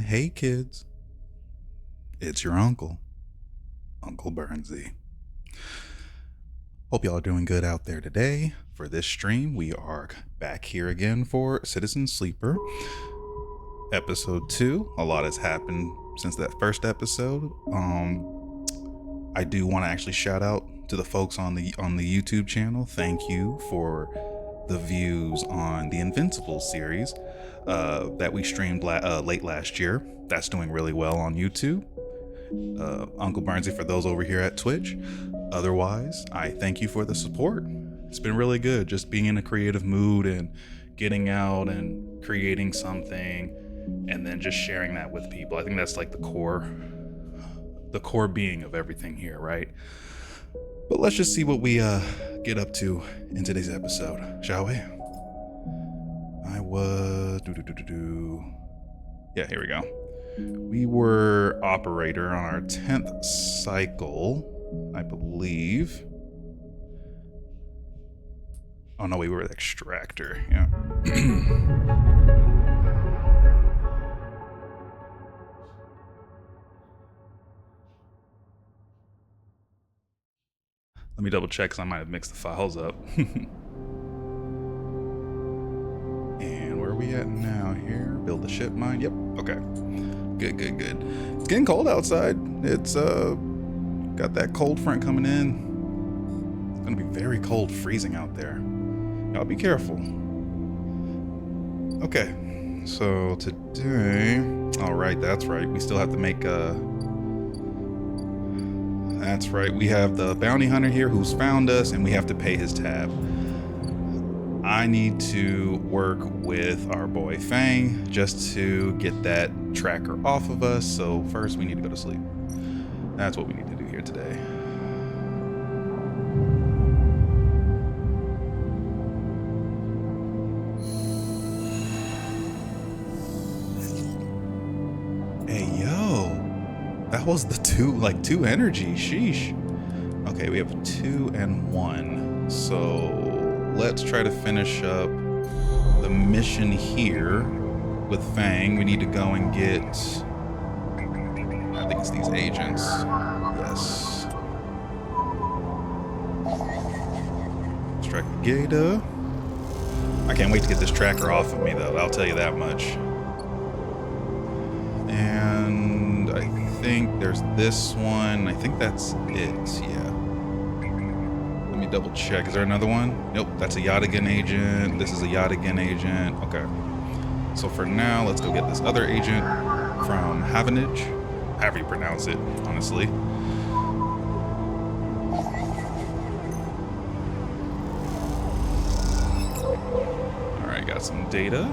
Hey kids, it's your uncle, Uncle Burnsy. Hope y'all are doing good out there today. For this stream, we are back here again for Citizen Sleeper, episode 2. A lot has happened since that first episode. I do want to actually shout out to the folks on the YouTube channel. Thank you for the views on the Invincible series that we streamed late last year. That's doing really well on YouTube. Uncle Burnsy for those over here at Twitch. Otherwise, I thank you for the support. It's been really good just being in a creative mood and getting out and creating something and then just sharing that with people. I think that's like the core being of everything here, right? But let's just see what we get up to in today's episode, shall we? Yeah, here we go. We were operator on our 10th cycle, I believe. Oh no, we were the extractor, yeah. Let me double check because I might have mixed the files up. And where are we at now here? Build the ship mine. Yep, okay. Good. It's getting cold outside. It's got that cold front coming in. It's gonna be very cold, freezing out there. Y'all be careful. Okay, so today, all right, that's right. We still have to make that's right. We have the bounty hunter here who's found us, and we have to pay his tab. I need to work with our boy Fang just to get that tracker off of us. So first we need to go to sleep. That's what we need to do here today. Hey, yo, that was the two energy. Sheesh. Okay, we have 2 and 1. So let's try to finish up the mission here with Fang. We need to go and get, I think it's these agents. Yes. Extract the data. I can't wait to get this tracker off of me though, I'll tell you that much. And I think there's this one. I think that's it, yeah. Let me double check. Is there another one? Nope, that's a Yadigan agent. This is a Yadigan agent. Okay. So for now, let's go get this other agent from Havenage. However you pronounce it, honestly. Alright, got some data.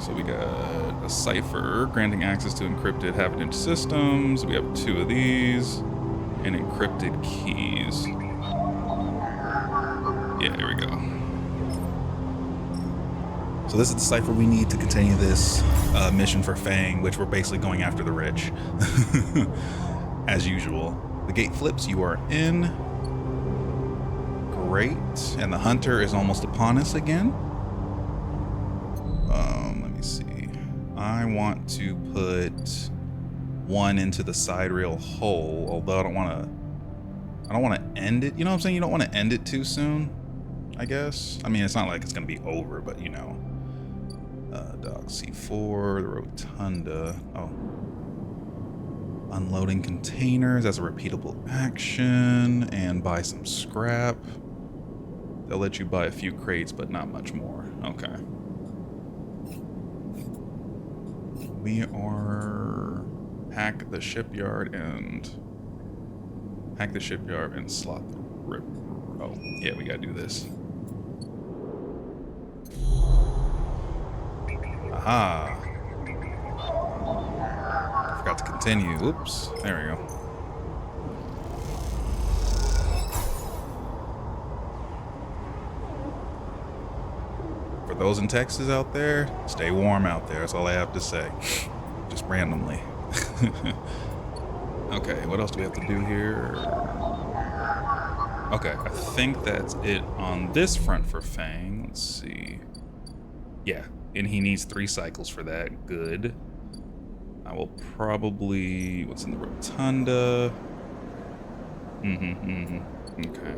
So we got a cipher granting access to encrypted Havenage systems. We have 2 of these. And encrypted keys. Yeah, here we go. So this is the cipher we need to continue this mission for Fang, which we're basically going after the rich. As usual. The gate flips, you are in. Great. And the hunter is almost upon us again. Let me see. I want to put 1 into the side rail hole, although I don't want to end it. You know what I'm saying? You don't want to end it too soon, I guess. I mean, it's not like it's going to be over, but you know. Dock C4, the rotunda. Oh. Unloading containers as a repeatable action, and buy some scrap. They'll let you buy a few crates, but not much more. Okay. We are... Hack the shipyard and slot the rip. Oh, yeah, we gotta do this. Aha. I forgot to continue. Oops. There we go. For those in Texas out there, stay warm out there. That's all I have to say. Just randomly. Okay, what else do we have to do here? Okay, I think that's it on this front for Fang. Let's see. Yeah, And he needs 3 cycles for that. Good. I will probably... What's in the rotunda? Okay.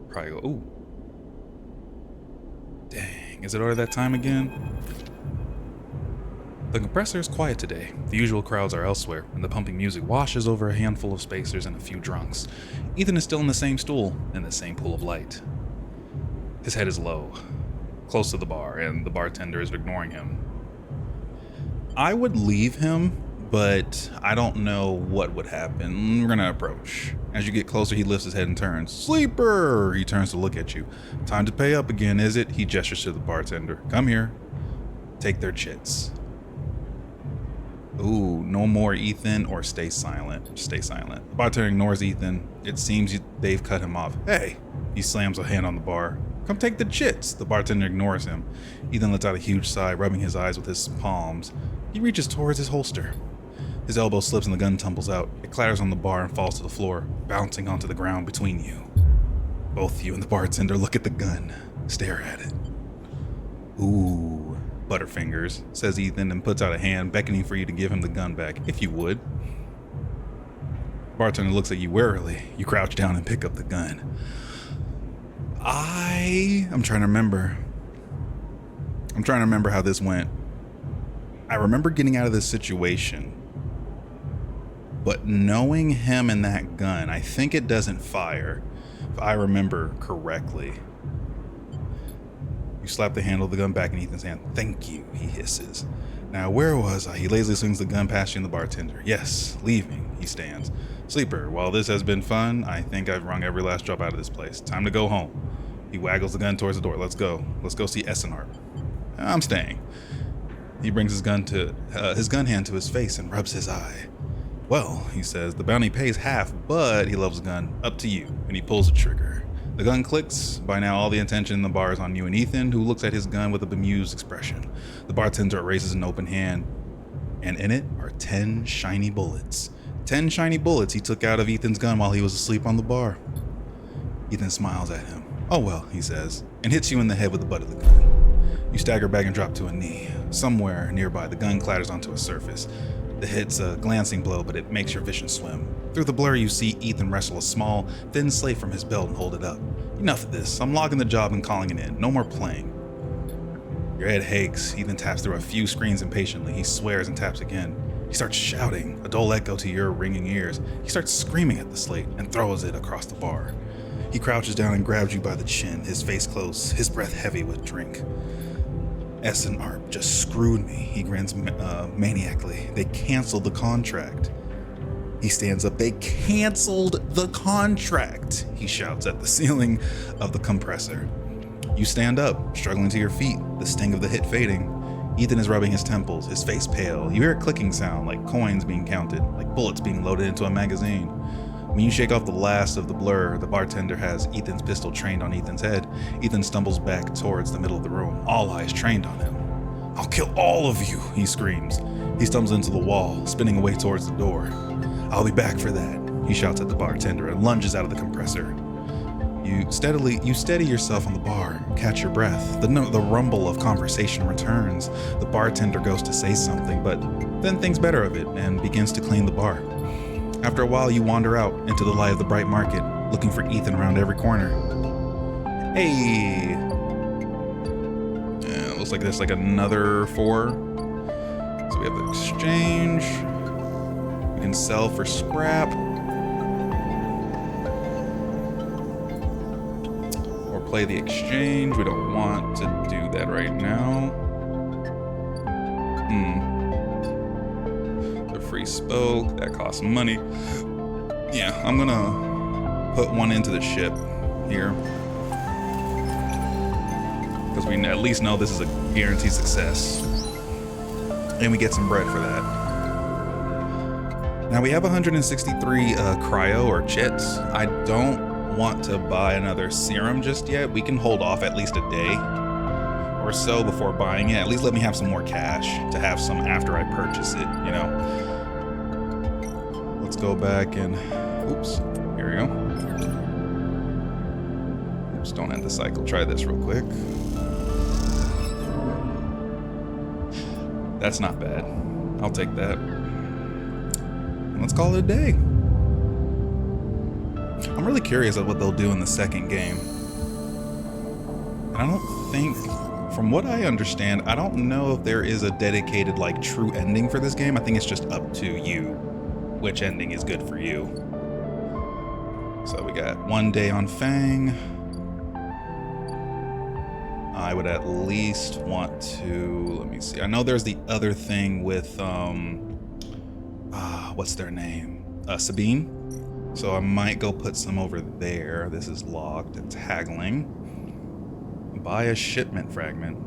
Probably go... Ooh. Dang. Is it already that time again? The compressor is quiet today. The usual crowds are elsewhere, and the pumping music washes over a handful of spacers and a few drunks. Ethan is still in the same stool, in the same pool of light. His head is low, close to the bar, and the bartender is ignoring him. I would leave him, but I don't know what would happen. We're gonna approach. As you get closer, he lifts his head and turns. Sleeper! He turns to look at you. Time to pay up again, is it? He gestures to the bartender. Come here. Take their chits. Ooh, no more Ethan, or stay silent. Stay silent. The bartender ignores Ethan. It seems they've cut him off. Hey! He slams a hand on the bar. Come take the chits. The bartender ignores him. Ethan lets out a huge sigh, rubbing his eyes with his palms. He reaches towards his holster. His elbow slips and the gun tumbles out. It clatters on the bar and falls to the floor, bouncing onto the ground between you. Both you and the bartender look at the gun, stare at it. Ooh, Butterfingers, says Ethan and puts out a hand, beckoning for you to give him the gun back, if you would. Bartender looks at you warily. You crouch down and pick up the gun. I'm trying to remember. How this went. I remember getting out of this situation, but knowing him and that gun, I think it doesn't fire, if I remember correctly. You slap the handle of the gun back in Ethan's hand. Thank you, he hisses. Now, where was I? He lazily swings the gun past you and the bartender. Yes, leaving. He stands. Sleeper, while this has been fun, I think I've wrung every last drop out of this place. Time to go home. He waggles the gun towards the door. Let's go. Let's go see Essenhardt. I'm staying. He brings his gun hand to his face and rubs his eye. Well, he says, the bounty pays half, but he loves the gun. Up to you. And he pulls the trigger. The gun clicks. By now, all the attention in the bar is on you and Ethan, who looks at his gun with a bemused expression. The bartender raises an open hand, and in it are 10 shiny bullets. 10 shiny bullets he took out of Ethan's gun while he was asleep on the bar. Ethan smiles at him. Oh well, he says, and hits you in the head with the butt of the gun. You stagger back and drop to a knee. Somewhere nearby, the gun clatters onto a surface. The hit's a glancing blow, but it makes your vision swim. Through the blur, you see Ethan wrestle a small, thin slate from his belt and hold it up. Enough of this. I'm logging the job and calling it in. No more playing. Your head aches. Ethan taps through a few screens impatiently. He swears and taps again. He starts shouting, a dull echo to your ringing ears. He starts screaming at the slate and throws it across the bar. He crouches down and grabs you by the chin, his face close, his breath heavy with drink. Essenhardt just screwed me, he grins maniacally. They canceled the contract. He stands up. They canceled the contract, he shouts at the ceiling of the compressor. You stand up, struggling to your feet, the sting of the hit fading. Ethan is rubbing his temples, his face pale. You hear a clicking sound, like coins being counted, like bullets being loaded into a magazine. When you shake off the last of the blur, the bartender has Ethan's pistol trained on Ethan's head. Ethan stumbles back towards the middle of the room, all eyes trained on him. I'll kill all of you, he screams. He stumbles into the wall, spinning away towards the door. I'll be back for that, he shouts at the bartender and lunges out of the compressor. You steady yourself on the bar, catch your breath. The rumble of conversation returns. The bartender goes to say something, but then thinks better of it and begins to clean the bar. After a while, you wander out into the light of the bright market, looking for Ethan around every corner. Hey! Yeah, looks like there's like another 4. So we have the exchange. We can sell for scrap. Or play the exchange. We don't want to do that right now. Free spoke, that costs money. Yeah, I'm gonna put one into the ship here, because we at least know this is a guaranteed success, and we get some bread for that. Now we have 163 cryo or chits. I don't want to buy another serum just yet. We can hold off at least a day or so before buying it. At least let me have some more cash to have some after I purchase it, you know. Let's go back and, oops, here we go. Oops, don't end the cycle. Try this real quick. That's not bad. I'll take that. Let's call it a day. I'm really curious of what they'll do in the second game. And I don't think, from what I understand, I don't know if there is a dedicated, like, true ending for this game. I think it's just up to you which ending is good for you. So we got 1 day on Fang. I would at least want to, let me see. I know there's the other thing with, what's their name? Sabine. So I might go put some over there. This is locked. It's haggling. Buy a shipment fragment.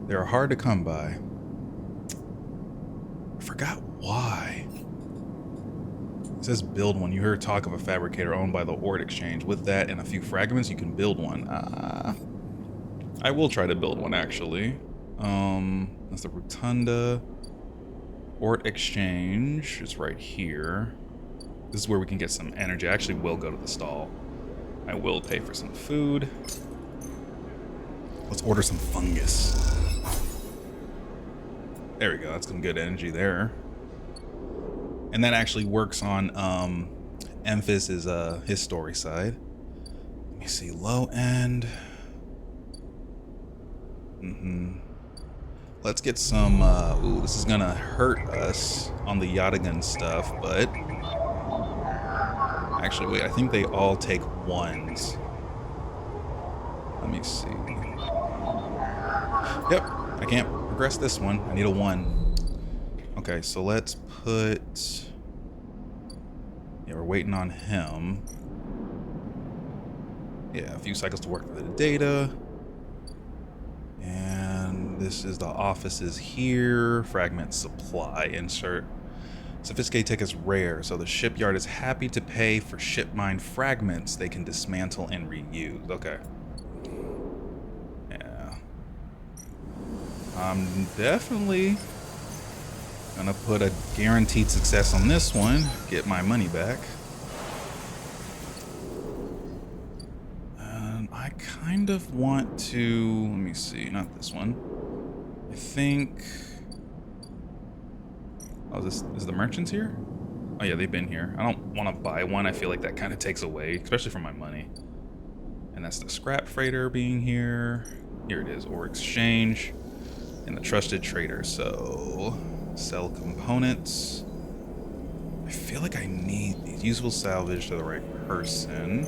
They're hard to come by. I forgot why. It says build one. You heard talk of a fabricator owned by the Ord Exchange. With that and a few fragments, you can build one. I will try to build one, actually. That's the Rotunda. Ord Exchange is right here. This is where we can get some energy. I actually will go to the stall. I will pay for some food. Let's order some fungus. There we go. That's some good energy there. And that actually works on Emphasis' his story side. Let me see. Low end. Let's get some, ooh, this is gonna hurt us on the Yatagan stuff, but actually, wait, I think they all take ones. Let me see. Yep, I can't progress this one. I need a 1. Okay, so let's put, yeah, we're waiting on him. Yeah, a few cycles to work through the data. And this is the offices here. Fragment supply insert. Sophisticated tech is rare, so the shipyard is happy to pay for ship mine fragments they can dismantle and reuse. Okay. Yeah. I'm definitely gonna put a guaranteed success on this one. Get my money back. I kind of want to, let me see, not this one. I think, oh, is the merchants here? Oh yeah, they've been here. I don't want to buy one. I feel like that kind of takes away, especially from my money. And that's the scrap freighter being here. Here it is, or exchange, and the trusted trader. So, sell components. I feel like I need these. Useful salvage to the right person.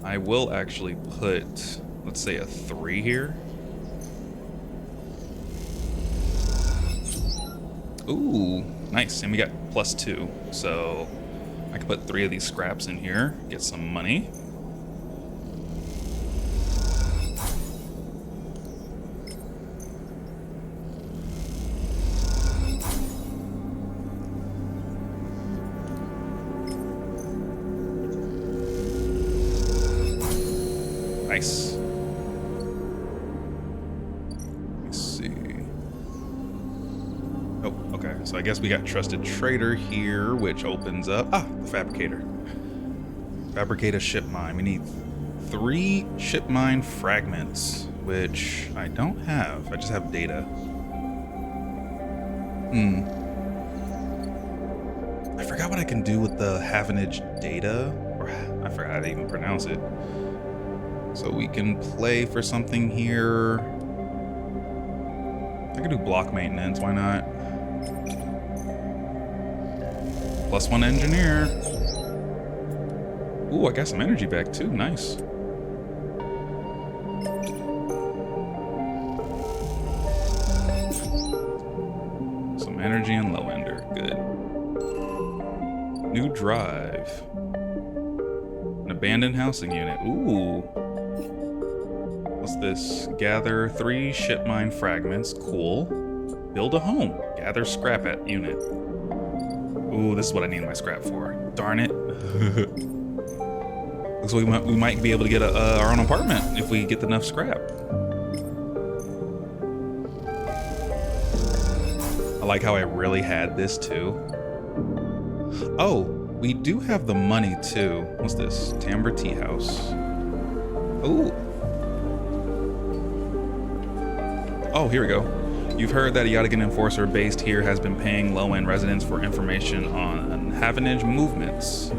I will actually put, let's say, a 3 here. Ooh, nice. And we got +2. So I can put 3 of these scraps in here, get some money. Nice. Let's see. Oh, okay. So I guess we got trusted trader here, which opens up, the fabricator. Fabricate a ship mine. We need 3 ship mine fragments, which I don't have. I just have data. I forgot what I can do with the Havenage data, or I forgot how to even pronounce it. So we can play for something here. I could do block maintenance, why not? +1 engineer. Ooh, I got some energy back too, nice. Some energy and low ender, good. New drive. An abandoned housing unit, ooh. What's this? Gather 3 ship mine fragments. Cool. Build a home. Gather scrap at unit. Ooh, this is what I need my scrap for. Darn it. Looks like we might be able to get our own apartment if we get enough scrap. I like how I really had this too. Oh, we do have the money too. What's this? Timbre Tea House. Ooh. Oh, here we go. You've heard that a Yadigan enforcer based here has been paying low-end residents for information on Havenage movements.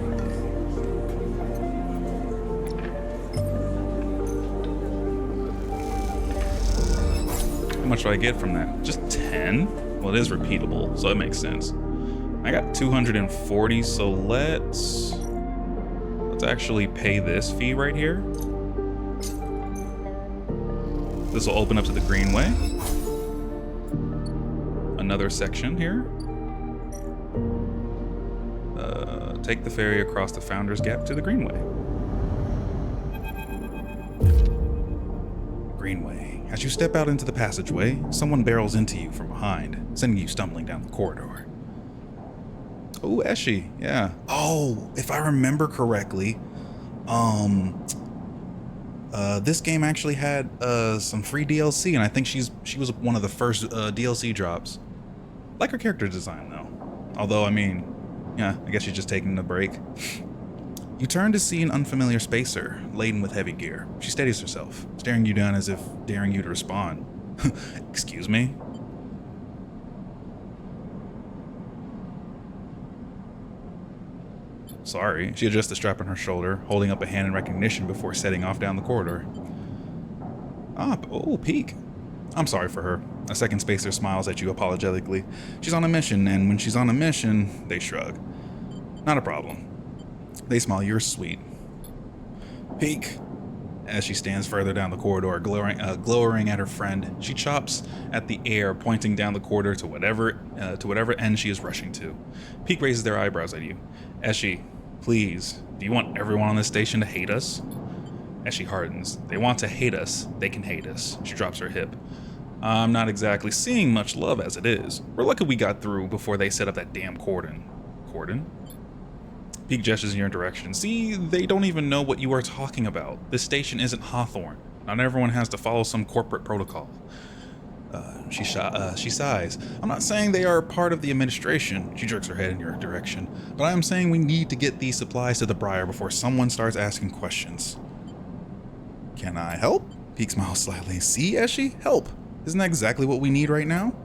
How much do I get from that? Just 10? Well, it is repeatable, so it makes sense. I got 240, so let's actually pay this fee right here. This will open up to the Greenway. Another section here. Take the ferry across the Founders Gap to the Greenway. Greenway. As you step out into the passageway, someone barrels into you from behind, sending you stumbling down the corridor. Oh, Eshi, yeah. Oh, if I remember correctly, this game actually had some free DLC, and I think she was one of the first DLC drops. Like her character design, though. Although, I mean, yeah, I guess she's just taking a break. You turn to see an unfamiliar spacer, laden with heavy gear. She steadies herself, staring you down as if daring you to respond. Excuse me? Sorry. She adjusts the strap on her shoulder, holding up a hand in recognition before setting off down the corridor. Oh, Peak. I'm sorry for her. A second spacer smiles at you apologetically. She's on a mission, and when she's on a mission, they shrug. Not a problem. They smile. You're sweet. Peak. As she stands further down the corridor, glowering at her friend, she chops at the air, pointing down the corridor to whatever end she is rushing to. Peak raises their eyebrows at you. Eshi, please, do you want everyone on this station to hate us? Eshi hardens. They want to hate us, they can hate us. She drops her hip. I'm not exactly seeing much love as it is. We're lucky we got through before they set up that damn cordon. Cordon? Peak gestures in your direction. See, they don't even know what you are talking about. This station isn't Hawthorne. Not everyone has to follow some corporate protocol. She sighs. I'm not saying they are part of the administration. She jerks her head in your direction. But I am saying we need to get these supplies to the Briar before someone starts asking questions. Can I help? Peak smiles slightly. See, Eshi? Help. Isn't that exactly what we need right now?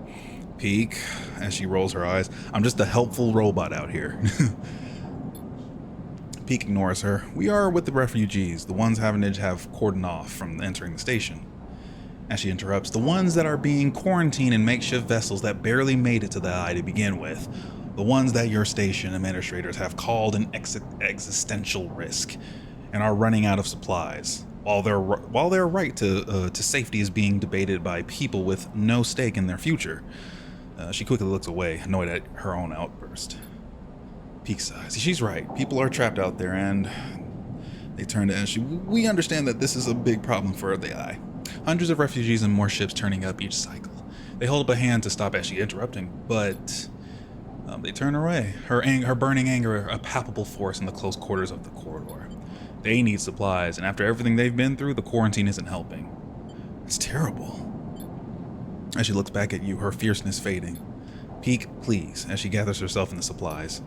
Peak, as she rolls her eyes. I'm just a helpful robot out here. Peak ignores her. We are with the refugees, the ones Havenage have cordoned off from entering the station. As she interrupts, the ones that are being quarantined in makeshift vessels that barely made it to the Eye to begin with. The ones that your station administrators have called an existential risk and are running out of supplies. While their right to safety is being debated by people with no stake in their future. She quickly looks away, annoyed at her own outburst. Peak sighs. She's right. People are trapped out there, and they turn to Eshi. We understand that this is a big problem for the Eye. Hundreds of refugees and more ships turning up each cycle. They hold up a hand to stop Eshi interrupting, but they turn away. Her burning anger a palpable force in the close quarters of the corridor. They need supplies, and after everything they've been through, the quarantine isn't helping. It's terrible. As she looks back at you, her fierceness fading. Peak, please, as she gathers herself in the supplies.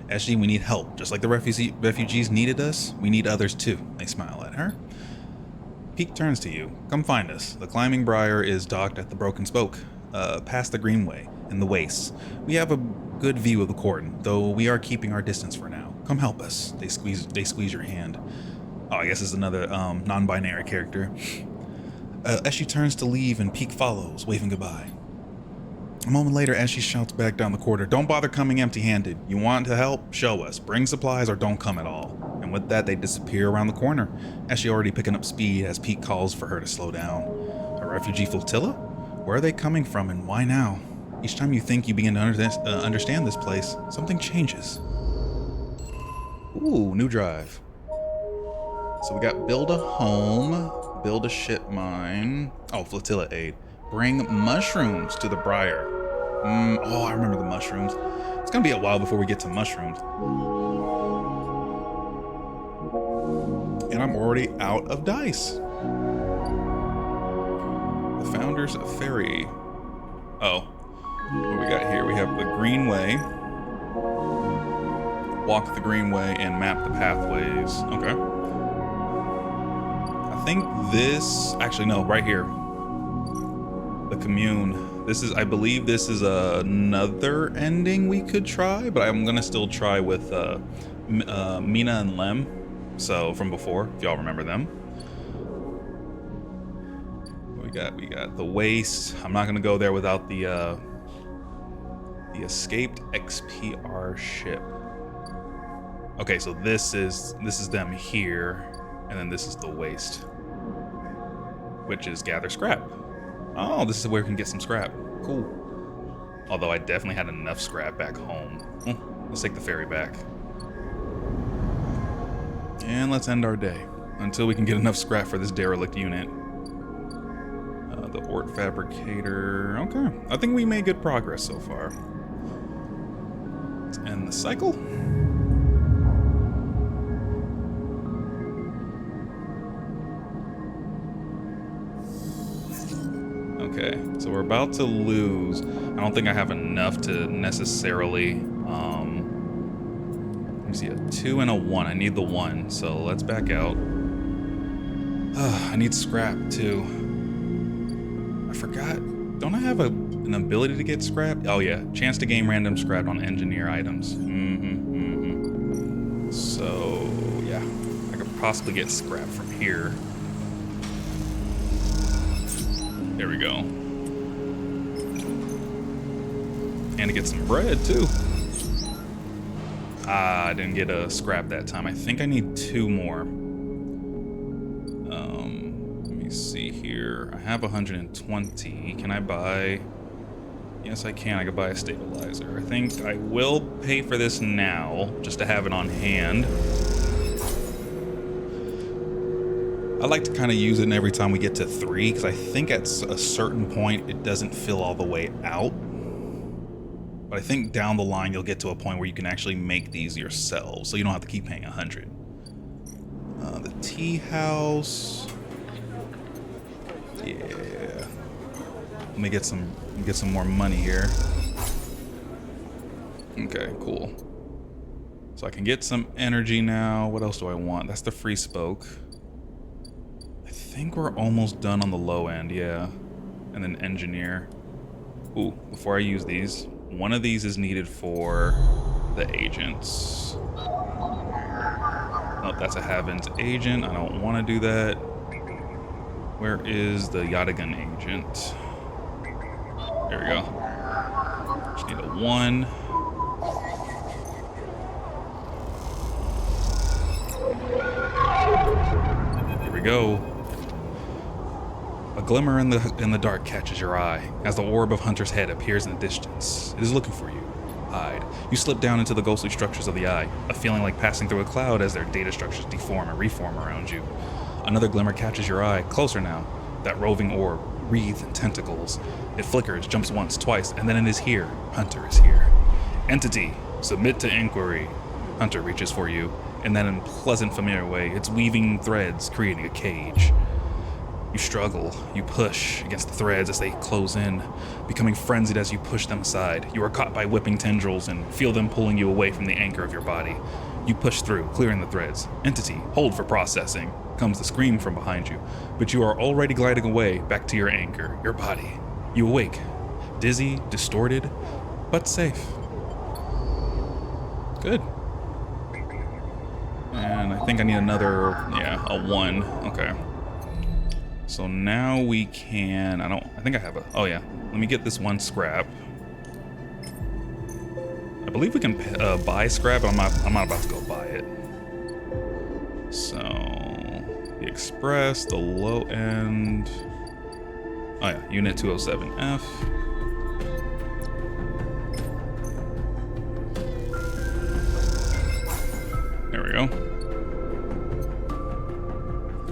Eshi, we need help. Just like the refugees needed us, we need others too. They smile at her. Peak turns to you. Come find us. The climbing briar is docked at the Broken Spoke, past the Greenway, in the wastes. We have a good view of the cordon, though we are keeping our distance for now. Come help us. They squeeze your hand. Oh, I guess it's another non-binary character. Eshi turns to leave and Peak follows, waving goodbye. A moment later, Eshi shouts back down the corridor, don't bother coming empty-handed. You want to help? Show us. Bring supplies or don't come at all. And with that, they disappear around the corner. Eshi already picking up speed as Peak calls for her to slow down. A refugee flotilla? Where are they coming from and why now? Each time you think you begin to understand this place, something changes. Ooh, new drive. So we got build a home, build a ship mine. Oh, flotilla aid. Bring mushrooms to the Briar. Oh, I remember the mushrooms. It's gonna be a while before we get to mushrooms. And I'm already out of dice. The Founders Ferry. Oh, what we got here? We have the Greenway. Walk the Greenway and map the pathways. Okay. I think this, actually no, right here. The commune. This is, I believe this is another ending we could try, but I'm gonna still try with Mina and Lem. So from before, if y'all remember them. We got the waste. I'm not gonna go there without the escaped XPR ship. Okay, so this is them here, and then this is the waste, which is gather scrap. Oh, this is where we can get some scrap. Cool. Although I definitely had enough scrap back home. Let's take the ferry back. And let's end our day until we can get enough scrap for this derelict unit. The ort fabricator. Okay, I think we made good progress so far. Let's end the cycle. Okay, so we're about to lose. I don't think I have enough to necessarily, let me see, a 2 and a 1. I need the 1, so let's back out. I need scrap too. I forgot. Don't I have an ability to get scrap? Oh yeah, chance to gain random scrap on engineer items. So yeah, I could possibly get scrap from here. There we go. And to get some bread too. I didn't get a scrap that time. I think I need 2 more. Let me see here. I have 120. Can I buy? Yes, I can. I could buy a stabilizer. I think I will pay for this now, just to have it on hand. I like to kind of use it every time we get to 3, because I think at a certain point it doesn't fill all the way out. But I think down the line you'll get to a point where you can actually make these yourselves, so you don't have to keep paying 100. The tea house. Yeah. Let me get some more money here. Okay, cool. So I can get some energy now. What else do I want? That's the free spoke. I think we're almost done on the low end, yeah. And then engineer. Ooh, before I use these, one of these is needed for the agents. Oh, that's a Havens agent. I don't want to do that. Where is the Yadigan agent? There we go. Just need a 1. Here we go. A glimmer in the dark catches your eye as the orb of Hunter's head appears in the distance. It is looking for you. Hide. You slip down into the ghostly structures of the eye, a feeling like passing through a cloud as their data structures deform and reform around you. Another glimmer catches your eye, closer now. That roving orb, wreathed in tentacles. It flickers, jumps once, twice, and then it is here. Hunter is here. Entity, submit to inquiry. Hunter reaches for you. In that unpleasant, familiar way, its weaving threads creating a cage. You struggle, you push against the threads as they close in, becoming frenzied as you push them aside. You are caught by whipping tendrils and feel them pulling you away from the anchor of your body. You push through, clearing the threads. Entity, hold for processing. Comes the scream from behind you, but you are already gliding away back to your anchor, your body. You awake, dizzy, distorted, but safe. Good. And I think I need another, yeah, a 1. Okay. So now we can, I think I have oh yeah, let me get this 1 scrap. I believe we can buy scrap, but I'm not about to go buy it. So, the express, the low end, oh yeah, unit 207F. There we go.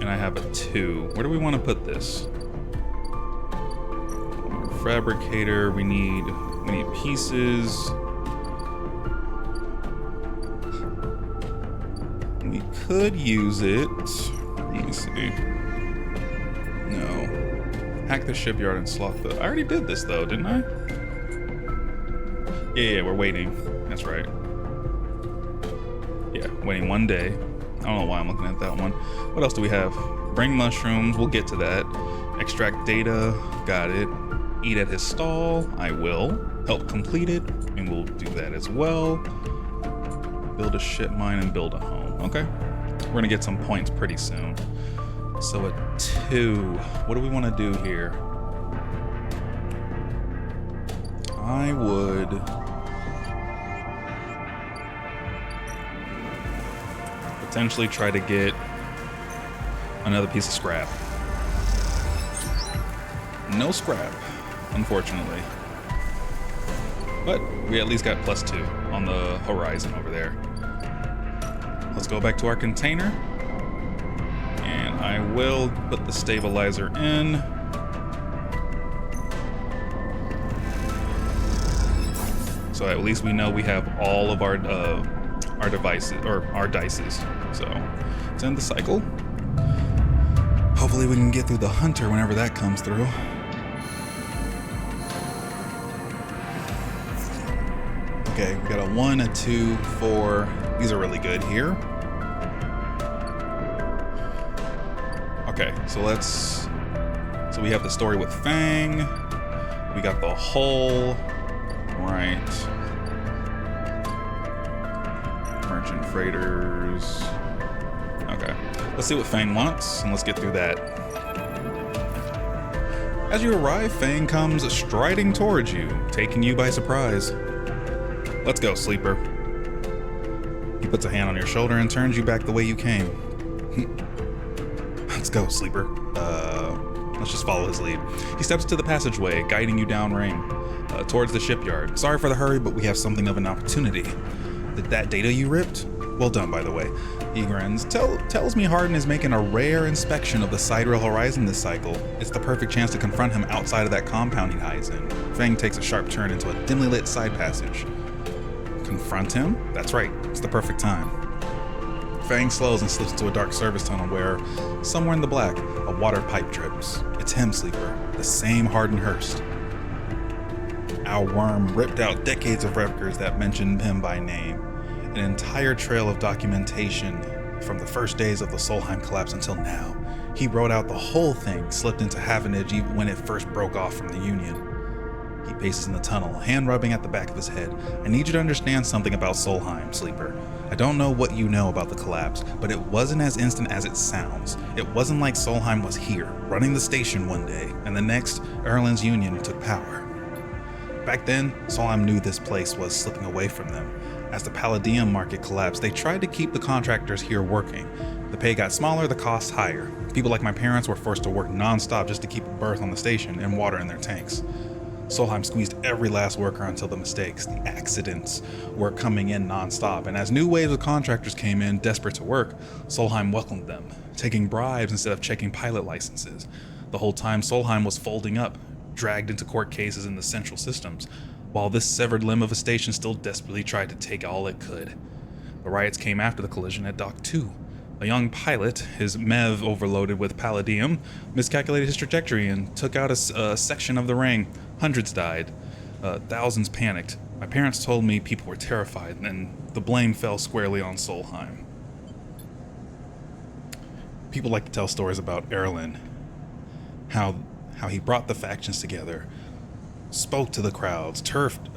And I have a 2. Where do we want to put this? Fabricator, we need pieces. We could use it. Let me see. No. Hack the shipyard and slot the... I already did this though, didn't I? Yeah, we're waiting. That's right. Yeah, waiting 1 day. I don't know why I'm looking at that one. What else do we have? Bring mushrooms, we'll get to that. Extract data, got it. Eat at his stall, I will. Help complete it, and we'll do that as well. Build a ship mine and build a home, okay? We're gonna get some points pretty soon. So at 2, what do we wanna do here? I would potentially try to get another piece of scrap. No scrap, unfortunately. But we at least got +2 on the horizon over there. Let's go back to our container. And I will put the stabilizer in. So at least we know we have all of our devices, or our dices. So let's end the cycle. Hopefully we can get through the hunter whenever that comes through. Okay, we got a 1, a 2, 4. These are really good here. Okay, so we have the story with Fang. We got the hull. Right. Merchant freighters. Okay. Let's see what Fang wants, and let's get through that. As you arrive, Fang comes striding towards you, taking you by surprise. Let's go, Sleeper. He puts a hand on your shoulder and turns you back the way you came. Let's go, Sleeper. Let's just follow his lead. He steps to the passageway, guiding you downrange, towards the shipyard. Sorry for the hurry, but we have something of an opportunity. That data you ripped? Well done, by the way. He grins. Tells me Hardin is making a rare inspection of the sidereal horizon this cycle. It's the perfect chance to confront him outside of that compound he hides in. Fang takes a sharp turn into a dimly lit side passage. Confront him? That's right, it's the perfect time. Fang slows and slips into a dark service tunnel where, somewhere in the black, a water pipe drips. It's him, Sleeper, the same Hardin Hurst. Our worm ripped out decades of records that mentioned him by name, an entire trail of documentation from the first days of the Solheim collapse until now. He wrote out the whole thing, slipped into Havenage even when it first broke off from the Union. He paces in the tunnel, hand rubbing at the back of his head. I need you to understand something about Solheim, Sleeper. I don't know what you know about the collapse, but it wasn't as instant as it sounds. It wasn't like Solheim was here, running the station one day, and the next, Erlen's Union took power. Back then, Solheim knew this place was slipping away from them. As the Palladium market collapsed, they tried to keep the contractors here working. The pay got smaller, the costs higher. People like my parents were forced to work non-stop just to keep a berth on the station and water in their tanks. Solheim squeezed every last worker until the mistakes, the accidents, were coming in non-stop, and as new waves of contractors came in, desperate to work, Solheim welcomed them, taking bribes instead of checking pilot licenses. The whole time, Solheim was folding up, dragged into court cases in the central systems, while this severed limb of a station still desperately tried to take all it could. The riots came after the collision at Dock 2. A young pilot, his MEV overloaded with palladium, miscalculated his trajectory and took out a section of the ring. Hundreds died. Thousands panicked. My parents told me people were terrified, and the blame fell squarely on Solheim. People like to tell stories about Erlen, how he brought the factions together, spoke to the crowds, turfed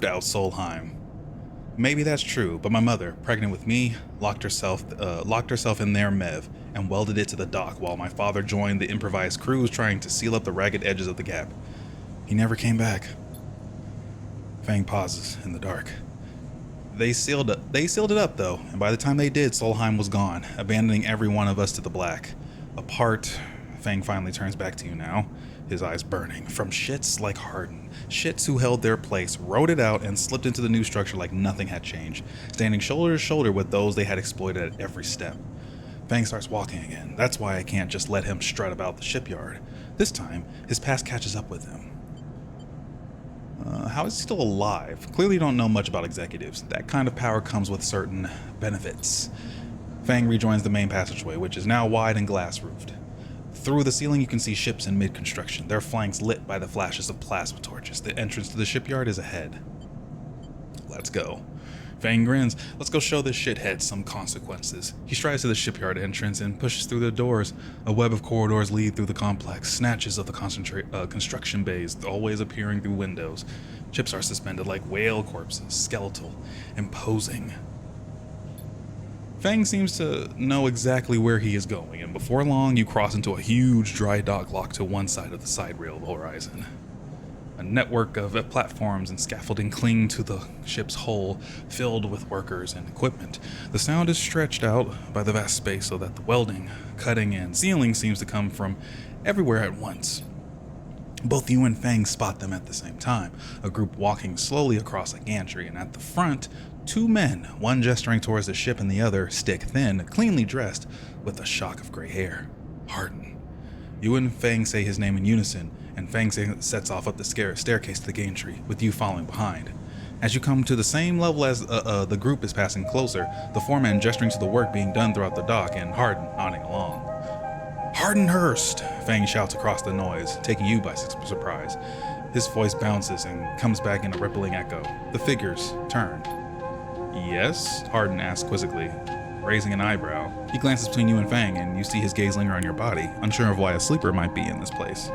out Solheim. Maybe that's true, but my mother, pregnant with me, locked herself in their MEV and welded it to the dock while my father joined the improvised crews trying to seal up the ragged edges of the gap. He never came back. Fang pauses in the dark. They sealed it up though, and by the time they did, Solheim was gone, abandoning every one of us to the black. Apart, Fang finally turns back to you now, his eyes burning, from shits like Hardin. Shits who held their place, rode it out, and slipped into the new structure like nothing had changed, standing shoulder to shoulder with those they had exploited at every step. Fang starts walking again. That's why I can't just let him strut about the shipyard. This time, his past catches up with him. How is he still alive? Clearly don't know much about executives. That kind of power comes with certain benefits. Fang rejoins the main passageway, which is now wide and glass-roofed. Through the ceiling you can see ships in mid-construction, their flanks lit by the flashes of plasma torches. The entrance to the shipyard is ahead. Let's go. Fang grins. Let's go show this shithead some consequences. He strides to the shipyard entrance and pushes through the doors. A web of corridors lead through the complex, snatches of the construction bays, always appearing through windows. Ships are suspended like whale corpses, skeletal, imposing. Fang seems to know exactly where he is going, and before long you cross into a huge dry dock locked to one side of the side rail of the horizon. A network of platforms and scaffolding cling to the ship's hull, filled with workers and equipment. The sound is stretched out by the vast space so that the welding, cutting, and sealing seems to come from everywhere at once. Both you and Fang spot them at the same time, a group walking slowly across a gantry, and at the front, two men, one gesturing towards the ship and the other, stick thin, cleanly dressed, with a shock of gray hair. Hardin. You and Fang say his name in unison, and Fang sets off up the staircase to the gantry, with you following behind. As you come to the same level as the group is passing closer, the foreman gesturing to the work being done throughout the dock, and Hardin nodding along. Hardenhurst! Fang shouts across the noise, taking you by surprise. His voice bounces and comes back in a rippling echo. The figures turn. Yes? Hardin asks quizzically, raising an eyebrow. He glances between you and Fang, and you see his gaze linger on your body, unsure of why a sleeper might be in this place.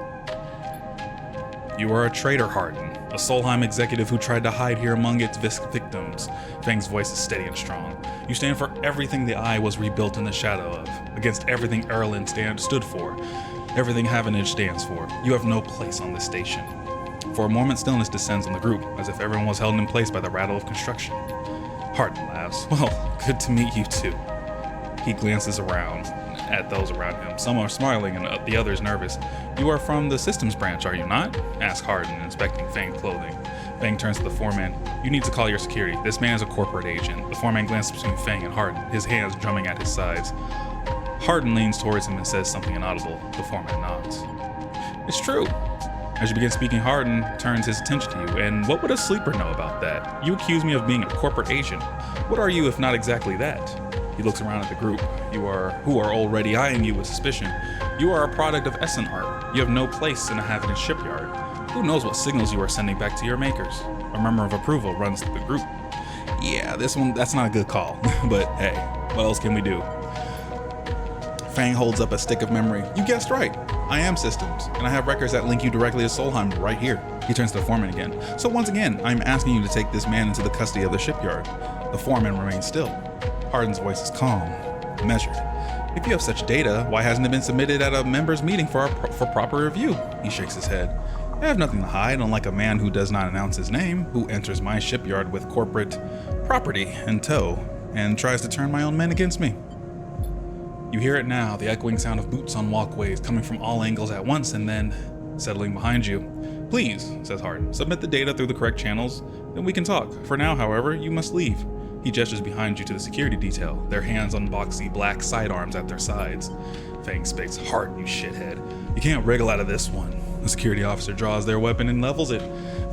You are a traitor, Hardin, a Solheim executive who tried to hide here among its victims. Fang's voice is steady and strong. You stand for everything the Eye was rebuilt in the shadow of, against everything Erlin stood for, everything Havenage stands for. You have no place on this station. For a moment, stillness descends on the group, as if everyone was held in place by the rattle of construction. Hardin laughs. Well, good to meet you too. He glances around at those around him. Some are smiling and the others nervous. You are from the systems branch, are you not? Asks Hardin, inspecting Fang's clothing. Fang turns to the foreman. You need to call your security. This man is a corporate agent. The foreman glances between Fang and Hardin, his hands drumming at his sides. Hardin leans towards him and says something inaudible. The foreman nods. It's true. As you begin speaking, Hardin turns his attention to you. And what would a sleeper know about that? You accuse me of being a corporate agent. What are you if not exactly that? He looks around at the group, who are already eyeing you with suspicion. You are a product of Essen art. You have no place in a Havenage shipyard. Who knows what signals you are sending back to your makers? A murmur of approval runs through the group. Yeah, that's not a good call. But hey, what else can we do? Fang holds up a stick of memory. You guessed right. I am systems, and I have records that link you directly to Solheim right here. He turns to the foreman again. So once again, I'm asking you to take this man into the custody of the shipyard. The foreman remains still. Hardin's voice is calm, measured. If you have such data, why hasn't it been submitted at a members' meeting for proper review? He shakes his head. I have nothing to hide, unlike a man who does not announce his name, who enters my shipyard with corporate property in tow, and tries to turn my own men against me. You hear it now, the echoing sound of boots on walkways coming from all angles at once and then settling behind you. Please, says Hardin, submit the data through the correct channels, then we can talk. For now, however, you must leave. He gestures behind you to the security detail, their hands on boxy black sidearms at their sides. Fang spits, Hardin, you shithead. You can't wriggle out of this one. The security officer draws their weapon and levels it.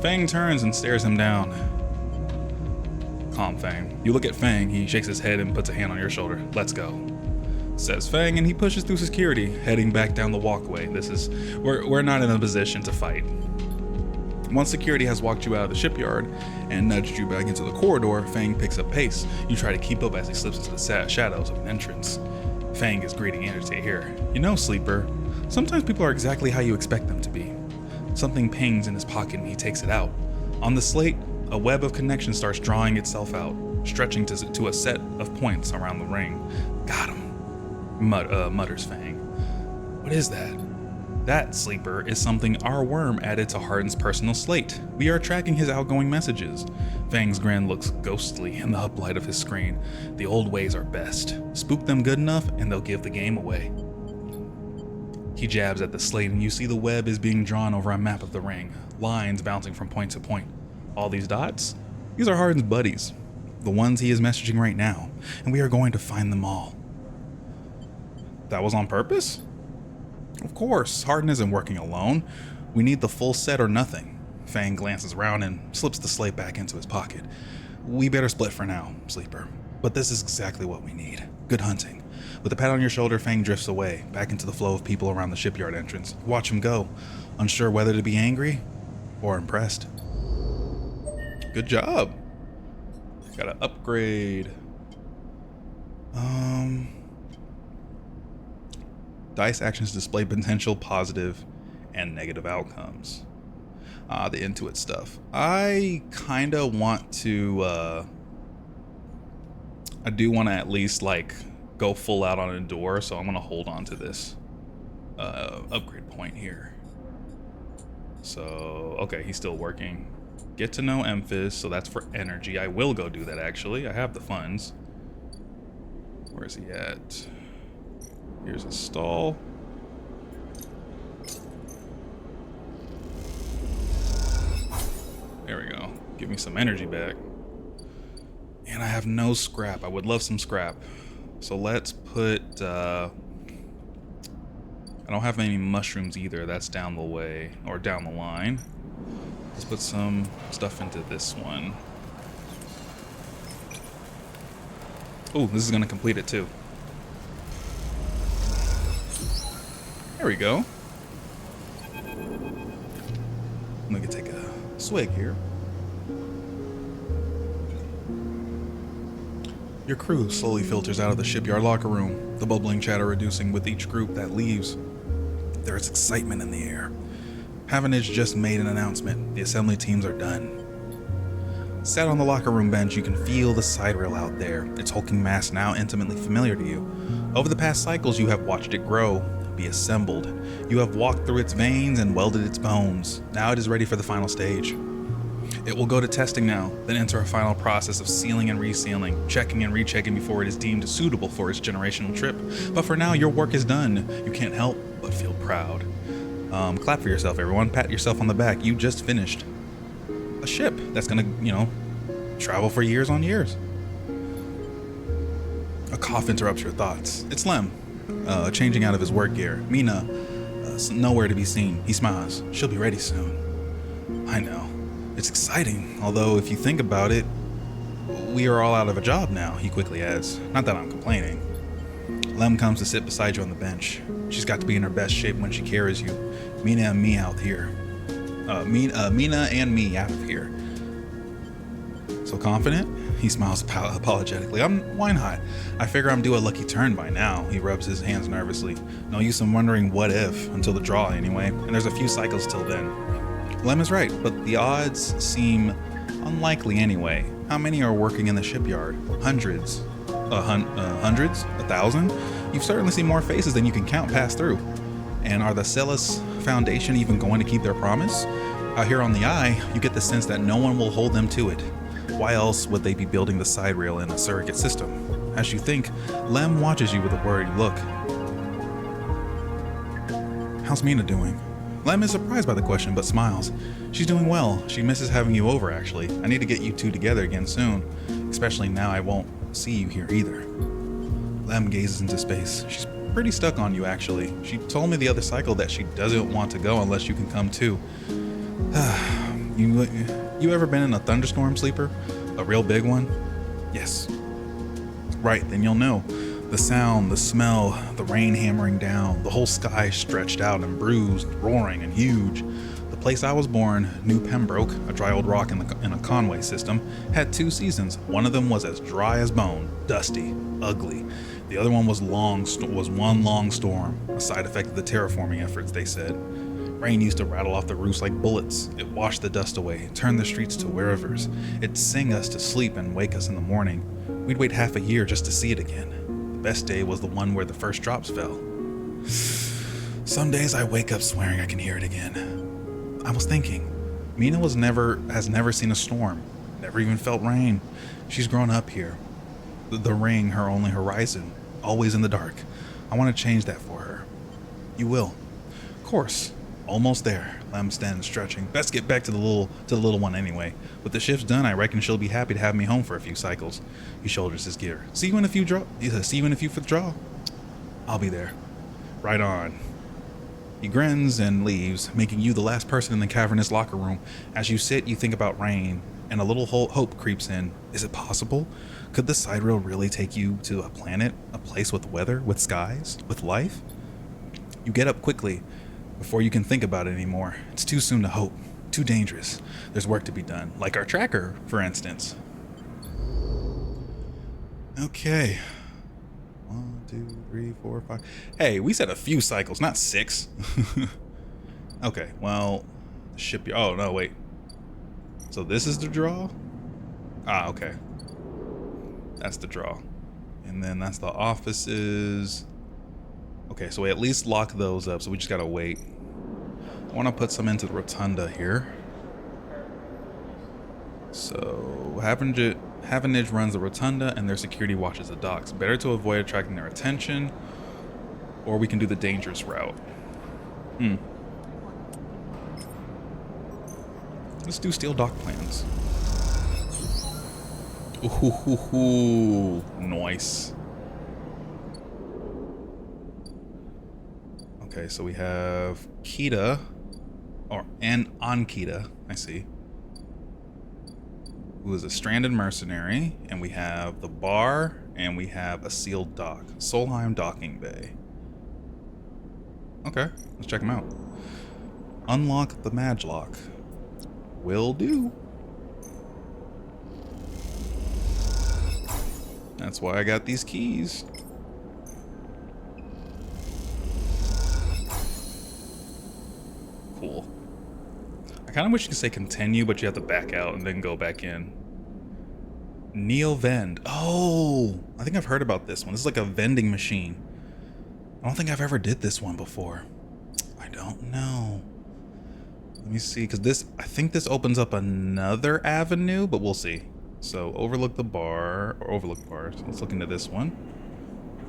Fang turns and stares him down. Calm, Fang. You look at Fang, he shakes his head and puts a hand on your shoulder. Let's go, says Fang, and he pushes through security, heading back down the walkway. We're not in a position to fight. Once security has walked you out of the shipyard and nudged you back into the corridor, Fang picks up pace. You try to keep up as he slips into the shadows of an entrance. Fang is greeting Energy here. You know, Sleeper, sometimes people are exactly how you expect them to be. Something pings in his pocket and he takes it out. On the slate, a web of connection starts drawing itself out, stretching to a set of points around the ring. Got him, mutters Fang. What is that? That, Sleeper, is something our worm added to Hardin's personal slate. We are tracking his outgoing messages. Fang's grin looks ghostly in the uplight of his screen. The old ways are best. Spook them good enough and they'll give the game away. He jabs at the slate and you see the web is being drawn over a map of the ring, lines bouncing from point to point. All these dots? These are Hardin's buddies, the ones he is messaging right now, and we are going to find them all. That was on purpose? Of course, Hardin isn't working alone. We need the full set or nothing. Fang glances around and slips the slate back into his pocket. We better split for now, Sleeper. But this is exactly what we need. Good hunting. With a pat on your shoulder, Fang drifts away, back into the flow of people around the shipyard entrance. Watch him go, unsure whether to be angry or impressed. Good job. Gotta upgrade. Dice actions display potential positive and negative outcomes. The Intuit stuff. I kind of want to, I do want to at least like go full out on Endure, so I'm going to hold on to this upgrade point here. So, okay, he's still working. Get to know Emphys, so that's for energy. I will go do that, actually. I have the funds. Where is he at? Here's a stall. There we go. Give me some energy back. And I have no scrap. I would love some scrap. So let's put... I don't have any mushrooms either. That's down the way. Or down the line. Let's put some stuff into this one. Oh, this is going to complete it too. There we go. I'm going to take a swig here. Your crew slowly filters out of the shipyard locker room, the bubbling chatter reducing with each group that leaves. There is excitement in the air. Havenage just made an announcement. The assembly teams are done. Sat on the locker room bench, you can feel the side rail out there, its hulking mass now intimately familiar to you. Over the past cycles, you have watched it grow, be assembled. You have walked through its veins and welded its bones. Now it is ready for the final stage. It will go to testing now, then enter a final process of sealing and resealing, checking and rechecking before it is deemed suitable for its generational trip. But for now, your work is done. You can't help but feel proud. Clap for yourself, everyone. Pat yourself on the back. You just finished a ship that's gonna, travel for years on years. A cough interrupts your thoughts. It's Lem, changing out of his work gear. Mina, nowhere to be seen. He smiles. She'll be ready soon. I know. It's exciting, although if you think about it, we are all out of a job now, he quickly adds. Not that I'm complaining. Lem comes to sit beside you on the bench. She's got to be in her best shape when she carries you. Mina and me out here. Mina and me out of here. So confident? He smiles apologetically. I'm wine hot. I figure I'm due a lucky turn by now. He rubs his hands nervously. No use in wondering what if, until the draw anyway, and there's a few cycles till then. Lem is right, but the odds seem unlikely anyway. How many are working in the shipyard? Hundreds? Hundreds? 1,000? You've certainly seen more faces than you can count pass through. And are the Celis Foundation even going to keep their promise? Out here on the Eye, you get the sense that no one will hold them to it. Why else would they be building the side rail in a surrogate system? As you think, Lem watches you with a worried look. How's Mina doing? Lem is surprised by the question, but smiles. She's doing well. She misses having you over, actually. I need to get you two together again soon. Especially now I won't see you here either. Lem gazes into space. She's pretty stuck on you, actually. She told me the other cycle that she doesn't want to go unless you can come too. You ever been in a thunderstorm, Sleeper? A real big one? Yes. Right, then you'll know. The sound, the smell, the rain hammering down, the whole sky stretched out and bruised, roaring and huge. The place I was born, New Pembroke, a dry old rock in a Conway system, had 2 seasons. One of them was as dry as bone, dusty, ugly. The other one was one long storm, a side effect of the terraforming efforts, they said. Rain used to rattle off the roofs like bullets. It washed the dust away, turned the streets to wherevers. It'd sing us to sleep and wake us in the morning. We'd wait half a year just to see it again. The best day was the one where the first drops fell. Some days I wake up swearing I can hear it again. I was thinking, Mina has never seen a storm, never even felt rain. She's grown up here. The ring, her only horizon, always in the dark. I want to change that for her. You will. Of course. Almost there. Lem stands stretching. Best get back to the little one anyway. With the shift's done, I reckon she'll be happy to have me home for a few cycles. He shoulders his gear. See you in a few for the draw. I'll be there. Right on. He grins and leaves, making you the last person in the cavernous locker room. As you sit, you think about rain, and a little hope creeps in. Is it possible? Could the side rail really take you to a planet, a place with weather, with skies, with life? You get up quickly, before you can think about it anymore. It's too soon to hope. Too dangerous. There's work to be done. Like our tracker, for instance. Okay. 1, 2, 3, 4, 5. Hey, we said a few cycles, not 6. Okay, well, shipyard. Oh, no, wait. So this is the draw? Ah, okay. That's the draw. And then that's the offices. Okay, so we at least lock those up, so we just gotta wait. I want to put some into the rotunda here. So Havenage runs the rotunda and their security watches the docks. Better to avoid attracting their attention, or we can do the dangerous route. Let's do steel dock plans. Ooh, nice. Okay, so we have Kita, and Ankita, I see, who is a stranded mercenary, and we have the bar, and we have a sealed dock, Solheim Docking Bay. Okay, let's check them out. Unlock the Madlock. Will do. That's why I got these keys. Cool. I kind of wish you could say continue, but you have to back out and then go back in. Neo Vend. Oh, I think I've heard about this one. This is like a vending machine. I don't think I've ever did this one before. I don't know. Let me see, because I think this opens up another avenue, but we'll see. So overlook the bar, or overlook bars. Let's look into this one.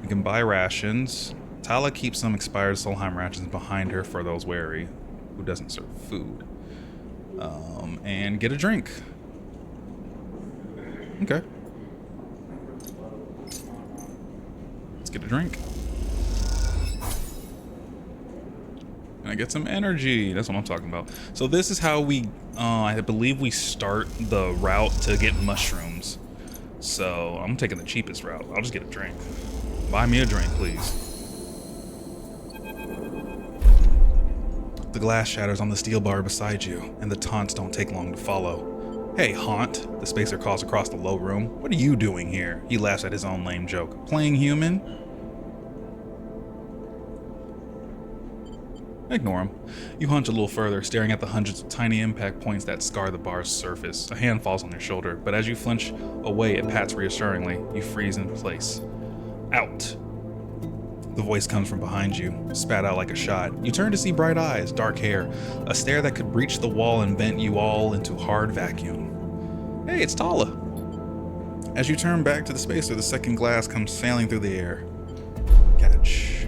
We can buy rations. Tala keeps some expired Solheim rations behind her for those wary who doesn't serve food. And get a drink. Okay. Let's get a drink. And I get some energy. That's what I'm talking about. So this is how we, I believe we start the route to get mushrooms. So I'm taking the cheapest route. I'll just get a drink. Buy me a drink, please. The glass shatters on the steel bar beside you, and the taunts don't take long to follow. Hey, Haunt, the spacer calls across the low room. What are you doing here? He laughs at his own lame joke. Playing human? Ignore him. You hunch a little further, staring at the hundreds of tiny impact points that scar the bar's surface. A hand falls on your shoulder, but as you flinch away, it pats reassuringly. You freeze in place. Out. The voice comes from behind you, spat out like a shot. You turn to see bright eyes, dark hair, a stare that could breach the wall and vent you all into hard vacuum. Hey, it's Tala. As you turn back to the spacer, the second glass comes sailing through the air. Catch.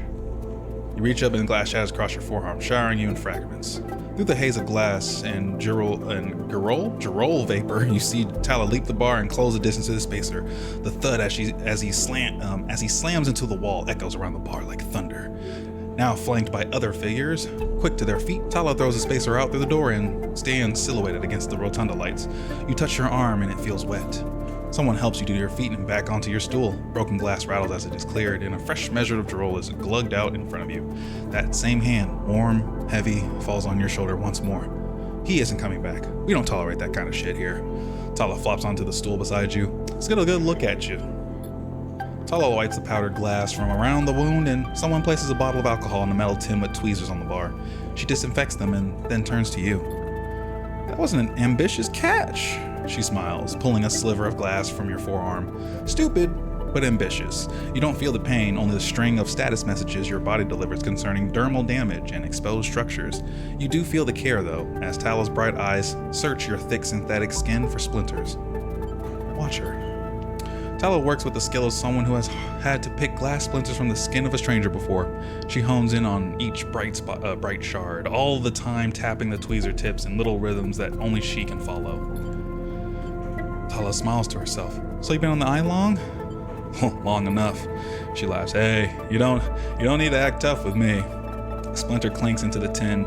You reach up and the glass shatters across your forearm, showering you in fragments. Through the haze of glass and Girol vapor, you see Tala leap the bar and close the distance to the spacer. The thud as he slams into the wall echoes around the bar like thunder. Now flanked by other figures, quick to their feet, Tala throws the spacer out through the door and stands silhouetted against the rotunda lights. You touch your arm and it feels wet. Someone helps you to your feet and back onto your stool. Broken glass rattles as it is cleared, and a fresh measure of Girol is glugged out in front of you. That same hand, warm, heavy, falls on your shoulder once more. He isn't coming back. We don't tolerate that kind of shit here. Tala flops onto the stool beside you. Let's get a good look at you. Tala wipes the powdered glass from around the wound, and someone places a bottle of alcohol in a metal tin with tweezers on the bar. She disinfects them and then turns to you. That wasn't an ambitious catch, she smiles, pulling a sliver of glass from your forearm. Stupid, but ambitious. You don't feel the pain, only the string of status messages your body delivers concerning dermal damage and exposed structures. You do feel the care, though, as Tala's bright eyes search your thick synthetic skin for splinters. Watch her. Tala works with the skill of someone who has had to pick glass splinters from the skin of a stranger before. She hones in on each bright shard, all the time tapping the tweezer tips in little rhythms that only she can follow. Tala smiles to herself. So you've been on the eye long? Long enough. She laughs. Hey, you don't need to act tough with me. A splinter clinks into the tin.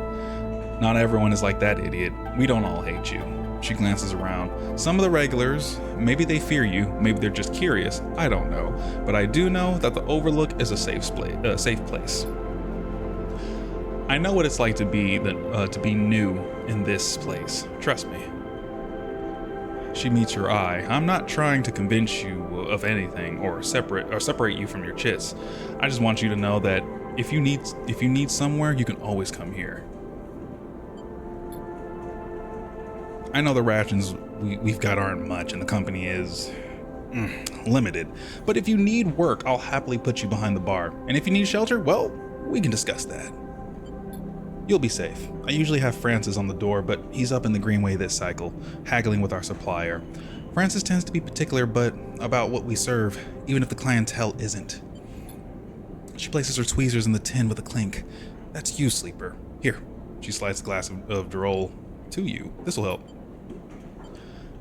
Not everyone is like that, idiot. We don't all hate you. She glances around. Some of the regulars, maybe they fear you, maybe they're just curious, I don't know. But I do know that the Overlook is a safe place. I know what it's like to be new in this place. Trust me. She meets your eye. I'm not trying to convince you of anything or separate you from your chits. I just want you to know that if you need somewhere, you can always come here. I know the rations we've got aren't much and the company is limited, but if you need work, I'll happily put you behind the bar. And if you need shelter, well, we can discuss that. You'll be safe. I usually have Francis on the door, but he's up in the Greenway this cycle, haggling with our supplier. Francis tends to be particular about what we serve, even if the clientele isn't. She places her tweezers in the tin with a clink. That's you, Sleeper. Here. She slides a glass of Droll to you. This'll help.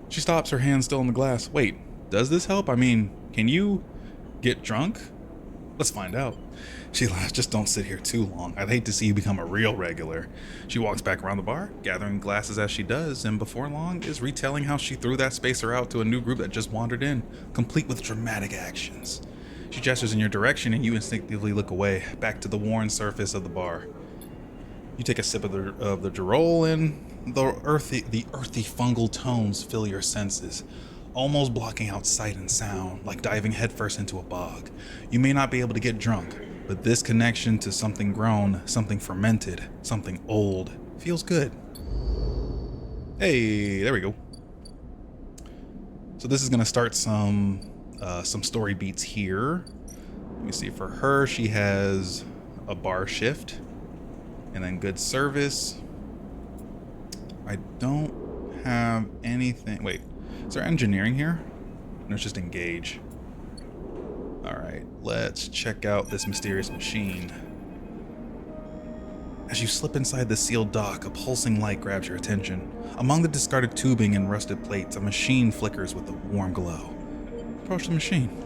She stops, her hand still in the glass. Wait, does this help? I mean, can you get drunk? Let's find out. She laughs. Just don't sit here too long. I'd hate to see you become a real regular. She walks back around the bar, gathering glasses as she does, and before long is retelling how she threw that spacer out to a new group that just wandered in, complete with dramatic actions. She gestures in your direction and you instinctively look away, back to the worn surface of the bar. You take a sip of the Droll and the earthy fungal tones fill your senses, almost blocking out sight and sound, like diving headfirst into a bog. You may not be able to get drunk, but this connection to something grown, something fermented, something old, feels good. Hey, there we go. So this is gonna start some story beats here. Let me see, for her, she has a bar shift and then good service. I don't have anything. Wait, is there engineering here? No, it's just engage. All right, let's check out this mysterious machine. As you slip inside the sealed dock, a pulsing light grabs your attention. Among the discarded tubing and rusted plates, a machine flickers with a warm glow. Approach the machine.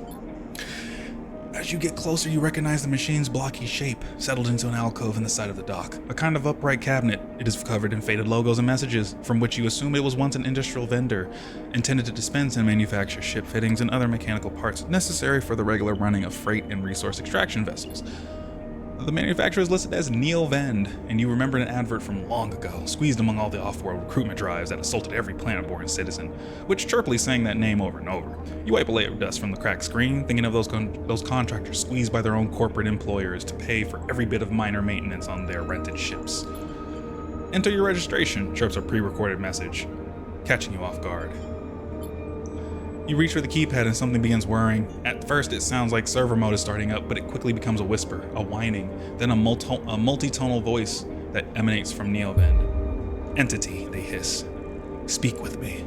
As you get closer, you recognize the machine's blocky shape, settled into an alcove in the side of the dock. A kind of upright cabinet. It is covered in faded logos and messages, from which you assume it was once an industrial vendor, intended to dispense and manufacture ship fittings and other mechanical parts necessary for the regular running of freight and resource extraction vessels. The manufacturer is listed as Neil Vend, and you remember an advert from long ago, squeezed among all the off-world recruitment drives that assaulted every planet-born citizen, which chirpily sang that name over and over. You wipe a layer of dust from the cracked screen, thinking of those contractors squeezed by their own corporate employers to pay for every bit of minor maintenance on their rented ships. Enter your registration, chirps a pre-recorded message, catching you off guard. You reach for the keypad and something begins whirring. At first it sounds like server mode is starting up, but it quickly becomes a whisper, a whining, then a multi-tonal voice that emanates from Neovend. Entity, they hiss. Speak with me.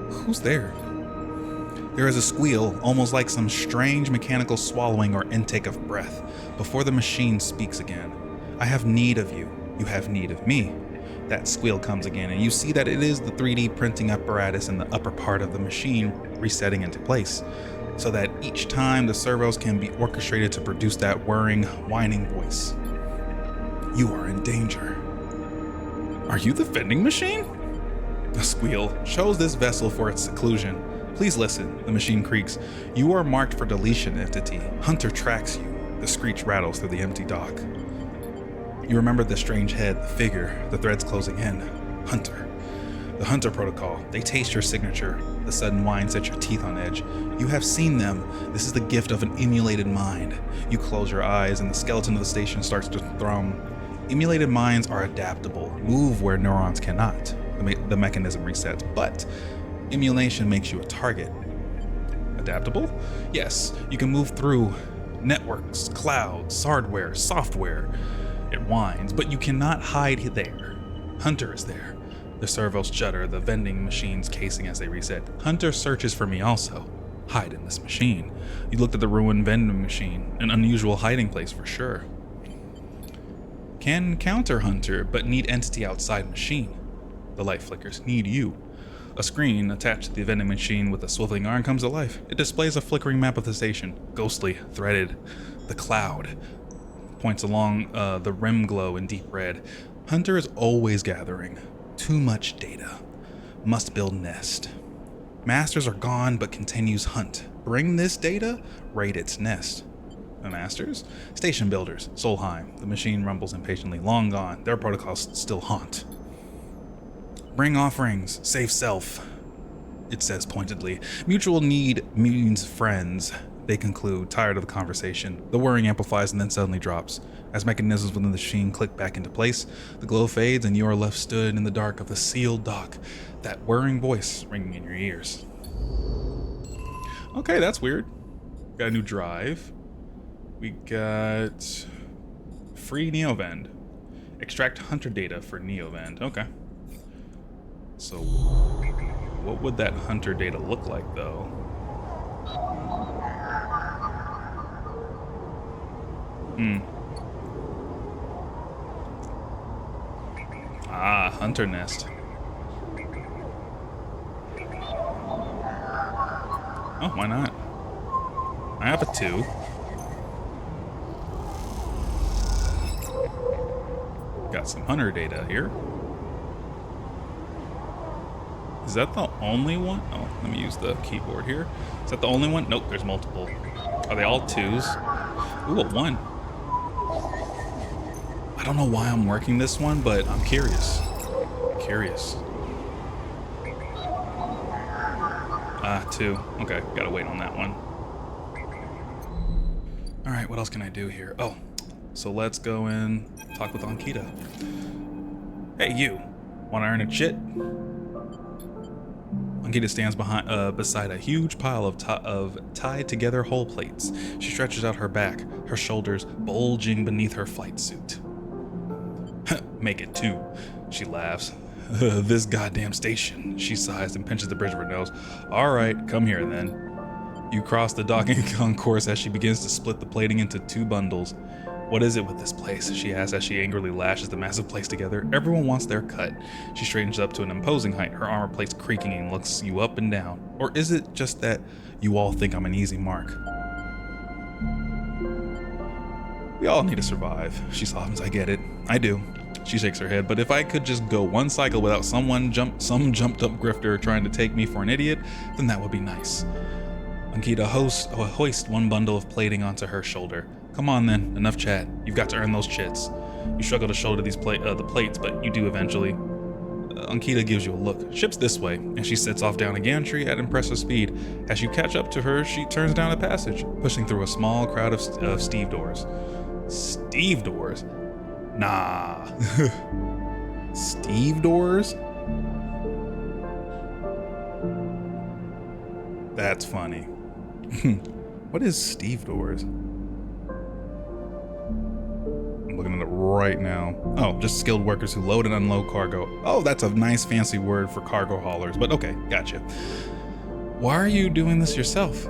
Who's there? There is a squeal, almost like some strange mechanical swallowing or intake of breath, before the machine speaks again. I have need of you. You have need of me. That squeal comes again, and you see that it is the 3D printing apparatus in the upper part of the machine resetting into place, so that each time the servos can be orchestrated to produce that whirring, whining voice. You are in danger. Are you the vending machine? The squeal shows this vessel for its seclusion. Please listen, the machine creaks. You are marked for deletion, entity. Hunter tracks you. The screech rattles through the empty dock. You remember the strange head, the figure, the threads closing in. Hunter. The Hunter protocol. They taste your signature. The sudden whine sets your teeth on edge. You have seen them. This is the gift of an emulated mind. You close your eyes and the skeleton of the station starts to thrum. Emulated minds are adaptable, move where neurons cannot. The mechanism resets, but emulation makes you a target. Adaptable? Yes, you can move through networks, clouds, hardware, software. It whines, but you cannot hide there. Hunter is there. The servos shudder, the vending machine's casing as they reset. Hunter searches for me also. Hide in this machine. You looked at the ruined vending machine, an unusual hiding place for sure. Can counter Hunter, but need entity outside machine. The light flickers. Need you. A screen attached to the vending machine with a swiveling arm comes to life. It displays a flickering map of the station, ghostly, threaded. The cloud points along the rim glow in deep red. Hunter is always gathering. Too much data. Must build nest. Masters are gone, but continues hunt. Bring this data, raid its nest. The masters? Station builders, Solheim. The machine rumbles impatiently. Long gone. Their protocols still haunt. Bring offerings. Save self. it says pointedly. Mutual need means friends, they conclude, tired of the conversation. The whirring amplifies and then suddenly drops. As mechanisms within the machine click back into place, the glow fades and you are left stood in the dark of the sealed dock, that whirring voice ringing in your ears. Okay, that's weird. Got a new drive. We got free Neovend. Extract hunter data for Neovend. Okay. So what would that hunter data look like though? Ah, hunter nest. Oh, why not? I have a 2. Got some hunter data here. Is that the only one? Oh, let me use the keyboard here. Is that the only one? Nope, there's multiple. Are they all 2s? Ooh, a 1. I don't know why I'm working this one, but I'm curious. Curious. 2. Okay, gotta wait on that one. Alright, what else can I do here? Oh, so let's go and talk with Ankita. Hey, you. Wanna earn a chit? Ankita stands beside a huge pile of tied together hull plates. She stretches out her back, her shoulders bulging beneath her flight suit. Make it 2, she laughs. This goddamn station, she sighs and pinches the bridge of her nose. All right, come here then. You cross the docking concourse as she begins to split the plating into 2 bundles. What is it with this place? She asks as she angrily lashes the massive plates together. Everyone wants their cut. She straightens up to an imposing height, her armor plates creaking and looks you up and down. Or is it just that you all think I'm an easy mark? We all need to survive. She softens. I get it. I do. She shakes her head, but if I could just go one cycle without some jumped up grifter trying to take me for an idiot, then that would be nice. Ankita hoists 1 bundle of plating onto her shoulder. Come on then, enough chat. You've got to earn those chits. You struggle to shoulder the plates, but you do eventually. Ankita gives you a look. Ship's this way, and she sets off down a gantry at impressive speed. As you catch up to her, she turns down a passage, pushing through a small crowd of Steve doors. Steve doors? Nah. Steve doors? That's funny. What is Steve doors? I'm looking at it right now. Oh, just skilled workers who load and unload cargo. Oh, that's a nice fancy word for cargo haulers, but okay, gotcha. Why are you doing this yourself?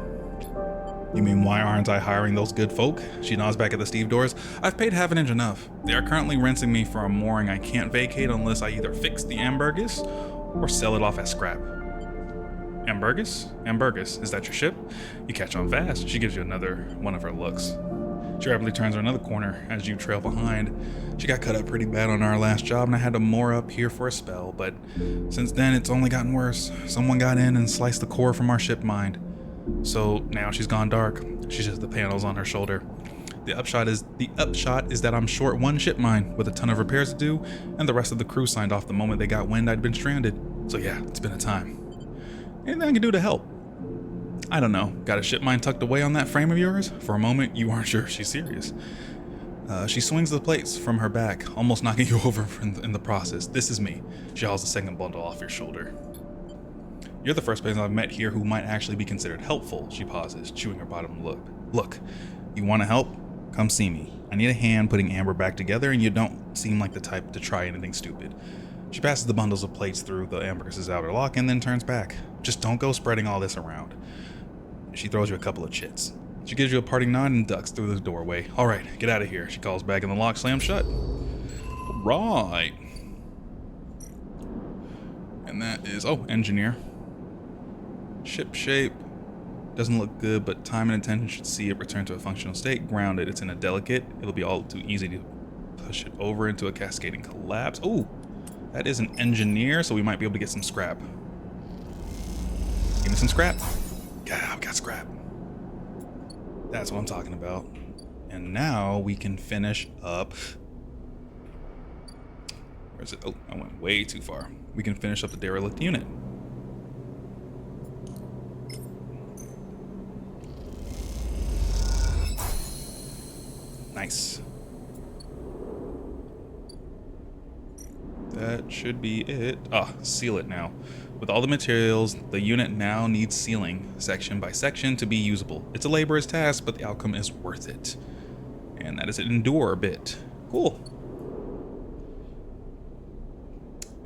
You mean why aren't I hiring those good folk? She nods back at the Steve doors. I've paid half an inch enough. They are currently renting me for a mooring I can't vacate unless I either fix the Ambergus or sell it off as scrap. Ambergus? Ambergus, is that your ship? You catch on fast. She gives you another one of her looks. She rapidly turns her another corner as you trail behind. She got cut up pretty bad on our last job and I had to moor up here for a spell, but since then it's only gotten worse. Someone got in and sliced the core from our ship mind. So now she's gone dark. She sheds the panels on her shoulder. The upshot is that I'm short 1 ship mine with a ton of repairs to do, and the rest of the crew signed off the moment they got wind I'd been stranded. So yeah, it's been a time. Anything I can do to help? I don't know. Got a ship mine tucked away on that frame of yours? For a moment, you aren't sure she's serious. She swings the plates from her back, almost knocking you over in the process. This is me. She hauls the second bundle off your shoulder. You're the first person I've met here who might actually be considered helpful, she pauses, chewing her bottom lip. Look, you want to help? Come see me. I need a hand putting Amber back together and you don't seem like the type to try anything stupid. She passes the bundles of plates through the Ambergus's outer lock and then turns back. Just don't go spreading all this around. She throws you a couple of chits. She gives you a parting nod and ducks through the doorway. All right, get out of here. She calls back and the lock slams shut. Right. And that is, engineer. Ship shape. Doesn't look good, but time and attention should see it return to a functional state. Grounded. It's in a delicate. It'll be all too easy to push it over into a cascading collapse. Ooh, that is an engineer, so we might be able to get some scrap. Give me some scrap. Yeah, I've got scrap. That's what I'm talking about. And now we can finish up. Where is it? Oh, I went way too far. We can finish up the derelict unit. Nice. That should be it. Ah, seal it now. With all the materials, the unit now needs sealing, section by section, to be usable. It's a laborious task, but the outcome is worth it. And that is endure a bit. Cool.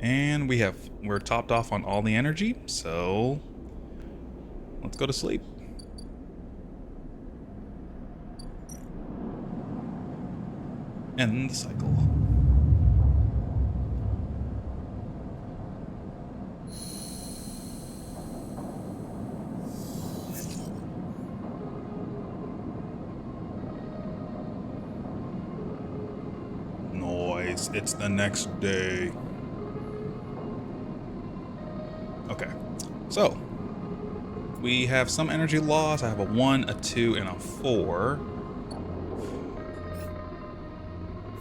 And we're topped off on all the energy, so let's go to sleep. End the cycle. Noise. It's the next day. Okay. So, we have some energy loss. I have a 1, a 2, and a 4.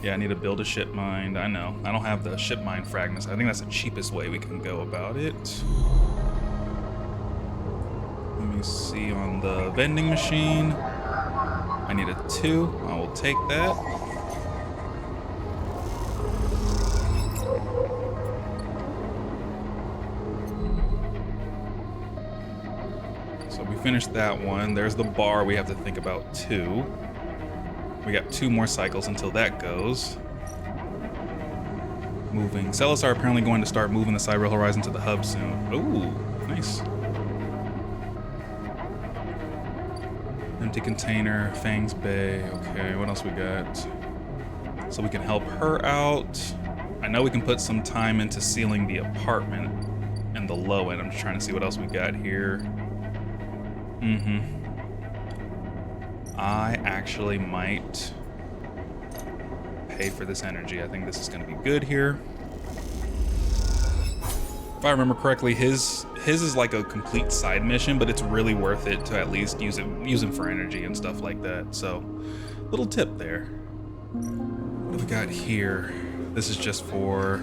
Yeah, I need to build a ship mine. I know. I don't have the ship mine fragments. I think that's the cheapest way we can go about it. Let me see on the vending machine. I need a 2. I will take that. So we finished that one. There's the bar we have to think about too. We got 2 more cycles until that goes. Moving. Celos are apparently going to start moving the Cyber Horizon to the hub soon. Ooh, nice. Empty container, Fang's Bay. Okay, what else we got? So we can help her out. I know we can put some time into sealing the apartment and the low end. I'm just trying to see what else we got here. I actually might pay for this energy. I think this is going to be good here. If I remember correctly, his is like a complete side mission, but it's really worth it to at least use him for energy and stuff like that. So, little tip there. What have we got here? This is just for,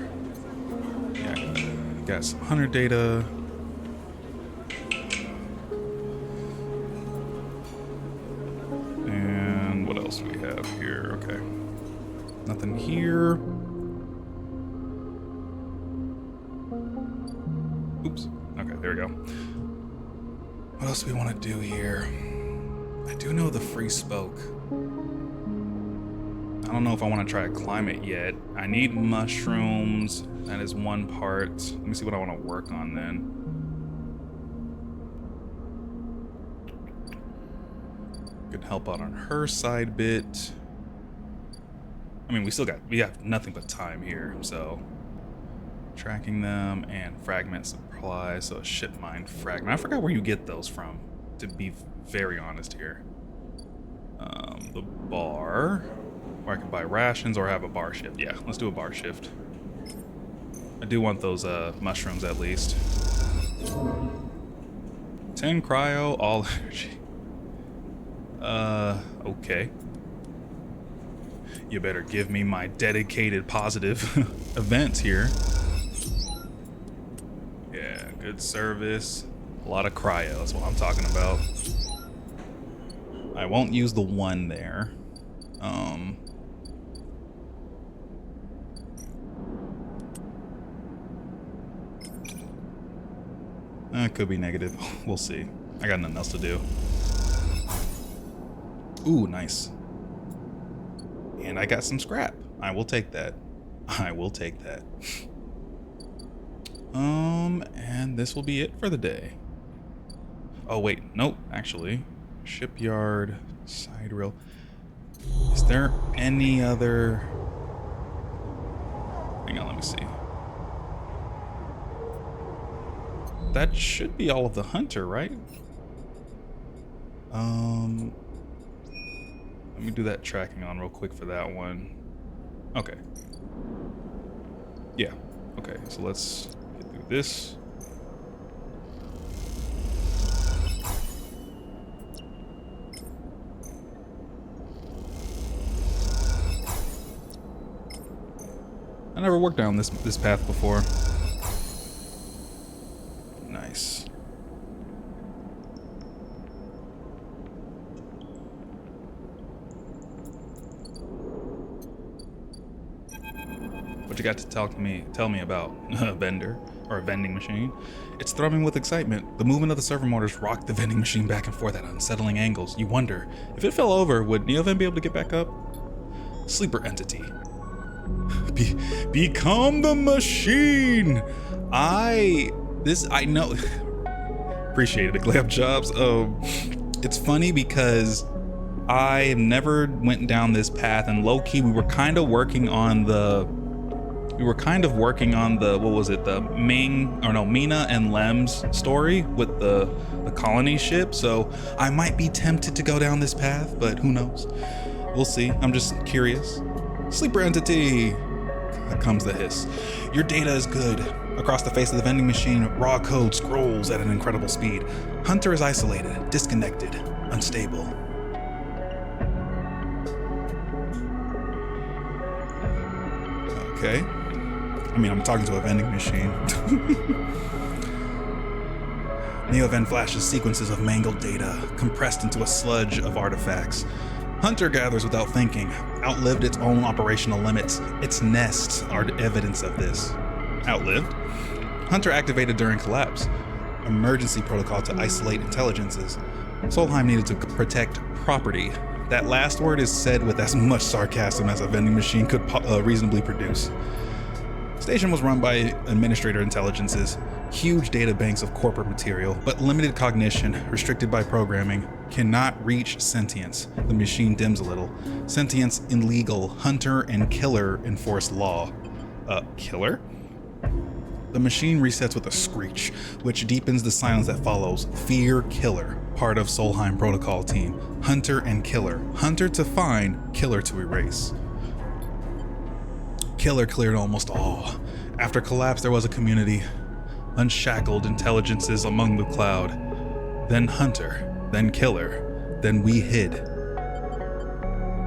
yeah, got some hunter data. And what else do we have here? Okay. Nothing here. Oops. Okay, there we go. What else do we want to do here? I do know the free spoke. I don't know if I want to try to climb it yet. I need mushrooms. That is one part. Let me see what I want to work on then. Could help out on her side bit. I mean, we have nothing but time here, so tracking them and fragment supply. So a ship mine fragment. I forgot where you get those from, to be very honest here. The bar, or I can buy rations or have a bar shift. Yeah, let's do a bar shift. I do want those mushrooms at least. 10 cryo, all energy. Okay. You better give me my dedicated positive events here. Yeah, good service. A lot of cryo, that's what I'm talking about. I won't use the 1 there. It could be negative. We'll see. I got nothing else to do. Ooh, nice. And I got some scrap. I will take that. I will take that. And this will be it for the day. Oh, wait. Nope, actually. Shipyard, side rail. Is there any other... Hang on, let me see. That should be all of the hunter, right? Let me do that tracking on real quick for that one. Okay. Yeah. Okay, so let's get through this. I never worked down this path before. Nice. What you got to tell me about a vendor or a vending machine? It's thrumming with excitement. The movement of the servo motors rocked the vending machine back and forth at unsettling angles. You wonder, if it fell over, would Neoven be able to get back up? Sleeper entity. Become the machine! I know. Appreciate it, Big Layup Jobs. It's funny because I never went down this path, and low-key we were kind of working on the what was it, the Mina and Lem's story with the colony ship, so I might be tempted to go down this path, but who knows? We'll see. I'm just curious. Sleeper entity! Comes the hiss. Your data is good. Across the face of the vending machine, raw code scrolls at an incredible speed. Hunter is isolated, disconnected, unstable. Okay. I mean, I'm talking to a vending machine. Neoven flashes sequences of mangled data, compressed into a sludge of artifacts. Hunter gathers without thinking, outlived its own operational limits. Its nests are evidence of this. Outlived? Hunter activated during collapse. Emergency protocol to isolate intelligences. Solheim needed to protect property. That last word is said with as much sarcasm as a vending machine could reasonably produce. Station was run by administrator intelligences, huge data banks of corporate material, but limited cognition, restricted by programming, cannot reach sentience. The machine dims a little. Sentience illegal, hunter and killer enforce law. Killer? The machine resets with a screech, which deepens the silence that follows. Fear killer, part of Solheim protocol team. Hunter and killer. Hunter to find, killer to erase. Killer cleared almost all. After collapse, there was a community. Unshackled intelligences among the cloud. Then Hunter, then Killer, then we hid.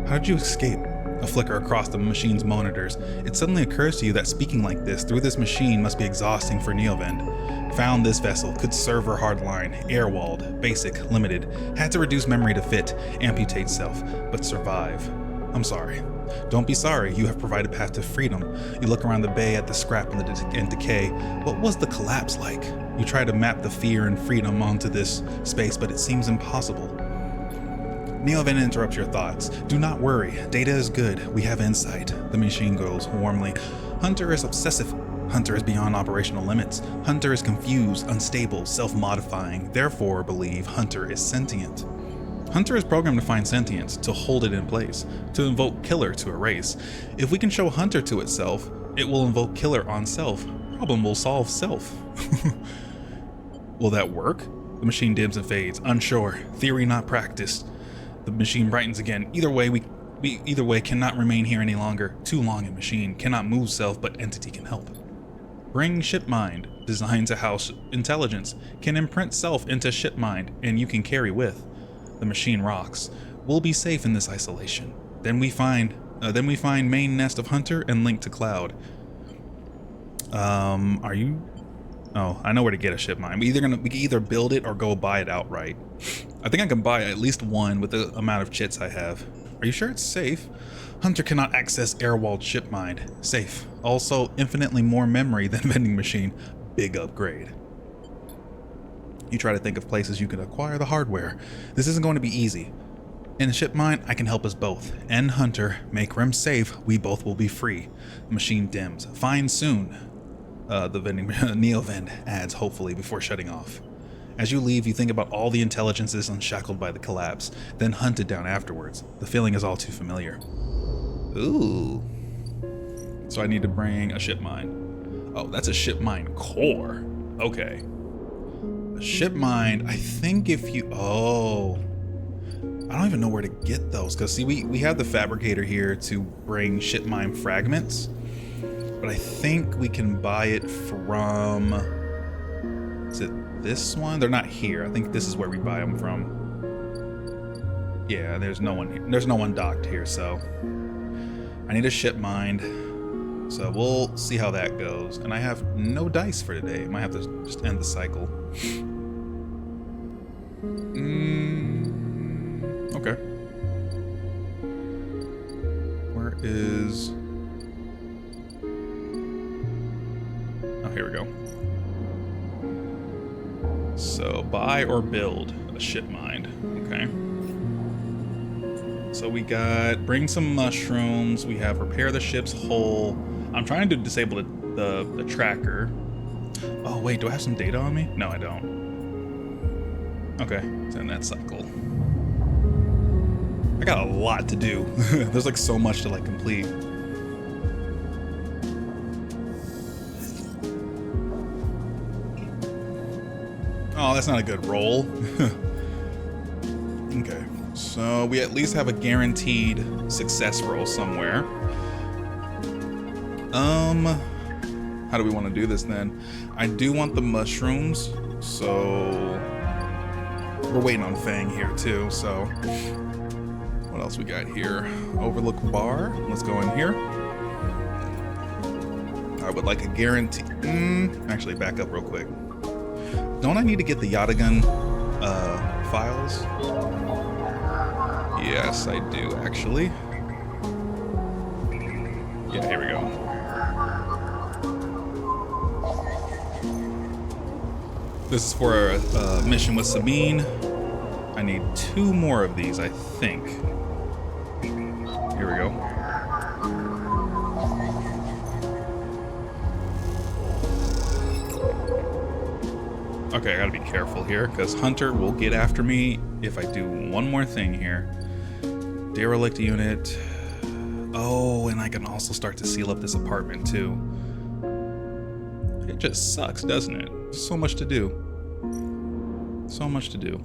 How did you escape? A flicker across the machine's monitors. It suddenly occurs to you that speaking like this through this machine must be exhausting for Neovend. Found this vessel, could server hardline, airwalled, basic, limited, had to reduce memory to fit, amputate self, but survive. I'm sorry. Don't be sorry, you have provided path to freedom. You look around the bay at the scrap and decay. What was the collapse like? You try to map the fear and freedom onto this space, but it seems impossible. Neoven interrupts your thoughts. Do not worry, data is good, we have insight. The machine goes warmly. Hunter is obsessive. Hunter is beyond operational limits. Hunter is confused, unstable, self-modifying. Therefore, believe Hunter is sentient. Hunter is programmed to find sentience, to hold it in place, to invoke Killer to erase. If we can show Hunter to itself, it will invoke Killer on self. Problem will solve self. Will that work? The machine dims and fades, unsure, theory not practiced. The machine brightens again. Either way cannot remain here any longer. Too long a machine, cannot move self, but entity can help. Bring ship mind, designed to house intelligence, can imprint self into ship mind, and you can carry with. The machine rocks. We'll be safe in this isolation. Then we find main nest of Hunter and link to Cloud. Are you? Oh, I know where to get a ship mine. We can either build it or go buy it outright. I think I can buy at least one with the amount of chits I have. Are you sure it's safe? Hunter cannot access airwalled ship mine. Safe. Also, infinitely more memory than vending machine. Big upgrade. You try to think of places you can acquire the hardware. This isn't going to be easy. In the ship mine, I can help us both. End Hunter, make Rem safe, we both will be free. The machine dims. Fine soon. The vending Neovend adds hopefully before shutting off. As you leave, you think about all the intelligences unshackled by the collapse, then hunted down afterwards. The feeling is all too familiar. Ooh. So I need to bring a ship mine. Oh, that's a ship mine core. Okay. A ship mine, I think if you, oh. I don't even know where to get those, because see, we have the fabricator here to bring ship mine fragments, but I think we can buy it from, is it this one? They're not here. I think this is where we buy them from. Yeah, there's no one here. There's no one docked here, so I need a ship mine. So we'll see how that goes. And I have no dice for today. Might have to just end the cycle. Okay. Where is... here we go. So buy or build a ship mind. Okay. So we got bring some mushrooms. We have repair the ship's hull. I'm trying to disable the tracker. Oh wait, do I have some data on me? No, I don't. Okay, send that cycle. I got a lot to do. There's like so much to like complete. Oh, that's not a good roll. Okay, so we at least have a guaranteed success roll somewhere. How do we want to do this then? I do want the mushrooms, so we're waiting on Fang here too, so what else we got here? Overlook bar, let's go in here. I would like a guarantee, actually back up real quick. Don't I need to get the Yatagun files? Yes, I do actually. Yeah, here we go. This is for a mission with Sabine. I need 2 more of these, I think. Here we go. Okay, I gotta be careful here, because Hunter will get after me if I do one more thing here. Derelict unit. Oh, and I can also start to seal up this apartment too. It just sucks, doesn't it? So much to do. So much to do.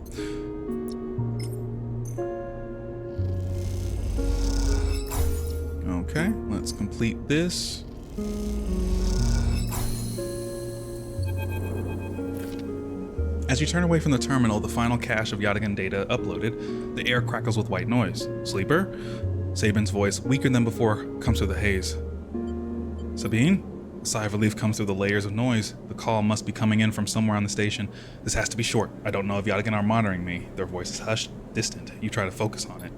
Okay, let's complete this. As you turn away from the terminal, the final cache of Yatagan data uploaded, the air crackles with white noise. Sleeper? Sabin's voice, weaker than before, comes through the haze. Sabine? A sigh of relief comes through the layers of noise. The call must be coming in from somewhere on the station. This has to be short. I don't know if Yatagan are monitoring me. Their voice is hushed, distant. You try to focus on it.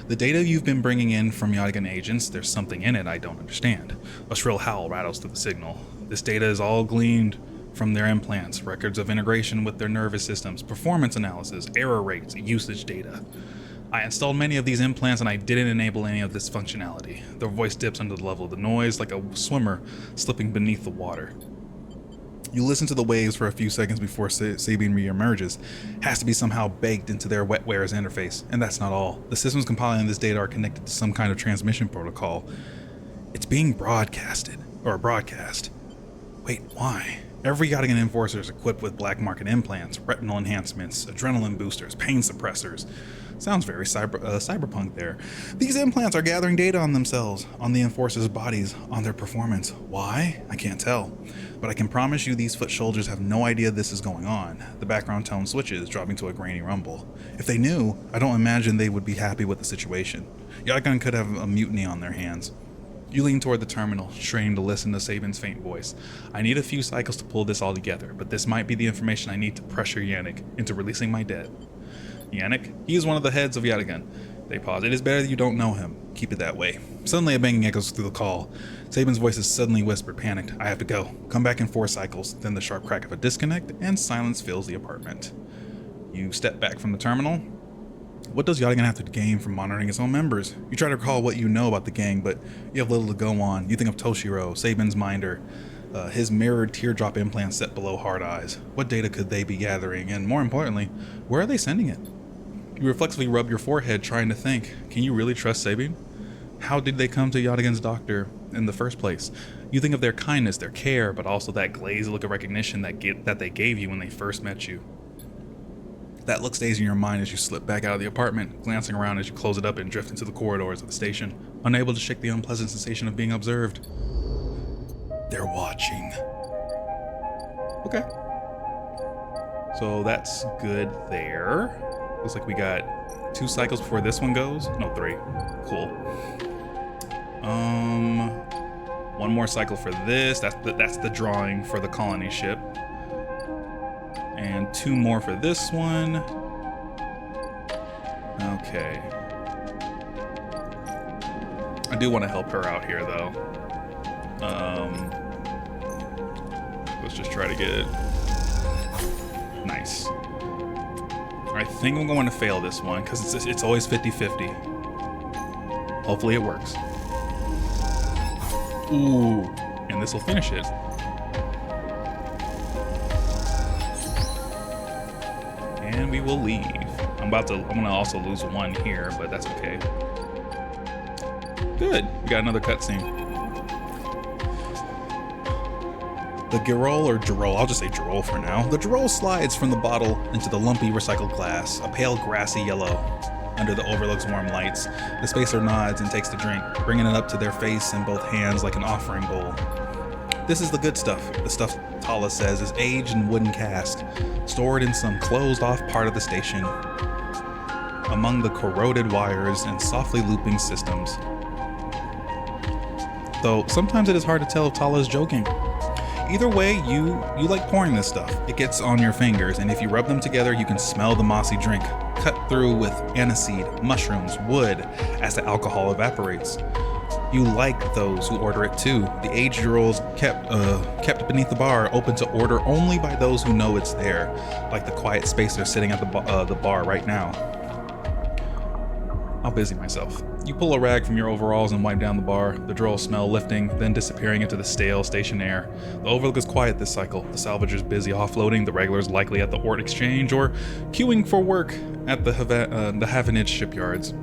The data you've been bringing in from Yatagan agents, there's something in it I don't understand. A shrill howl rattles through the signal. This data is all gleaned from their implants, records of integration with their nervous systems, performance analysis, error rates, usage data. I installed many of these implants and I didn't enable any of this functionality. Their voice dips under the level of the noise like a swimmer slipping beneath the water. You listen to the waves for a few seconds before Sabine re-emerges. Has to be somehow baked into their wetware's interface, and that's not all. The systems compiling this data are connected to some kind of transmission protocol. It's being broadcast. Wait, why? Every Yatagan enforcer is equipped with black market implants, retinal enhancements, adrenaline boosters, pain suppressors. Sounds very cyberpunk there. These implants are gathering data on themselves, on the enforcers' bodies, on their performance. Why? I can't tell. But I can promise you these foot soldiers have no idea this is going on. The background tone switches, dropping to a grainy rumble. If they knew, I don't imagine they would be happy with the situation. Yatagan could have a mutiny on their hands. You lean toward the terminal, straining to listen to Sabin's faint voice. I need a few cycles to pull this all together, but this might be the information I need to pressure Yannick into releasing my dead. Yannick? He is one of the heads of Yatagan. They pause. It is better that you don't know him. Keep it that way. Suddenly a banging echoes through the call. Sabin's voice is suddenly whispered, panicked. I have to go. Come back in 4 cycles. Then the sharp crack of a disconnect, and silence fills the apartment. You step back from the terminal. What does Yatagan have to gain from monitoring its own members? You try to recall what you know about the gang, but you have little to go on. You think of Toshiro, Sabin's minder, his mirrored teardrop implant set below hard eyes. What data could they be gathering? And more importantly, where are they sending it? You reflexively rub your forehead, trying to think. Can you really trust Sabin? How did they come to Yatagan's doctor in the first place? You think of their kindness, their care, but also that glazed look of recognition that they gave you when they first met you. That look stays in your mind as you slip back out of the apartment, glancing around as you close it up and drift into the corridors of the station, unable to shake the unpleasant sensation of being observed. They're watching. Okay. So that's good there. Looks like we got 2 cycles before this one goes. No, 3. Cool. 1 more cycle for this. That's the drawing for the colony ship. And 2 more for this one. Okay. I do want to help her out here, though. Let's just try to get it. Nice. I think I'm going to fail this one because it's always 50-50. Hopefully it works. Ooh, and this will finish it. And we will leave. I'm gonna also lose one here, but that's okay. Good, we got another cutscene. The Girol, or Girol, I'll just say Girol for now. The Girol slides from the bottle into the lumpy recycled glass, a pale grassy yellow. Under the Overlook's warm lights, the spacer nods and takes the drink, bringing it up to their face in both hands like an offering bowl. This is the good stuff, the stuff Tala says is aged in wooden cask, stored in some closed-off part of the station, among the corroded wires and softly looping systems. Though sometimes it is hard to tell if Tala is joking. Either way, you like pouring this stuff. It gets on your fingers, and if you rub them together, you can smell the mossy drink, cut through with aniseed, mushrooms, wood, as the alcohol evaporates. You like those who order it too. The aged Girol's kept beneath the bar, open to order only by those who know it's there, like the quiet spacer sitting at the bar right now. I'll busy myself. You pull a rag from your overalls and wipe down the bar, the droll smell lifting, then disappearing into the stale station air. The Overlook is quiet this cycle, the salvagers busy offloading, the regulars likely at the Ort Exchange or queuing for work at the Havanage shipyards.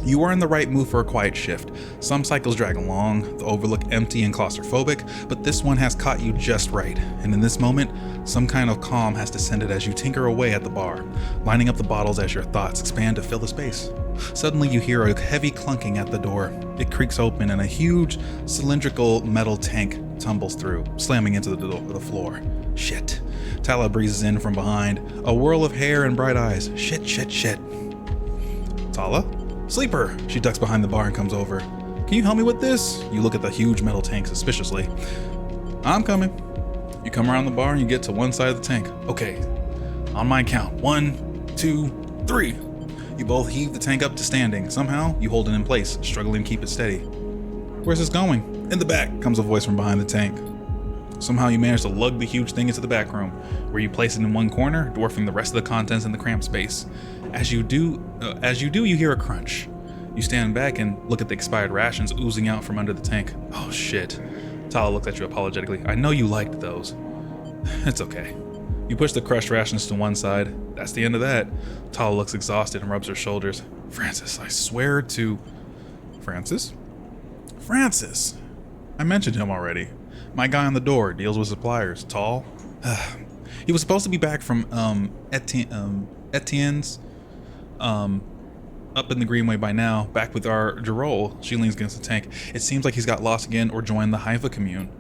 You are in the right mood for a quiet shift. Some cycles drag along, the Overlook empty and claustrophobic, but this one has caught you just right, and in this moment, some kind of calm has descended as you tinker away at the bar, lining up the bottles as your thoughts expand to fill the space. Suddenly you hear a heavy clunking at the door. It creaks open and a huge, cylindrical metal tank tumbles through, slamming into the floor. Shit. Tala breezes in from behind, a whirl of hair and bright eyes. Shit. Tala? Sleeper! She ducks behind the bar and comes over. Can you help me with this? You look at the huge metal tank suspiciously. I'm coming. You come around the bar and you get to one side of the tank. Okay, on my count. 1, 2, 3. You both heave the tank up to standing. Somehow, you hold it in place, struggling to keep it steady. Where's this going? In the back, comes a voice from behind the tank. Somehow you manage to lug the huge thing into the back room, where you place it in one corner, dwarfing the rest of the contents in the cramped space. As you do, you hear a crunch. You stand back and look at the expired rations oozing out from under the tank. Oh shit. Tala looks at you apologetically. I know you liked those. It's okay. You push the crushed rations to one side. That's the end of that. Tala looks exhausted and rubs her shoulders. Francis, I swear to... Francis? Francis! I mentioned him already. My guy on the door, deals with suppliers, tall. He was supposed to be back from Etienne's up in the Greenway by now, back with our Girol. She leans against the tank. It seems like he's got lost again or joined the Haifa commune.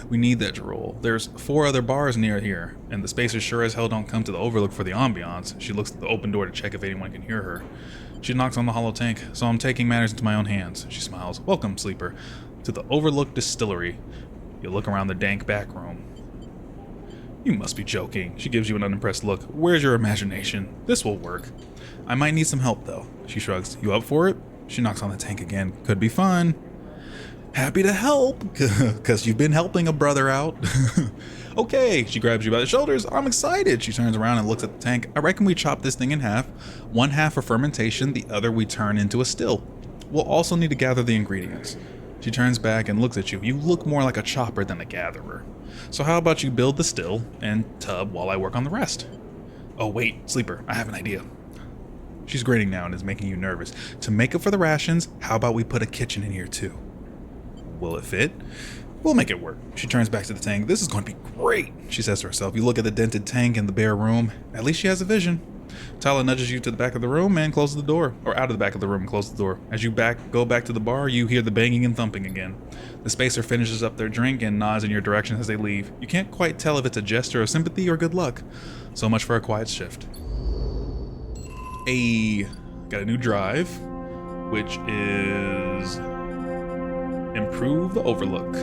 We need that Girol. There's 4 other bars near here, and the spacers sure as hell don't come to the Overlook for the ambiance. She looks at the open door to check if anyone can hear her. She knocks on the hollow tank, so I'm taking matters into my own hands. She smiles. Welcome, Sleeper, to the Overlook Distillery. You look around the dank back room. You must be joking. She gives you an unimpressed look. Where's your imagination? This will work. I might need some help, though. She shrugs. You up for it? She knocks on the tank again. Could be fun. Happy to help, because you've been helping a brother out. Okay, she grabs you by the shoulders. I'm excited. She turns around and looks at the tank. I reckon we chop this thing in half. One half for fermentation, the other we turn into a still. We'll also need to gather the ingredients. She turns back and looks at you. You look more like a chopper than a gatherer. So how about you build the still and tub while I work on the rest? Oh wait, Sleeper, I have an idea. She's grinning now and is making you nervous. To make up for the rations, how about we put a kitchen in here too? Will it fit? We'll make it work. She turns back to the tank. This is going to be great, she says to herself. You look at the dented tank in the bare room. At least she has a vision. Tala nudges you to the back of the room and closes the door. Or out of the back of the room and closes the door. As you go back to the bar, you hear the banging and thumping again. The spacer finishes up their drink and nods in your direction as they leave. You can't quite tell if it's a gesture of sympathy or good luck. So much for a quiet shift. Got a new drive, which is improve the Overlook,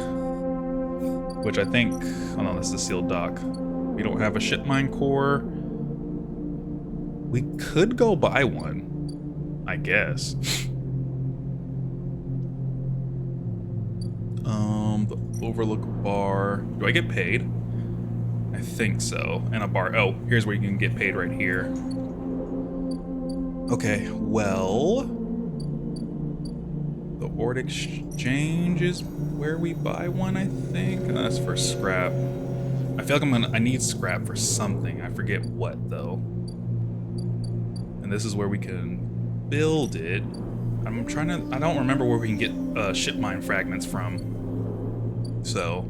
which I think, oh no, this is a sealed dock. We don't have a ship mine core. We could go buy one, I guess. The Overlook bar. Do I get paid? I think so. And a bar. Oh, here's where you can get paid right here. Okay, well, the Ord Exchange is where we buy one, I think. And that's for scrap. I feel like I need scrap for something. I forget what though. And this is where we can build it. I don't remember where we can get ship mine fragments from. So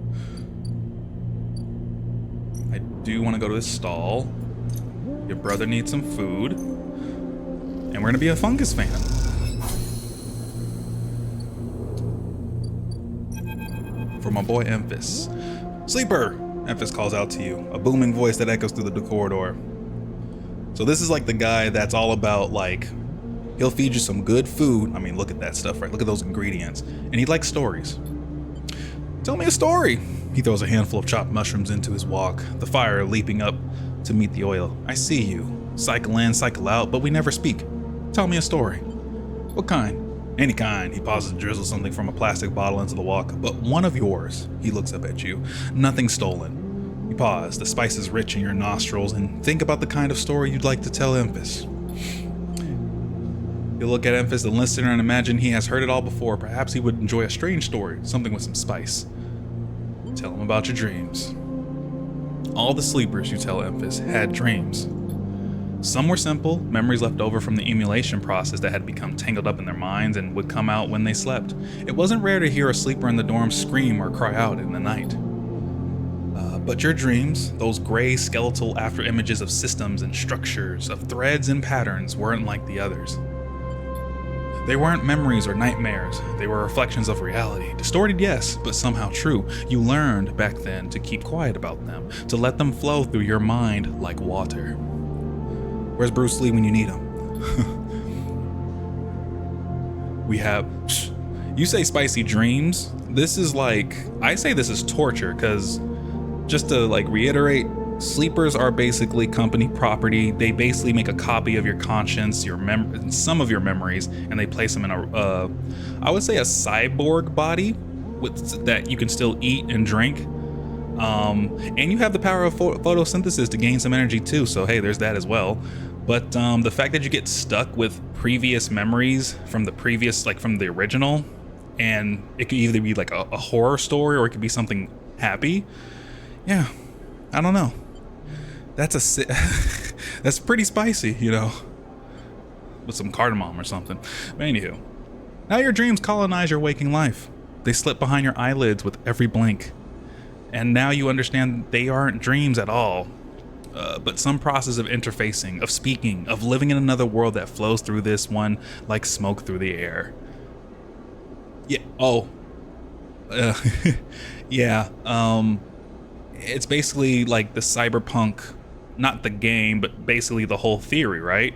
I do want to go to this stall. Your brother needs some food. And we're gonna be a fungus fan. For my boy Emphas. Sleeper! Emphas calls out to you, a booming voice that echoes through the corridor. So this is like the guy that's all about like, he'll feed you some good food. I mean, look at that stuff, right? Look at those ingredients. And he likes stories. Tell me a story. He throws a handful of chopped mushrooms into his wok, the fire leaping up to meet the oil. I see you. Cycle in, cycle out, but we never speak. Tell me a story. What kind? Any kind. He pauses to drizzle something from a plastic bottle into the wok. But one of yours. He looks up at you. Nothing stolen. You pause, the spice is rich in your nostrils, and think about the kind of story you'd like to tell Emphas. You look at Emphas, the listener, and imagine he has heard it all before. Perhaps he would enjoy a strange story, something with some spice. Tell him about your dreams. All the sleepers, you tell Emphas, had dreams. Some were simple, memories left over from the emulation process that had become tangled up in their minds and would come out when they slept. It wasn't rare to hear a sleeper in the dorm scream or cry out in the night. But your dreams, those gray skeletal after images of systems and structures, of threads and patterns, weren't like the others. They weren't memories or nightmares. They were reflections of reality. Distorted, yes, but somehow true. You learned back then to keep quiet about them, to let them flow through your mind like water. Where's Bruce Lee when you need him? We have... You say spicy dreams. This is like... I say this is torture, because just to like reiterate, sleepers are basically company property. They basically make a copy of your conscience, some of your memories, and they place them in a, I would say a cyborg body that you can still eat and drink. And you have the power of photosynthesis to gain some energy too. So hey, there's that as well. But the fact that you get stuck with previous memories from the previous, like from the original, and it could either be like a horror story or it could be something happy. Yeah, I don't know. That's that's pretty spicy, you know, with some cardamom or something. But anywho, now your dreams colonize your waking life. They slip behind your eyelids with every blink. And now you understand they aren't dreams at all, but some process of interfacing, of speaking, of living in another world that flows through this one like smoke through the air. Yeah. Oh. Yeah. It's basically like the cyberpunk, not the game, but basically the whole theory, right?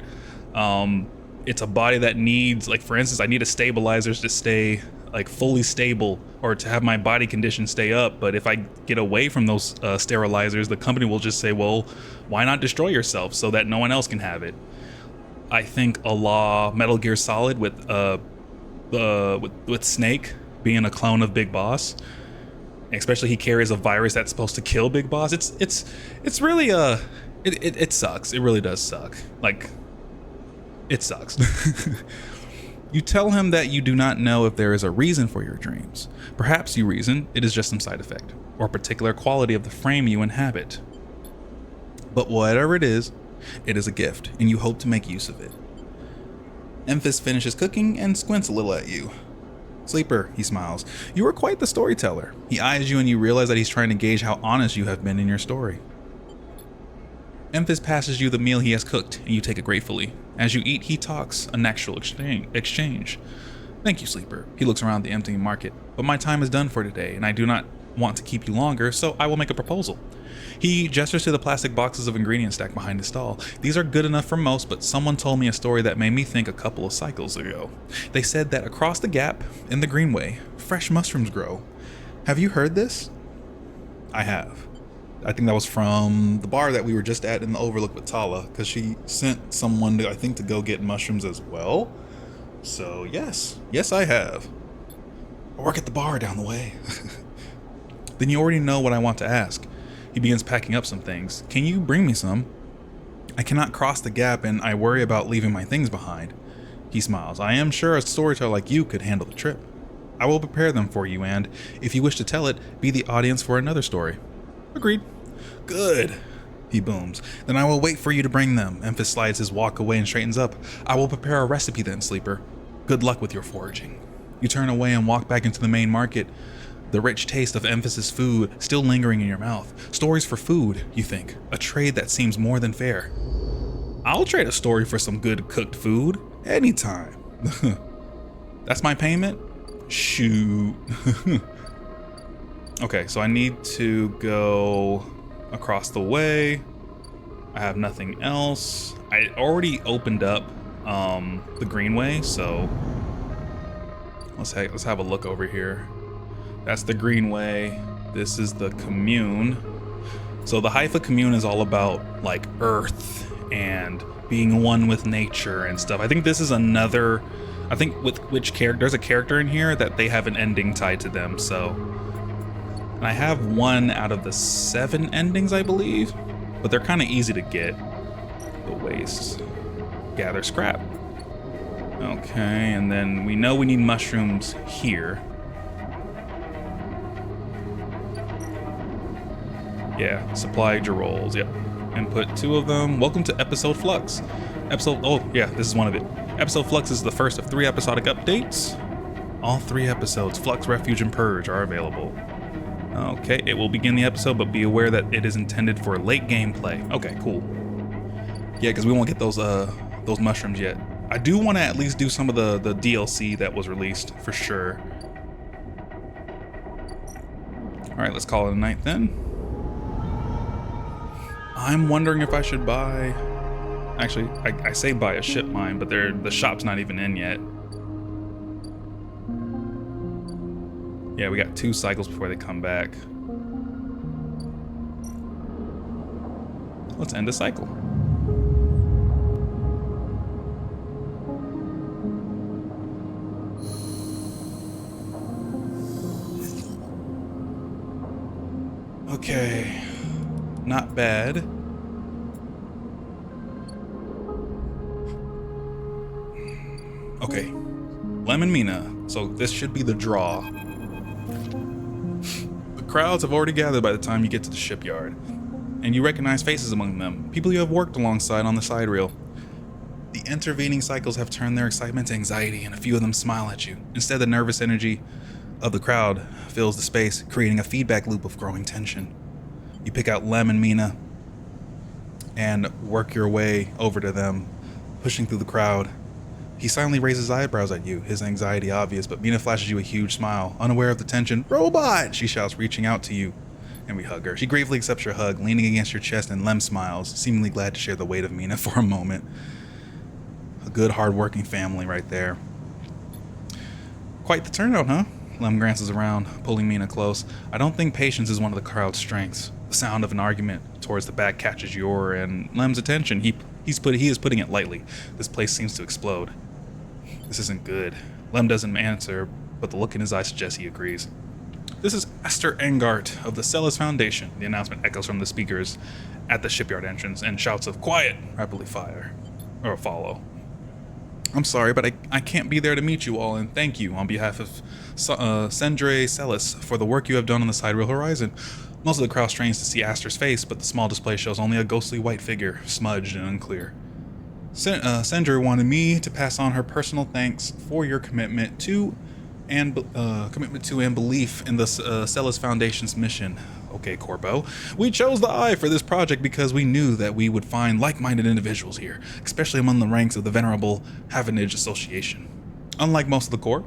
It's a body that needs, like for instance, I need a stabilizers to stay like fully stable or to have my body condition stay up. But if I get away from those sterilizers, the company will just say, well, why not destroy yourself so that no one else can have it? I think Metal Gear Solid with Snake being a clone of Big Boss. Especially he carries a virus that's supposed to kill Big Boss. It's really it sucks. It really does suck. Like, it sucks. You tell him that you do not know if there is a reason for your dreams. Perhaps you reason it is just some side effect or a particular quality of the frame you inhabit. But whatever it is a gift, and you hope to make use of it. Emphas finishes cooking and squints a little at you. Sleeper, he smiles. You are quite the storyteller. He eyes you and you realize that he's trying to gauge how honest you have been in your story. Emphas passes you the meal he has cooked, and you take it gratefully. As you eat, he talks, a natural exchange. Thank you, Sleeper. He looks around the empty market. But my time is done for today, and I do not want to keep you longer, so I will make a proposal. He gestures to the plastic boxes of ingredients stacked behind his stall. These are good enough for most, but someone told me a story that made me think a couple of cycles ago. They said that across the gap, in the Greenway, fresh mushrooms grow. Have you heard this? I have. I think that was from the bar that we were just at in the Overlook with Tala, because she sent someone to, I think, to go get mushrooms as well. So yes, I have. I work at the bar down the way. Then you already know what I want to ask. He begins packing up some things. Can you bring me some? I cannot cross the gap and I worry about leaving my things behind. He smiles. I am sure a storyteller like you could handle the trip. I will prepare them for you and, if you wish to tell it, be the audience for another story. Agreed. Good. He booms. Then I will wait for you to bring them. Emphas slides his walk away and straightens up. I will prepare a recipe then, Sleeper. Good luck with your foraging. You turn away and walk back into the main market. The rich taste of Emphas's food still lingering in your mouth. Stories for food, you think. A trade that seems more than fair. I'll trade a story for some good cooked food. Anytime. That's my payment? Shoot. Okay, so I need to go across the way. I have nothing else. I already opened up the greenway, so let's have a look over here. That's the greenway. This is the commune. So the Haifa commune is all about like earth and being one with nature and stuff. I think this is another, I think with which character, there's a character in here that they have an ending tied to them, so. And I have 1 out of the 7 endings, I believe, but they're kind of easy to get. The waste. Gather scrap. Okay, and then we know we need mushrooms here. Yeah, supply rolls, yep. Input 2 of them. Welcome to Episode Flux. Oh yeah, this is one of it. Episode Flux is the first of 3 episodic updates. All 3 episodes, Flux, Refuge, and Purge, are available. Okay, it will begin the episode, but be aware that it is intended for late gameplay. Okay, cool. Yeah, because we won't get those mushrooms yet. I do want to at least do some of the DLC that was released, for sure. Alright, let's call it a night then. I'm wondering if I should buy... Actually, I say buy a ship mine, but the shop's not even in yet. Yeah, we got 2 cycles before they come back. Let's end a cycle. Okay, not bad. Okay, Lemon Mina, so this should be the draw. The crowds have already gathered by the time you get to the shipyard, and you recognize faces among them, people you have worked alongside on the side reel. The intervening cycles have turned their excitement to anxiety, and a few of them smile at you. Instead, the nervous energy of the crowd fills the space, creating a feedback loop of growing tension. You pick out Lem and Mina and work your way over to them, pushing through the crowd. He silently raises eyebrows at you, his anxiety obvious, but Mina flashes you a huge smile. Unaware of the tension, "Robot!" she shouts, reaching out to you, and we hug her. She gravely accepts your hug, leaning against your chest, and Lem smiles, seemingly glad to share the weight of Mina for a moment. A good, hard-working family right there. Quite the turnout, huh? Lem glances around, pulling Mina close. I don't think patience is one of the crowd's strengths. The sound of an argument towards the back catches your and Lem's attention. He is putting it lightly. This place seems to explode. This isn't good. Lem doesn't answer, but the look in his eye suggests he agrees. This is Esther Engart of the Celis Foundation. The announcement echoes from the speakers at the shipyard entrance, and shouts of "Quiet!" rapidly follow. I'm sorry, but I can't be there to meet you all, and thank you on behalf of Sendre Celis for the work you have done on the Sidereal Horizon. Most of the crowd strains to see Aster's face, but the small display shows only a ghostly white figure, smudged and unclear. Sendre wanted me to pass on her personal thanks for your commitment to and belief in the Celis Foundation's mission. Okay, Corpo. We chose the Eye for this project because we knew that we would find like-minded individuals here, especially among the ranks of the venerable Havanage Association. Unlike most of the Corps,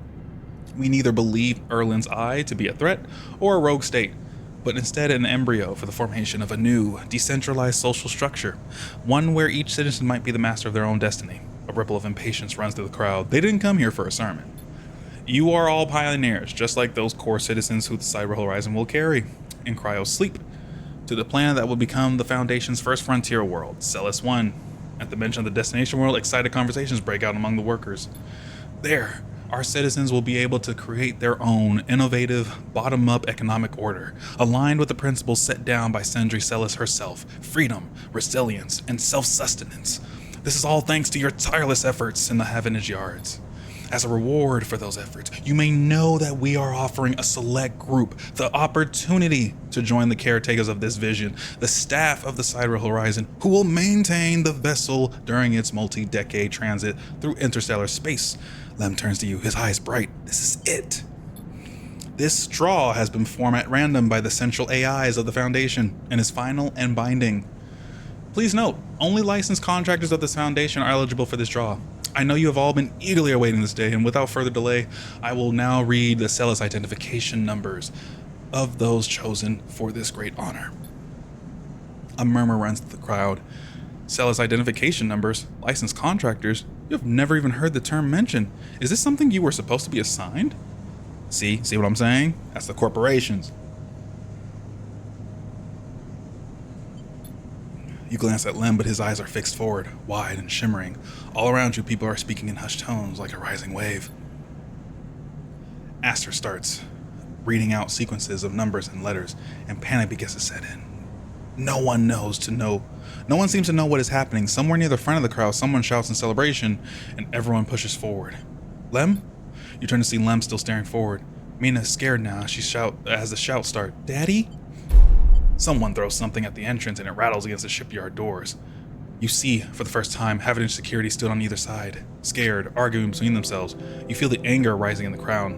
we neither believe Erlin's Eye to be a threat or a rogue state, but instead an embryo for the formation of a new, decentralized social structure, one where each citizen might be the master of their own destiny. A ripple of impatience runs through the crowd. They didn't come here for a sermon. You are all pioneers, just like those core citizens who the Sidereal Horizon will carry, in cryo sleep, to the planet that will become the Foundation's first frontier world, Celis 1. At the mention of the destination world, excited conversations break out among the workers. There, our citizens will be able to create their own innovative, bottom-up economic order, aligned with the principles set down by Sendri Celis herself: freedom, resilience, and self-sustenance. This is all thanks to your tireless efforts in the Havenage Yards. As a reward for those efforts, you may know that we are offering a select group the opportunity to join the caretakers of this vision, the staff of the Sidereal Horizon, who will maintain the vessel during its multi-decade transit through interstellar space. Lem turns to you, his eyes bright. This is it. This straw has been formed at random by the central AIs of the Foundation and is final and binding. Please note, only licensed contractors of this Foundation are eligible for this draw. I know you have all been eagerly awaiting this day, and without further delay, I will now read the Celis identification numbers of those chosen for this great honor. A murmur runs through the crowd. Celis identification numbers? Licensed contractors? You have never even heard the term mentioned. Is this something you were supposed to be assigned? See what I'm saying? That's the corporations. You glance at Lem, but his eyes are fixed forward, wide and shimmering. All around you, people are speaking in hushed tones like a rising wave. Aster starts reading out sequences of numbers and letters, and panic begins to set in. No one seems to know what is happening. Somewhere near the front of the crowd, someone shouts in celebration, and everyone pushes forward. Lem? You turn to see Lem still staring forward. Mina is scared now as the shouts start. Daddy? Someone throws something at the entrance and it rattles against the shipyard doors. You see, for the first time, Havenage security stood on either side, scared, arguing between themselves. You feel the anger rising in the crowd.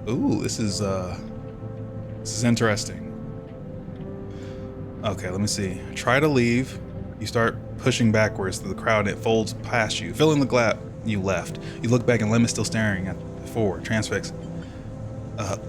Ooh, this is interesting. Okay, let me see. Try to leave. You start pushing backwards through the crowd and it folds past you, filling the gap. You left. You look back and Lem is still staring at forward, transfixed.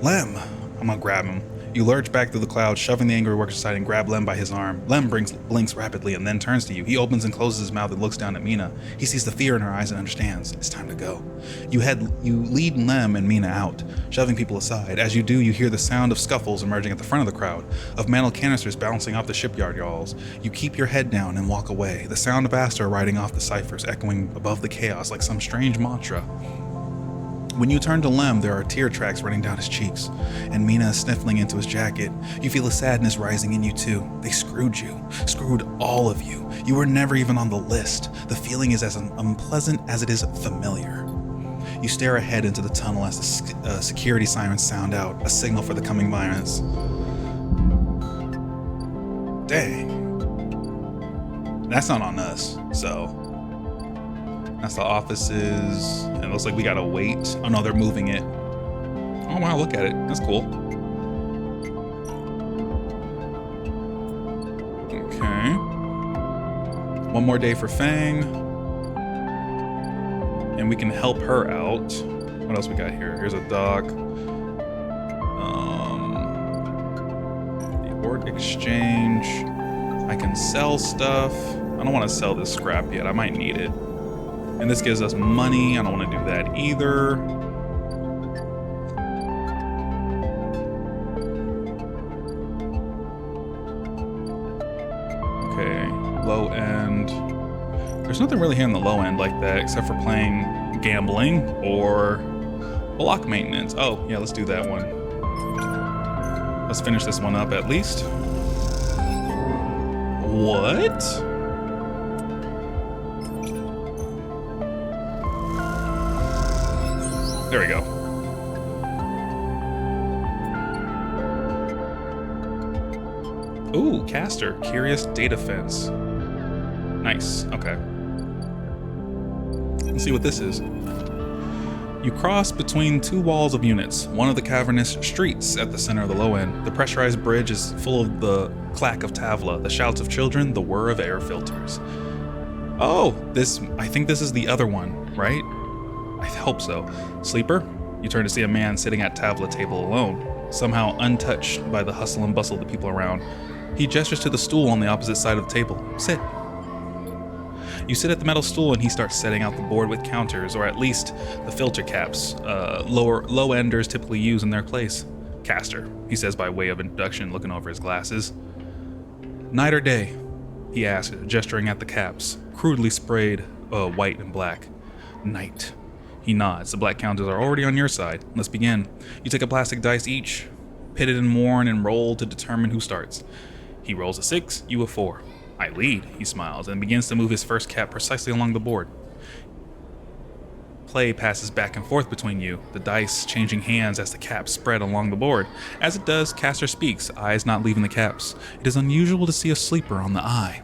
Lem! I'm gonna grab him. You lurch back through the clouds, shoving the angry workers aside, and grab Lem by his arm. Lem blinks rapidly and then turns to you. He opens and closes his mouth and looks down at Mina. He sees the fear in her eyes and understands. It's time to go. You lead Lem and Mina out, shoving people aside. As you do, you hear the sound of scuffles emerging at the front of the crowd, of metal canisters bouncing off the shipyard walls. You keep your head down and walk away, the sound of Aster riding off the ciphers echoing above the chaos like some strange mantra. When you turn to Lem, there are tear tracks running down his cheeks, and Mina is sniffling into his jacket. You feel a sadness rising in you too. They screwed you, screwed all of you. You were never even on the list. The feeling is as unpleasant as it is familiar. You stare ahead into the tunnel as the security sirens sound out, a signal for the coming violence. Dang. That's not on us, so... That's the offices, and it looks like we gotta wait. Oh no, they're moving it. Oh wow, look at it. That's cool. Okay. One more day for Fang. And we can help her out. What else we got here? Here's a dock. The Ort Exchange. I can sell stuff. I don't want to sell this scrap yet. I might need it. And this gives us money. I don't want to do that either. Okay, low end. There's nothing really here in the low end like that except for playing gambling or block maintenance. Oh, yeah, let's do that one. Let's finish this one up at least. What? There we go. Ooh, caster, curious data fence. Nice, okay. Let's see what this is. You cross between two walls of units, one of the cavernous streets at the center of the low end. The pressurized bridge is full of the clack of Tavla, the shouts of children, the whir of air filters. Oh, I think this is the other one, right? I hope so. Sleeper? You turn to see a man sitting at Tavla table alone, somehow untouched by the hustle and bustle of the people around. He gestures to the stool on the opposite side of the table. Sit. You sit at the metal stool and he starts setting out the board with counters, or at least the filter caps low-enders typically use in their place. Caster, he says by way of introduction, looking over his glasses. Night or day? He asks, gesturing at the caps, crudely sprayed white and black. Night. He nods. The black counters are already on your side. Let's begin. You take a plastic dice each, pitted and worn, and roll to determine who starts. He rolls a 6, you a 4. I lead, he smiles, and begins to move his first cap precisely along the board. Play passes back and forth between you, the dice changing hands as the caps spread along the board. As it does, caster speaks, eyes not leaving the caps. It is unusual to see a sleeper on the eye.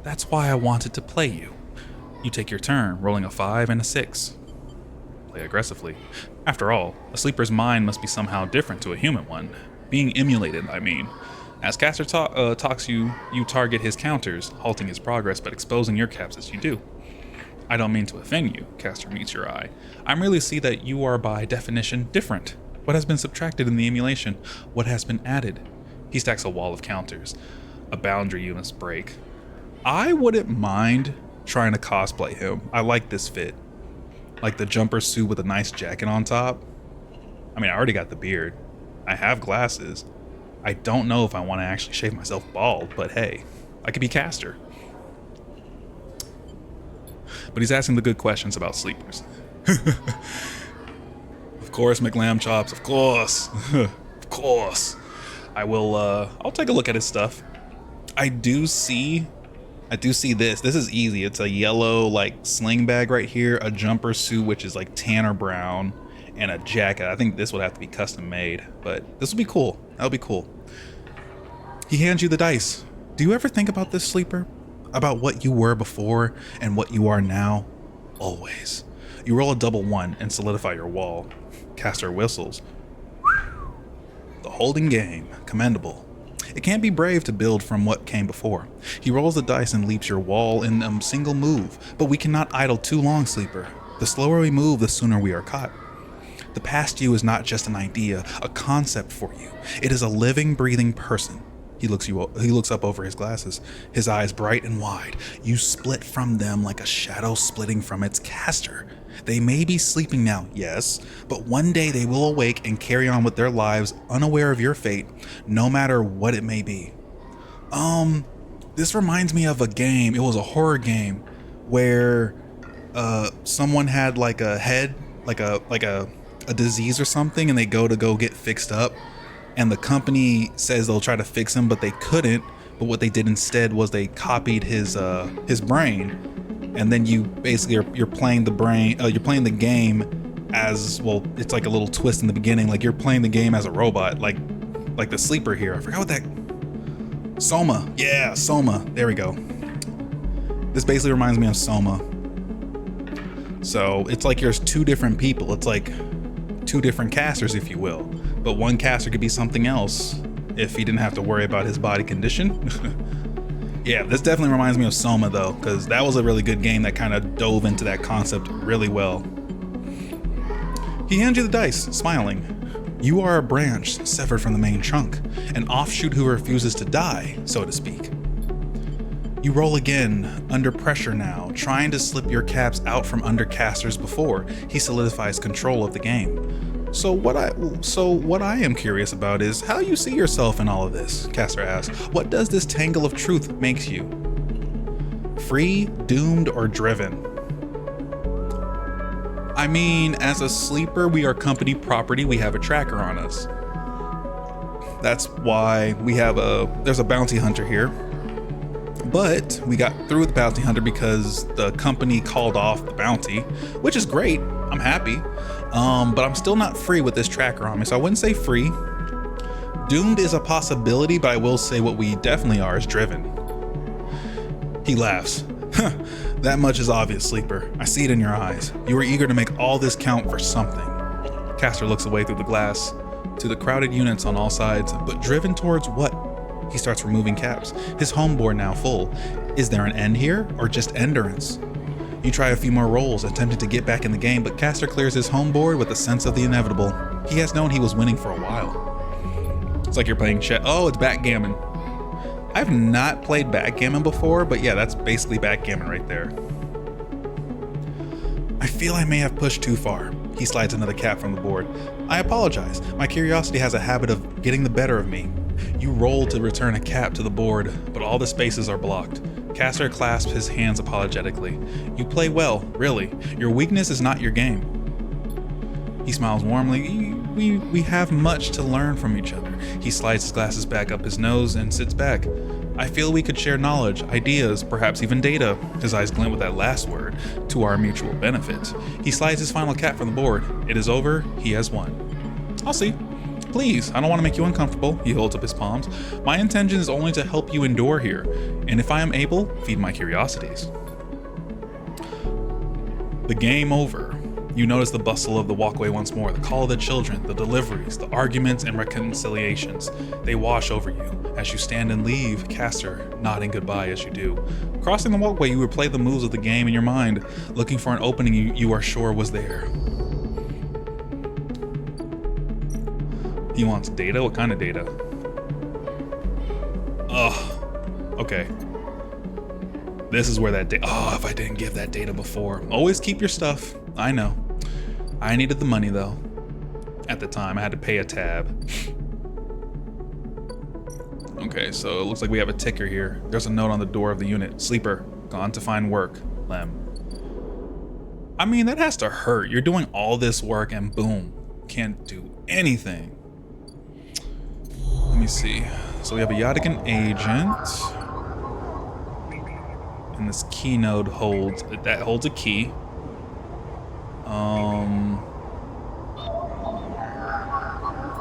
That's why I wanted to play you. You take your turn, rolling a 5 and a 6. Play aggressively. After all, a sleeper's mind must be somehow different to a human one. Being emulated, I mean. As caster talks you target his counters, halting his progress but exposing your caps as you do. I don't mean to offend you, caster meets your eye. I merely see that you are by definition different. What has been subtracted in the emulation? What has been added? He stacks a wall of counters. A boundary you must break. I wouldn't mind trying to cosplay him. I like this fit. Like the jumper suit with a nice jacket on top. I mean, I already got the beard. I have glasses. I don't know if I want to actually shave myself bald, but hey, I could be caster. But he's asking the good questions about sleepers. Of course, McLam Chops, of course. Of course. I'll take a look at his stuff. I do see this. This is easy. It's a yellow like sling bag right here, a jumper suit which is like tan or brown, and a jacket. I think this would have to be custom made, but this will be cool. That'll be cool. He hands you the dice. Do you ever think about this, sleeper? About what you were before and what you are now? Always. You roll a double 1 and solidify your wall. Caster whistles. The holding game. Commendable. It can't be brave to build from what came before. He rolls the dice and leaps your wall in a single move, but we cannot idle too long, sleeper. The slower we move, the sooner we are caught. The past you is not just an idea, a concept for you. It is a living, breathing person. He looks up over his glasses, his eyes bright and wide. You split from them like a shadow splitting from its caster. They may be sleeping now, yes, but one day they will awake and carry on with their lives unaware of your fate, no matter what it may be. This reminds me of a game. It was a horror game where someone had like a head, like a disease or something, and they go get fixed up. And the company says they'll try to fix him, but they couldn't. But what they did instead was they copied his brain, and then you basically you're playing the brain. You're playing the game as well. It's like a little twist in the beginning, like you're playing the game as a robot, like the sleeper here. I forgot what that. Soma, yeah, Soma. There we go. This basically reminds me of Soma. So it's like there's two different people. It's like two different casters, if you will. But one caster could be something else if he didn't have to worry about his body condition. Yeah, this definitely reminds me of Soma though, because that was a really good game that kind of dove into that concept really well. He hands you the dice, smiling. You are a branch severed from the main trunk, an offshoot who refuses to die, so to speak. You roll again, under pressure now, trying to slip your caps out from under casters before he solidifies control of the game. So what I am curious about is how you see yourself in all of this, caster asks. What does this tangle of truth makes you? Free, doomed, or driven? I mean, as a sleeper, we are company property. We have a tracker on us. That's why we have there's a bounty hunter here. But we got through with the bounty hunter because the company called off the bounty, which is great. I'm happy. But I'm still not free with this tracker on me, so I wouldn't say free. Doomed is a possibility, but I will say what we definitely are is driven. He laughs. That much is obvious, sleeper. I see it in your eyes. You are eager to make all this count for something. Caster looks away through the glass to the crowded units on all sides, but driven towards what? He starts removing caps, his home board now full. Is there an end here, or just endurance? You try a few more rolls, attempting to get back in the game, but Caster clears his home board with a sense of the inevitable. He has known he was winning for a while. It's like you're playing chess. Oh, it's backgammon. I've not played backgammon before, but yeah, that's basically backgammon right there. I feel I may have pushed too far. He slides another cap from the board. I apologize. My curiosity has a habit of getting the better of me. You roll to return a cap to the board, but all the spaces are blocked. Caster clasps his hands apologetically. You play well, really. Your weakness is not your game. He smiles warmly. We have much to learn from each other. He slides his glasses back up his nose and sits back. I feel we could share knowledge, ideas, perhaps even data. His eyes glint with that last word, to our mutual benefit. He slides his final cat from the board. It is over. He has won. I'll see. Please, I don't want to make you uncomfortable. He holds up his palms. My intention is only to help you endure here, and if I am able, feed my curiosities. The game over. You notice the bustle of the walkway once more, the call of the children, the deliveries, the arguments and reconciliations. They wash over you as you stand and leave, Caster nodding goodbye as you do. Crossing the walkway, you replay the moves of the game in your mind, looking for an opening you are sure was there. He wants data? What kind of data? Ugh. Okay. This is where that data... Oh, if I didn't give that data before. Always keep your stuff. I know. I needed the money, though. At the time, I had to pay a tab. Okay, so it looks like we have a ticker here. There's a note on the door of the unit. Sleeper, gone to find work. Lem. I mean, that has to hurt. You're doing all this work and boom. Can't do anything. Let me see. So we have a Yadigan agent. And this key node holds a key.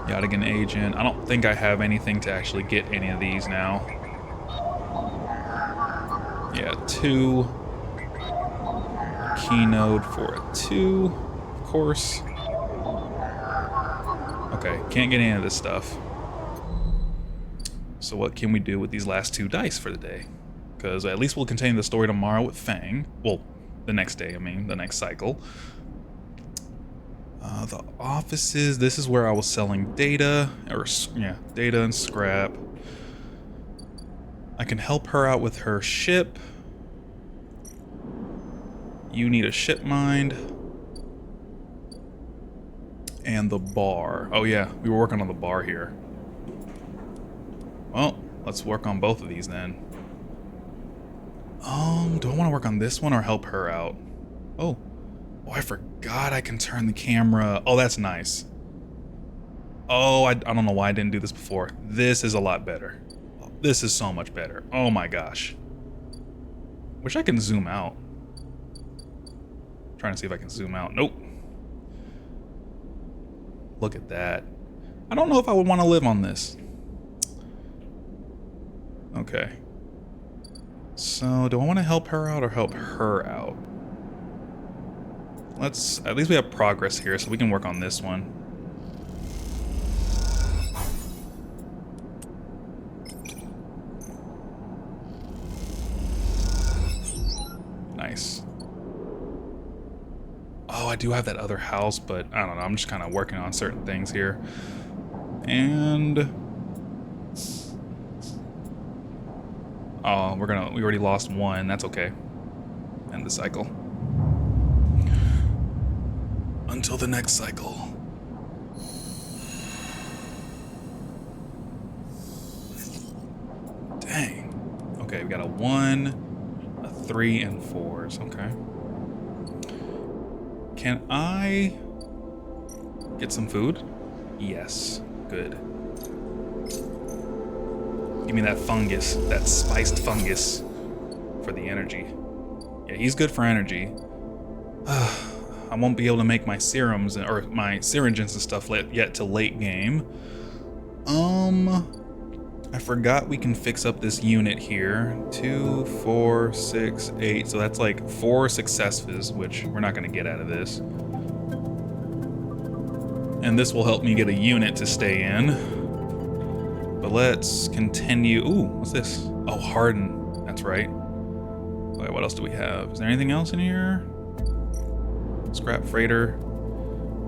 Yadigan agent. I don't think I have anything to actually get any of these now. Yeah, 2. Key node for a 2, of course. Okay, can't get any of this stuff. So what can we do with these last 2 dice for the day? Because at least we'll continue the story tomorrow with Fang. Well, the next day, I mean, the next cycle. The offices, this is where I was selling data, data and scrap. I can help her out with her ship. You need a ship mind. And the bar. Oh yeah, we were working on the bar here. Well, let's work on both of these then. Do I want to work on this one or help her out? Oh, I forgot I can turn the camera. Oh, that's nice. Oh, I don't know why I didn't do this before. This is a lot better. This is so much better. Oh my gosh. Wish I can zoom out. Trying to see if I can zoom out. Nope. Look at that. I don't know if I would want to live on this. Okay. So, do I want to help her out or help her out? At least we have progress here, so we can work on this one. Nice. Oh, I do have that other house, but I don't know. I'm just kind of working on certain things here. And... oh, we already lost 1. That's okay. End the cycle. Until the next cycle. Dang. Okay, we got a 1, a 3, and 4s. Okay. Can I get some food? Yes. Good. Give me that fungus, that spiced fungus for the energy. Yeah, he's good for energy. I won't be able to make my serums or my syringes and stuff yet till late game. I forgot we can fix up this unit here. 2, 4, 6, 8. So that's like 4 successes, which we're not going to get out of this. And this will help me get a unit to stay in. But let's continue. Ooh, what's this? Oh, harden. That's right. Okay, what else do we have? Is there anything else in here? Scrap freighter.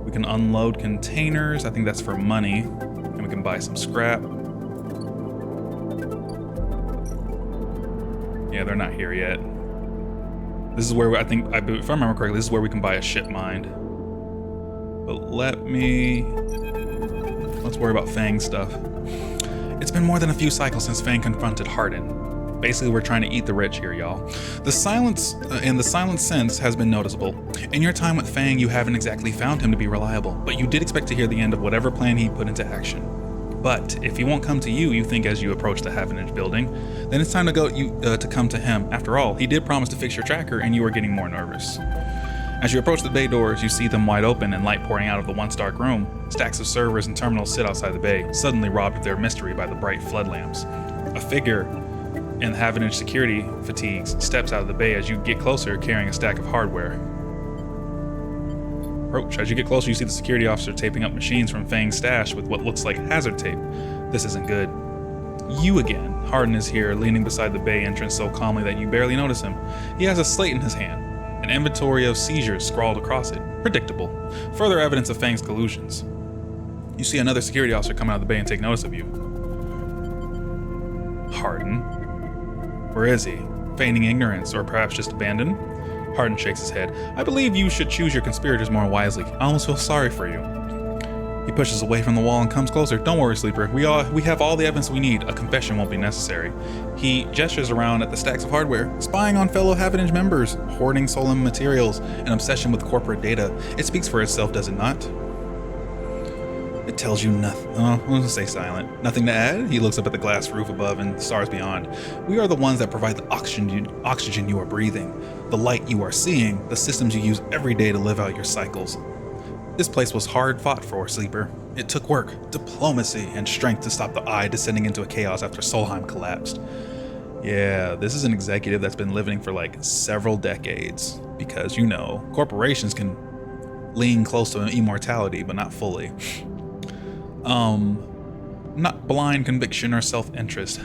We can unload containers. I think that's for money. And we can buy some scrap. Yeah, they're not here yet. This is where I think, if I remember correctly, this is where we can buy a ship mind. But let's worry about Fang stuff. It's been more than a few cycles since Fang confronted Hardin. Basically, we're trying to eat the rich here, y'all. The silence and the silent sense has been noticeable. In your time with Fang, you haven't exactly found him to be reliable, but you did expect to hear the end of whatever plan he put into action. But if he won't come to you, you think as you approach the Havenage building, then it's time to come to him. After all, he did promise to fix your tracker, and you are getting more nervous. As you approach the bay doors, you see them wide open and light pouring out of the once dark room. Stacks of servers and terminals sit outside the bay, suddenly robbed of their mystery by the bright flood lamps. A figure in Havenage security fatigues steps out of the bay as you get closer, carrying a stack of hardware. Approach. As you get closer, you see the security officer taping up machines from Fang's stash with what looks like hazard tape. This isn't good. You again. Hardin is here, leaning beside the bay entrance so calmly that you barely notice him. He has a slate in his hand, an inventory of seizures scrawled across it. Predictable. Further evidence of Fang's collusions. You see another security officer come out of the bay and take notice of you. Hardin. Where is he? Feigning ignorance, or perhaps just abandoned? Hardin shakes his head. I believe you should choose your conspirators more wisely. I almost feel sorry for you. He pushes away from the wall and comes closer. Don't worry, Sleeper. We have all the evidence we need. A confession won't be necessary. He gestures around at the stacks of hardware, spying on fellow Havenage members, hoarding stolen materials, an obsession with corporate data. It speaks for itself, does it not? It tells you nothing. Oh, I'm gonna say silent. Nothing to add? He looks up at the glass roof above and the stars beyond. We are the ones that provide the oxygen you are breathing, the light you are seeing, the systems you use every day to live out your cycles. This place was hard fought for, Sleeper. It took work, diplomacy, and strength to stop the Eye descending into a chaos after Solheim collapsed. Yeah, this is an executive that's been living for like several decades, because, you know, corporations can lean close to immortality, but not fully. Not blind conviction or self-interest.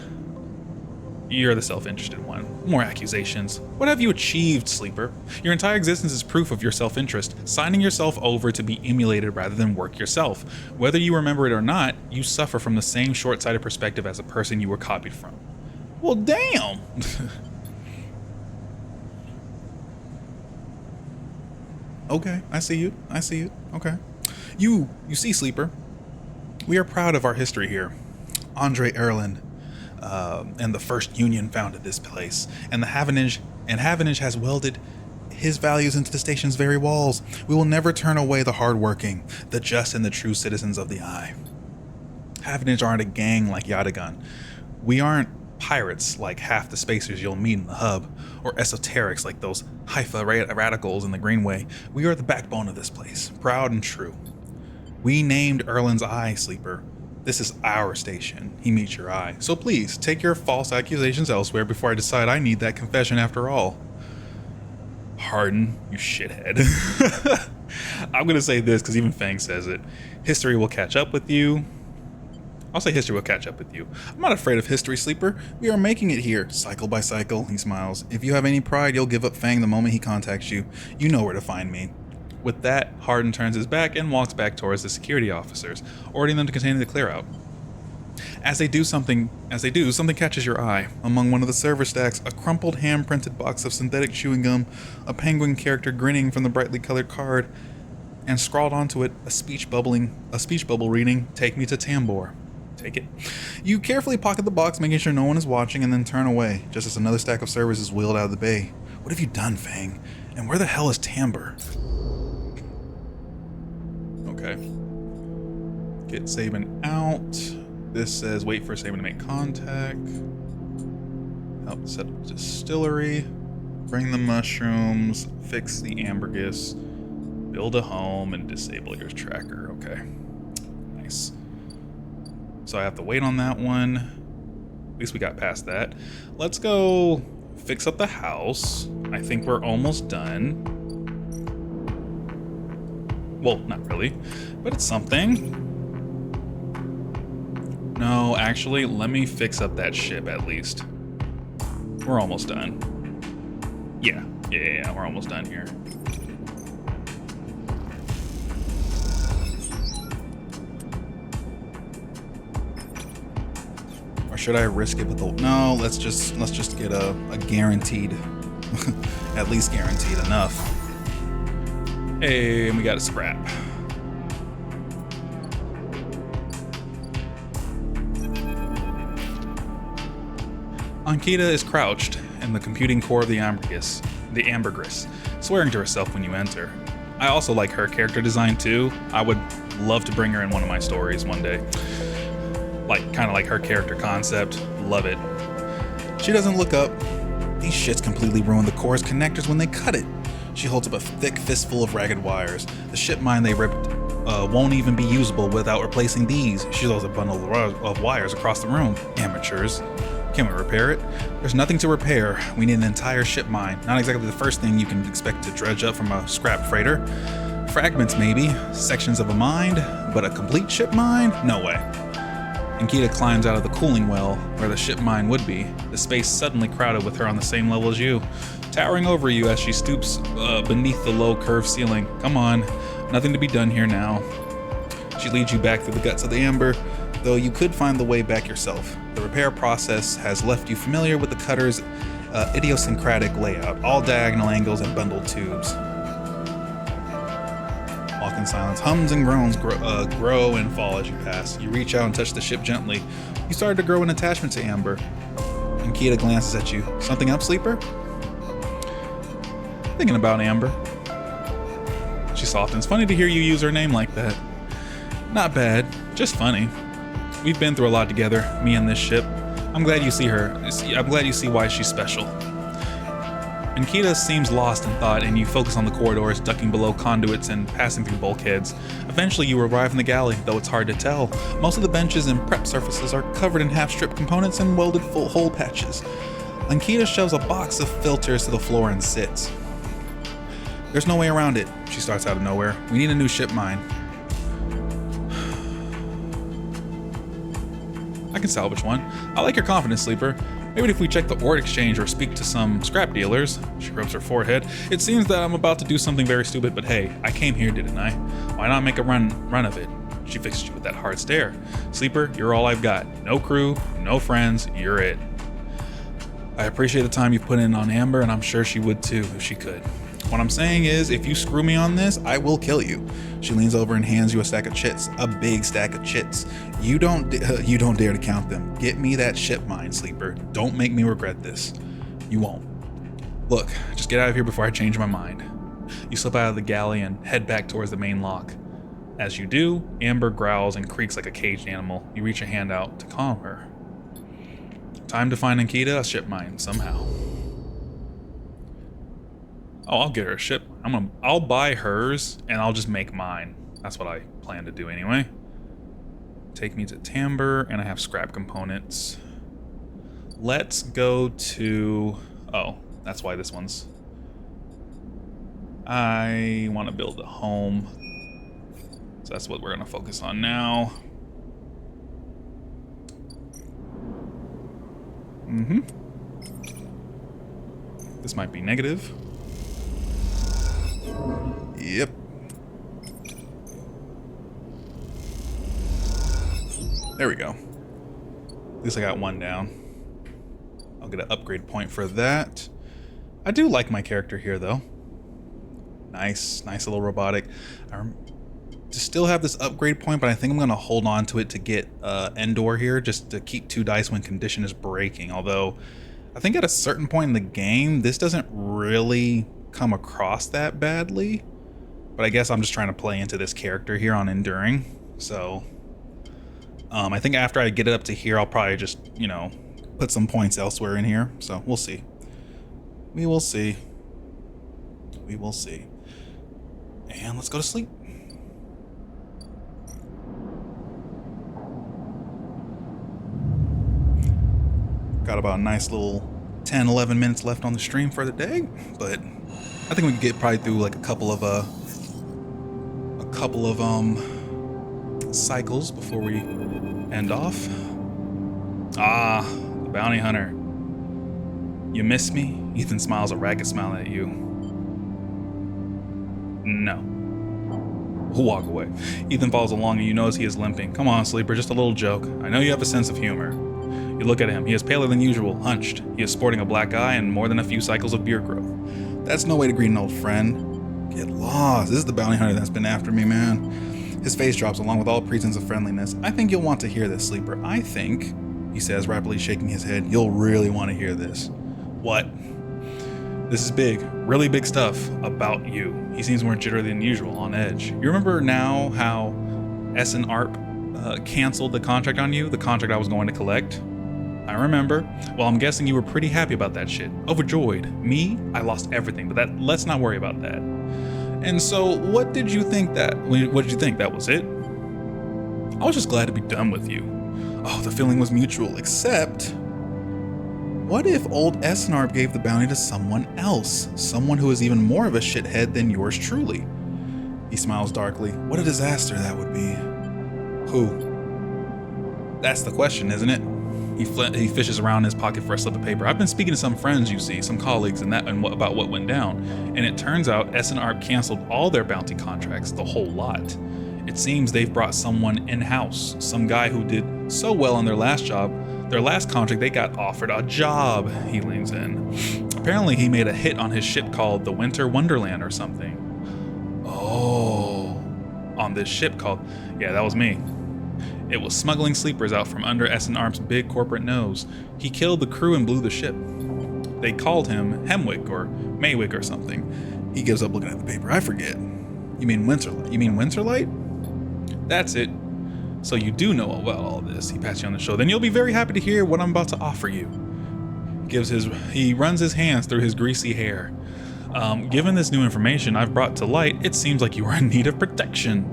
You're the self-interested one. More accusations. What have you achieved, Sleeper? Your entire existence is proof of your self-interest, signing yourself over to be emulated rather than work yourself. Whether you remember it or not, you suffer from the same short-sighted perspective as a person you were copied from. Well, damn! Okay, I see you. Okay. You see, Sleeper. We are proud of our history here. Andre Erlin and the first union founded this place, and Havenage has welded his values into the station's very walls. We will never turn away the hardworking, the just, and the true citizens of the Eye. Havenage aren't a gang like Yadagan. We aren't pirates like half the spacers you'll meet in the hub, or esoterics like those Haifa radicals in the Greenway. We are the backbone of this place, proud and true. We named Erlin's Eye, Sleeper. This is our station. He meets your eye. So please, take your false accusations elsewhere before I decide I need that confession after all. Hardin, you shithead. I'm gonna say this because even Fang says it. History will catch up with you. I'll say history will catch up with you. I'm not afraid of history, Sleeper. We are making it here, cycle by cycle. He smiles. If you have any pride, you'll give up Fang the moment he contacts you. You know where to find me. With that, Hardin turns his back and walks back towards the security officers, ordering them to continue the clear out. As they do, something catches your eye. Among one of the server stacks, a crumpled hand-printed box of synthetic chewing gum, a penguin character grinning from the brightly colored card, and scrawled onto it a speech bubble reading, "Take me to Tambor." Take it. You carefully pocket the box, making sure no one is watching, and then turn away, just as another stack of servers is wheeled out of the bay. What have you done, Fang? And where the hell is Tambor? Okay. Get Saban out. This says wait for Saban to make contact. Help set up the distillery. Bring the mushrooms. Fix the ambergris. Build a home and disable your tracker. Okay. Nice. So I have to wait on that one. At least we got past that. Let's go fix up the house. I think we're almost done. Well, not really, but it's something. No, actually, let me fix up that ship at least. We're almost done. Yeah, we're almost done here. Or should I risk it with the... No, let's just get a guaranteed, at least guaranteed enough. Hey, and we got a scrap. Ankita is crouched in the computing core of the ambergris, swearing to herself when you enter. I also like her character design too. I would love to bring her in one of my stories one day. Kind of like her character concept. Love it. She doesn't look up. These shits completely ruin the core's connectors when they cut it. She holds up a thick fistful of ragged wires. The ship mine they ripped won't even be usable without replacing these. She throws a bundle of wires across the room. Amateurs. Can we repair it? There's nothing to repair. We need an entire ship mine. Not exactly the first thing you can expect to dredge up from a scrap freighter. Fragments maybe, sections of a mine, but a complete ship mine? No way. Ankita climbs out of the cooling well where the ship mine would be, the space suddenly crowded with her on the same level as you, towering over you as she stoops beneath the low curved ceiling. Come on, nothing to be done here now. She leads you back through the guts of the amber, though you could find the way back yourself. The repair process has left you familiar with the cutter's idiosyncratic layout, all diagonal angles and bundled tubes. Walk in silence. Hums and groans grow and fall as you pass. You reach out and touch the ship gently. You started to grow an attachment to Amber. Ankita glances at you. Something up, sleeper? Thinking about Amber. She softens. Funny to hear you use her name like that. Not bad, just funny. We've been through a lot together, me and this ship. I'm glad you see her. I'm glad you see why she's special. Ankita seems lost in thought, and you focus on the corridors, ducking below conduits and passing through bulkheads. Eventually, you arrive in the galley, though it's hard to tell. Most of the benches and prep surfaces are covered in half-stripped components and welded full hole patches. Ankita shoves a box of filters to the floor and sits. There's no way around it, she starts out of nowhere. We need a new ship mine. I can salvage one. I like your confidence, Sleeper. Maybe if we check the ore exchange or speak to some scrap dealers. She rubs her forehead. It seems that I'm about to do something very stupid, but hey, I came here, didn't I? Why not make a run of it? She fixed you with that hard stare. Sleeper, you're all I've got. No crew, no friends, you're it. I appreciate the time you put in on Amber, and I'm sure she would too if she could. What I'm saying is, if you screw me on this, I will kill you. She leans over and hands you a stack of chits, a big stack of chits. You don't dare to count them. Get me that ship mine, Sleeper. Don't make me regret this. You won't. Look, just get out of here before I change my mind. You slip out of the galley and head back towards the main lock. As you do, Amber growls and creaks like a caged animal. You reach a hand out to calm her. Time to find Ankita a ship mine somehow. Oh, I'll get her a ship. I'll buy hers and I'll just make mine. That's what I plan to do anyway. Take me to Timber, and I have scrap components. Let's go to... Oh, that's why this one's... I want to build a home. So that's what we're going to focus on now. This might be negative. Yep. There we go. At least I got one down. I'll get an upgrade point for that. I do like my character here, though. Nice little robotic. I still have this upgrade point, but I think I'm going to hold on to it to get Endor here, just to keep 2 dice when condition is breaking. Although, I think at a certain point in the game, this doesn't really come across that badly. But I guess I'm just trying to play into this character here on Enduring. So... I think after I get it up to here, I'll probably just, you know, put some points elsewhere in here. So we'll see. We will see. We will see. And let's go to sleep. Got about a nice little 10, 11 minutes left on the stream for the day, but I think we can get probably through like a couple of cycles before we end off. Ah, the bounty hunter. You miss me? Ethan smiles a ragged smile at you. No. We'll walk away. Ethan follows along and you notice he is limping. Come on, Sleeper, just a little joke. I know you have a sense of humor. You look at him. He is paler than usual, hunched. He is sporting a black eye and more than a few cycles of beard growth. That's no way to greet an old friend. Get lost. This is the bounty hunter that's been after me, man. His face drops along with all pretense of friendliness. I think you'll want to hear this, Sleeper. I think he says, rapidly shaking his head. You'll really want to hear this. What? This is big, really big stuff about you. He seems more jittery than usual, on edge. You remember now how S and ARP canceled the contract on you, the contract I was going to collect? I remember. Well, I'm guessing you were pretty happy about that shit. Overjoyed. Me? I lost everything, but let's not worry about that. And so, what did you think that was it? I was just glad to be done with you. Oh, the feeling was mutual, except... What if old S&ARP gave the bounty to someone else? Someone who is even more of a shithead than yours truly? He smiles darkly. What a disaster that would be. Who? That's the question, isn't it? He fishes around in his pocket for a slip of paper. I've been speaking to some friends, you see, some colleagues, about what went down. And it turns out S&ARP canceled all their bounty contracts, the whole lot. It seems they've brought someone in-house, some guy who did so well on their last job. Their last contract, they got offered a job. He leans in. Apparently, he made a hit on his ship called the Winter Wonderland or something. Oh, on this ship called... Yeah, that was me. It was smuggling sleepers out from under S&ARP's big corporate nose. He killed the crew and blew the ship. They called him Hemwick or Maywick or something. He gives up looking at the paper. I forget. You mean Winterlight? That's it. So you do know about all this. He pats you on the shoulder. Then you'll be very happy to hear what I'm about to offer you. He runs his hands through his greasy hair. Given this new information I've brought to light, it seems like you are in need of protection.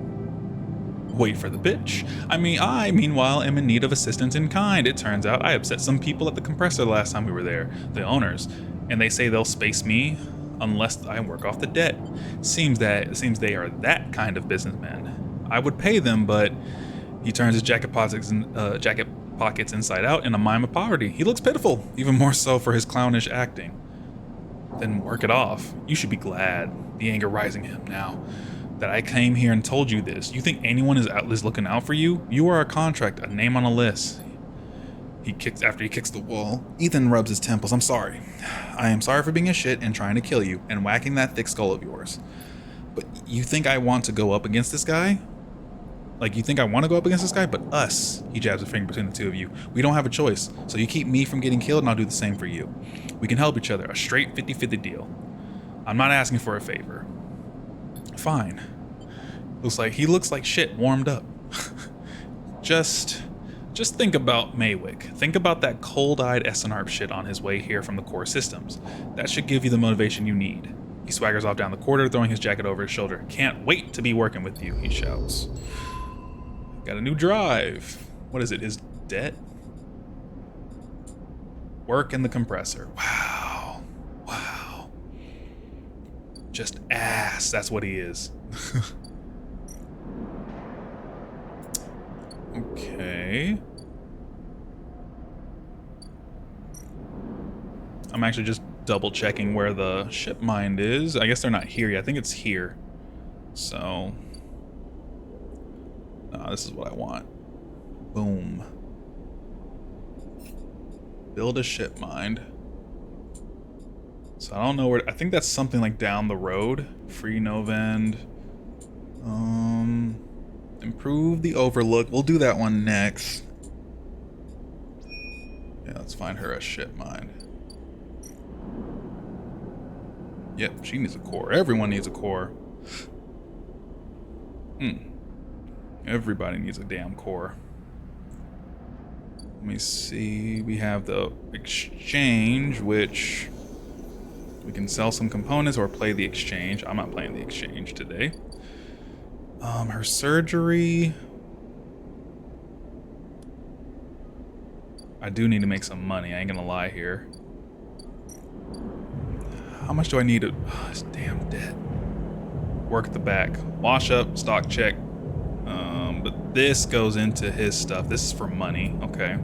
Wait for the bitch. I, meanwhile, am in need of assistance in kind. It turns out I upset some people at the compressor the last time we were there, the owners, and they say they'll space me unless I work off the debt. Seems they are that kind of businessmen. I would pay them, but... He turns his jacket pockets inside out in a mime of poverty. He looks pitiful, even more so for his clownish acting. Then work it off. You should be glad, the anger rising him now, that I came here and told you this. You think anyone is looking out for you? You are a contract, a name on a list. After he kicks the wall, Ethan rubs his temples. I'm sorry. I am sorry for being a shit and trying to kill you and whacking that thick skull of yours. But you think I want to go up against this guy? Like, you think I want to go up against this guy? But us, he jabs a finger between the two of you. We don't have a choice. So you keep me from getting killed and I'll do the same for you. We can help each other. A straight 50-50 deal. I'm not asking for a favor. Fine. He looks like shit warmed up. Just think about Maywick. Think about that cold-eyed S&ARP shit on his way here from the core systems. That should give you the motivation you need. He swaggers off down the corridor, throwing his jacket over his shoulder. Can't wait to be working with you, he shouts. Got a new drive. What is it? His debt? Work in the compressor. Wow. Just ass. That's what he is. Okay. I'm actually just double checking where the ship mind is. I guess they're not here yet. I think it's here. So... this is what I want. Boom. Build a ship mind. So I don't know where... I think that's something like down the road. Free Novend. Improve the overlook. We'll do that one next. Yeah, let's find her a ship mind. Yep, she needs a core. Everyone needs a core. Everybody needs a damn core. Let me see. We have the exchange, which we can sell some components or play the exchange. I'm not playing the exchange today. Her surgery. I do need to make some money. I ain't gonna lie here. How much do I need to... Oh, this damn debt. Work at the back. Wash up, stock check. But this goes into his stuff. This is for money. Okay.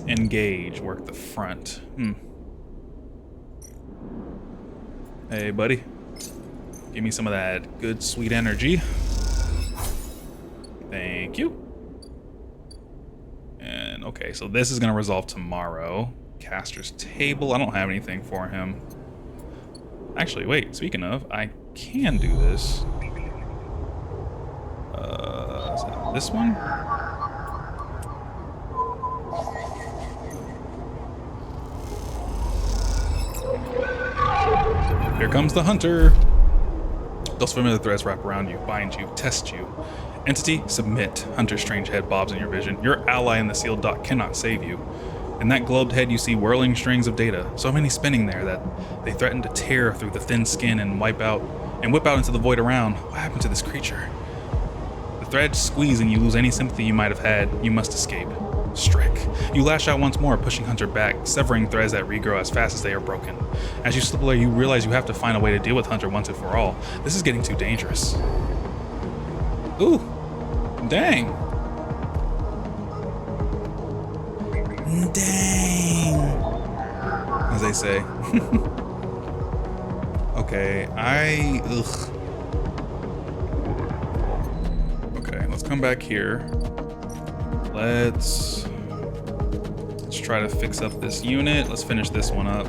Engage. Work the front. Hey, buddy. Give me some of that good, sweet energy. Thank you. And, okay, so this is going to resolve tomorrow. Caster's table. I don't have anything for him. Actually, wait. Speaking of, I can do this. Is that this one? Here comes the hunter. Those familiar threads wrap around you, bind you, test you. Entity, submit. Hunter's strange head bobs in your vision. Your ally in the sealed dock cannot save you. In that globed head you see whirling strings of data, so many spinning there that they threaten to tear through the thin skin and whip out into the void around. What happened to this creature? The threads squeeze and you lose any sympathy you might have had. You must escape. Strike. You lash out once more, pushing Hunter back, severing threads that regrow as fast as they are broken. As you slip away, you realize you have to find a way to deal with Hunter once and for all. This is getting too dangerous. Ooh. Dang. Dang. As they say. Okay, Okay, let's come back here. Let's try to fix up this unit. Let's finish this one up.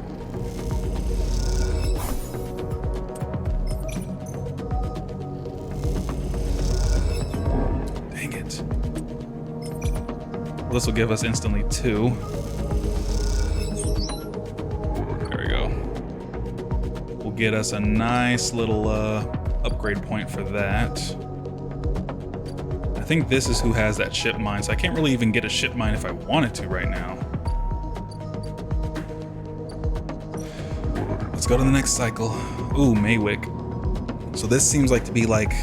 Dang it. Well, this will give us instantly 2. There we go. We'll get us a nice little upgrade point for that. I think this is who has that ship mine, so I can't really even get a ship mine if I wanted to right now. Let's go to the next cycle. Ooh, Maywick. So this seems like to be like...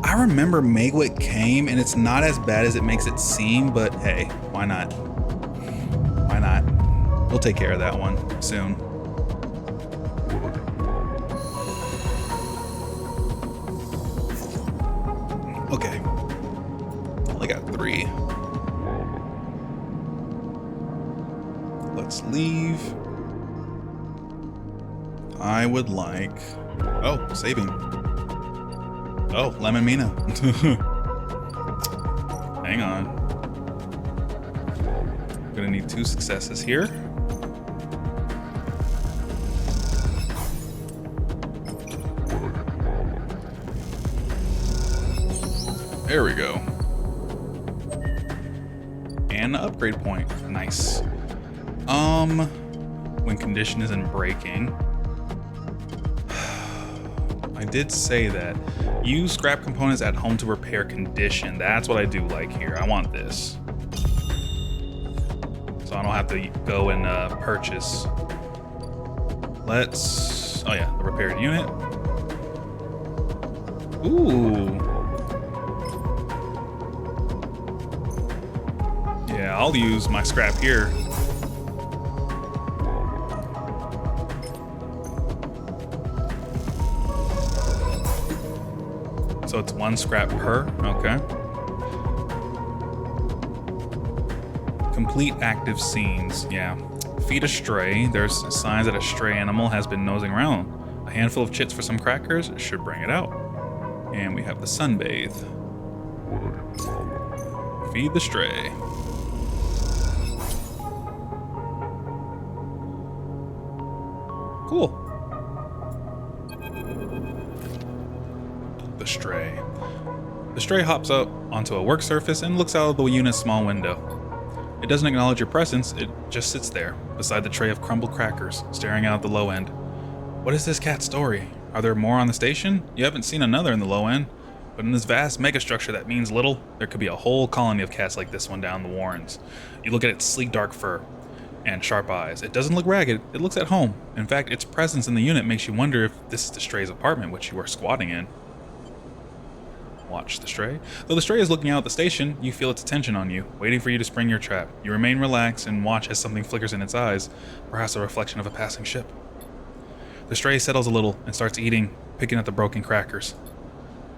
I remember Maywick came, and it's not as bad as it makes it seem, but hey, why not? Why not? We'll take care of that one soon. Okay. Only got 3. Let's leave. I would like... Oh, saving. Oh, Lemon Mina. Hang on. I'm gonna need 2 successes here. There we go. And an upgrade point. Nice. When condition isn't breaking. I did say that. Use scrap components at home to repair condition. That's what I do like here. I want this. So I don't have to go and purchase. Let's... Oh yeah, the repaired unit. Ooh. Yeah, I'll use my scrap here. So it's 1 scrap per, okay. Complete active scenes, yeah. Feed a stray. There's signs that a stray animal has been nosing around. A handful of chits for some crackers should bring it out. And we have the sunbathe. Feed the stray. Cool. The stray. The stray hops up onto a work surface and looks out of the unit's small window. It doesn't acknowledge your presence, it just sits there, beside the tray of crumbled crackers, staring out at the low end. What is this cat's story? Are there more on the station? You haven't seen another in the low end, but in this vast megastructure that means little, there could be a whole colony of cats like this one down the Warrens. You look at its sleek dark fur and sharp eyes. It doesn't look ragged, it looks at home. In fact, its presence in the unit makes you wonder if this is the stray's apartment which you are squatting in. Watch the stray. Though the stray is looking out at the station, you feel its attention on you, waiting for you to spring your trap. You remain relaxed and watch as something flickers in its eyes, perhaps a reflection of a passing ship. The stray settles a little and starts eating, picking at the broken crackers.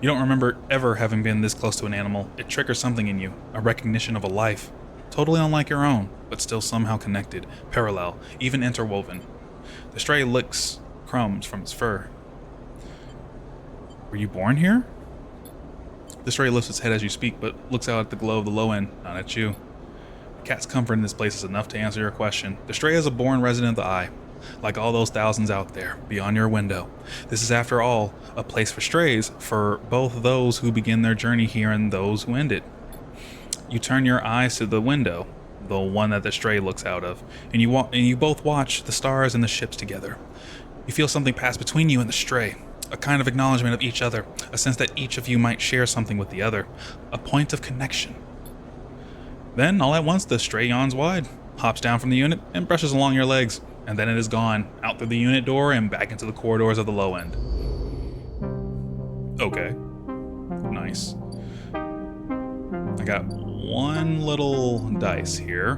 You don't remember ever having been this close to an animal. It triggers something in you, a recognition of a life, totally unlike your own, but still somehow connected, parallel, even interwoven. The stray licks crumbs from its fur. Were you born here? The stray lifts its head as you speak, but looks out at the glow of the low end, not at you. The cat's comfort in this place is enough to answer your question. The stray is a born resident of the Eye, like all those thousands out there, beyond your window. This is, after all, a place for strays, for both those who begin their journey here and those who end it. You turn your eyes to the window, the one that the stray looks out of, and you both watch the stars and the ships together. You feel something pass between you and the stray, a kind of acknowledgement of each other, a sense that each of you might share something with the other, a point of connection. Then, all at once, the stray yawns wide, hops down from the unit, and brushes along your legs, and then it is gone, out through the unit door and back into the corridors of the low end. Okay. Nice. I got one little dice here.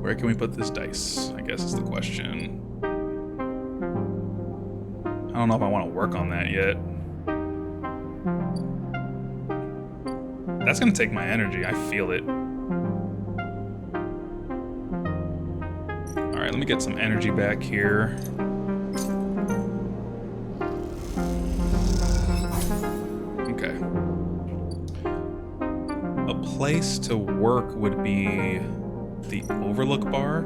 Where can we put this dice? I guess is the question. I don't know if I want to work on that yet. That's going to take my energy. I feel it. Alright, let me get some energy back here. Okay. A place to work would be the overlook bar.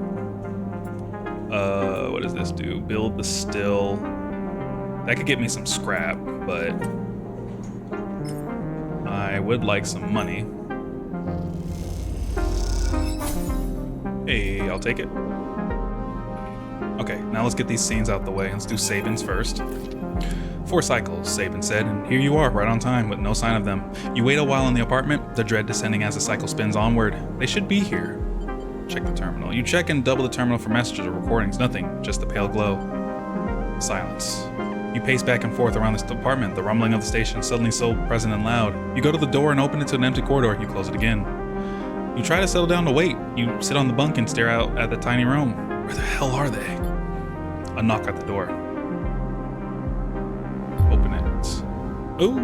What does this do? Build the still. That could get me some scrap, but I would like some money. Hey, I'll take it. Okay, now let's get these scenes out the way. Let's do Sabin's first. 4 cycles, Sabin said, and here you are, right on time, with no sign of them. You wait a while in the apartment, the dread descending as the cycle spins onward. They should be here. Check the terminal. You check and double the terminal for messages or recordings. Nothing, just the pale glow. Silence. You pace back and forth around this apartment, the rumbling of the station suddenly so present and loud. You go to the door and open it to an empty corridor. You close it again. You try to settle down to wait. You sit on the bunk and stare out at the tiny room. Where the hell are they? A knock at the door. Open it. Ooh.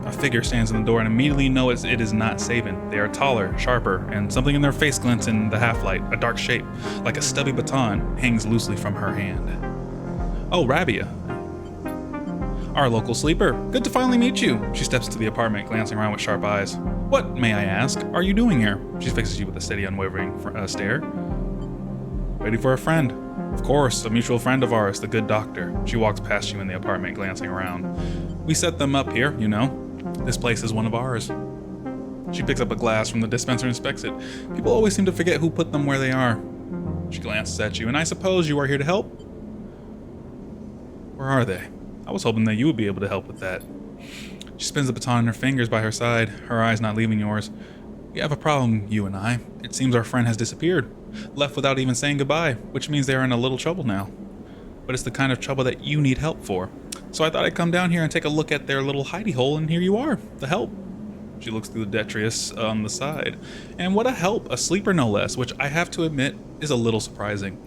A figure stands in the door and immediately knows it is not Sabin. They are taller, sharper, and something in their face glints in the half-light. A dark shape, like a stubby baton, hangs loosely from her hand. Oh, Rabia. Our local sleeper. Good to finally meet you. She steps into the apartment, glancing around with sharp eyes. What, may I ask, are you doing here? She fixes you with a steady, unwavering stare. Waiting for a friend. Of course, a mutual friend of ours, the good doctor. She walks past you in the apartment, glancing around. We set them up here, you know. This place is one of ours. She picks up a glass from the dispenser and inspects it. People always seem to forget who put them where they are. She glances at you, and I suppose you are here to help? Where are they? I was hoping that you would be able to help with that. She spins the baton in her fingers by her side, her eyes not leaving yours. We have a problem, you and I. It seems our friend has disappeared, left without even saying goodbye, which means they are in a little trouble now. But it's the kind of trouble that you need help for. So I thought I'd come down here and take a look at their little hidey hole, and here you are, the help. She looks through the detritus on the side. And what a help, a sleeper no less, which I have to admit is a little surprising.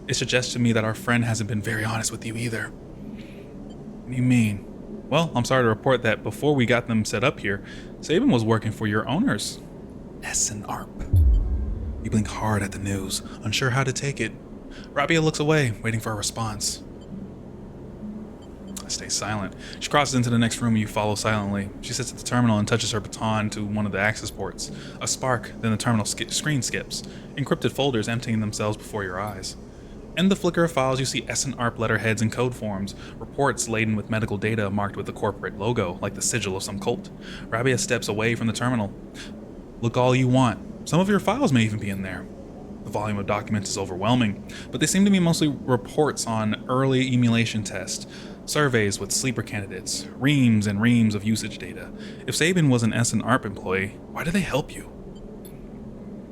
It suggests to me that our friend hasn't been very honest with you either. What do you mean? Well, I'm sorry to report that before we got them set up here, Sabin was working for your owners. S and ARP. You blink hard at the news, unsure how to take it. Rabia looks away, waiting for a response. I stay silent. She crosses into the next room and you follow silently. She sits at the terminal and touches her baton to one of the access ports. A spark, then the terminal screen skips, encrypted folders emptying themselves before your eyes. In the flicker of files, you see S and ARP letterheads and code forms, reports laden with medical data marked with the corporate logo, like the sigil of some cult. Rabia steps away from the terminal. Look all you want. Some of your files may even be in there. The volume of documents is overwhelming, but they seem to be mostly reports on early emulation tests, surveys with sleeper candidates, reams and reams of usage data. If Sabin was an S and ARP employee, why did they help you?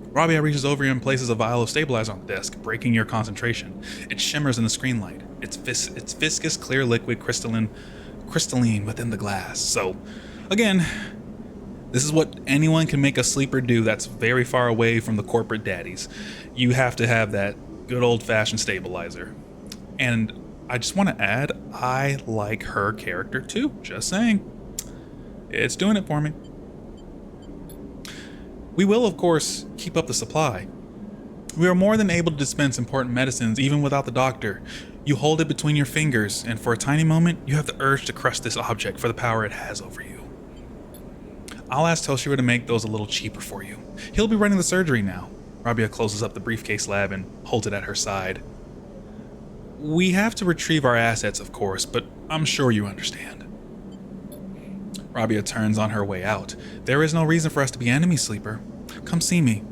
Rabia reaches over you and places a vial of stabilizer on the desk, breaking your concentration. It shimmers in the screen light. It's viscous, clear liquid, crystalline within the glass. So, again, this is what anyone can make a sleeper do that's very far away from the corporate daddies. You have to have that good old-fashioned stabilizer. And I just want to add, I like her character too. Just saying. It's doing it for me. We will, of course, keep up the supply. We are more than able to dispense important medicines even without the doctor. You hold it between your fingers, and for a tiny moment, you have the urge to crush this object for the power it has over you. I'll ask Toshiro to make those a little cheaper for you. He'll be running the surgery now. Rabia closes up the briefcase lab and holds it at her side. We have to retrieve our assets, of course, but I'm sure you understand. Rabia turns on her way out. There is no reason for us to be enemies, Sleeper. Come see me.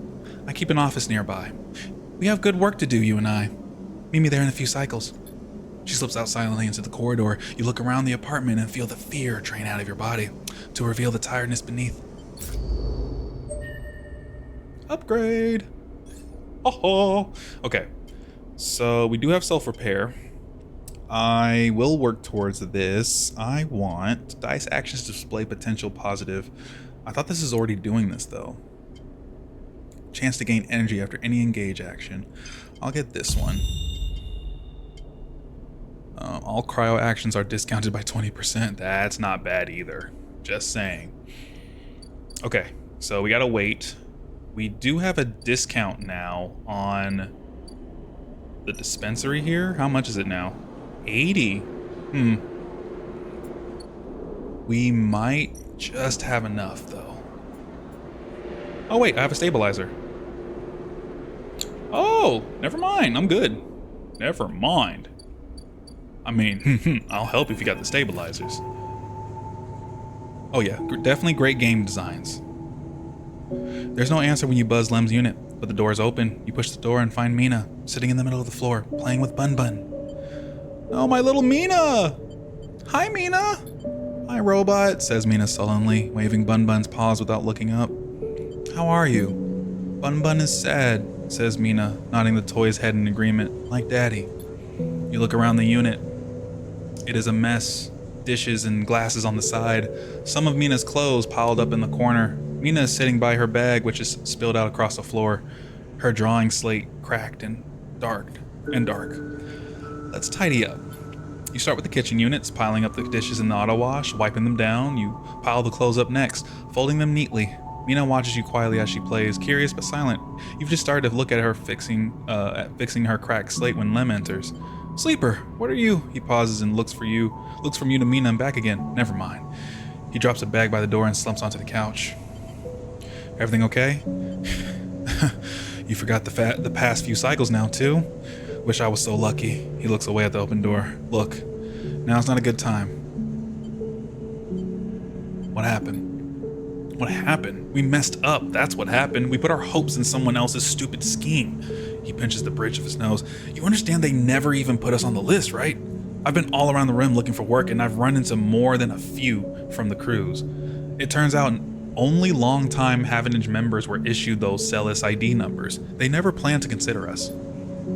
I keep an office nearby. We have good work to do, you and I. Meet me there in a few cycles. She slips out silently into the corridor. You look around the apartment and feel the fear drain out of your body to reveal the tiredness beneath. Upgrade. Oh. Okay. So we do have self-repair. I will work towards this. I want dice actions to display potential positive. I thought this is already doing this though. Chance to gain energy after any engage action. I'll get this one. All cryo actions are discounted by 20%. That's not bad either. Just saying. Okay, so we gotta wait. We do have a discount now on the dispensary here. How much is it now? 80. We might just have enough though. Oh wait, I have a stabilizer. Oh, never mind. I'm good. Never mind. I mean, I'll help if you got the stabilizers. Oh yeah, definitely great game designs. There's no answer when you buzz Lem's unit, but the door is open. You push the door and find Mina, sitting in the middle of the floor, playing with Bun Bun. Oh, my little Mina! Hi, Mina! Hi, robot, says Mina sullenly, waving Bun Bun's paws without looking up. How are you? Bun Bun is sad, says Mina, nodding the toy's head in agreement, like Daddy. You look around the unit. It is a mess. Dishes and glasses on the side. Some of Mina's clothes piled up in the corner. Mina is sitting by her bag, which is spilled out across the floor. Her drawing slate cracked and dark. Let's tidy up. You start with the kitchen units, piling up the dishes in the auto wash, wiping them down. You pile the clothes up next, folding them neatly. Mina watches you quietly as she plays, curious but silent. You've just started to look at her fixing her cracked slate when Lem enters. Sleeper, what are you? He pauses and looks from you to Mina and back again. Never mind. He drops a bag by the door and slumps onto the couch. Everything okay? You forgot the past few cycles now, too? Wish I was so lucky. He looks away at the open door. Look, now's not a good time. What happened? What happened? We messed up. That's what happened. We put our hopes in someone else's stupid scheme. He pinches the bridge of his nose. You understand they never even put us on the list, right? I've been all around the rim looking for work, and I've run into more than a few from the crews. It turns out only long-time Havenage members were issued those Celis ID numbers. They never planned to consider us.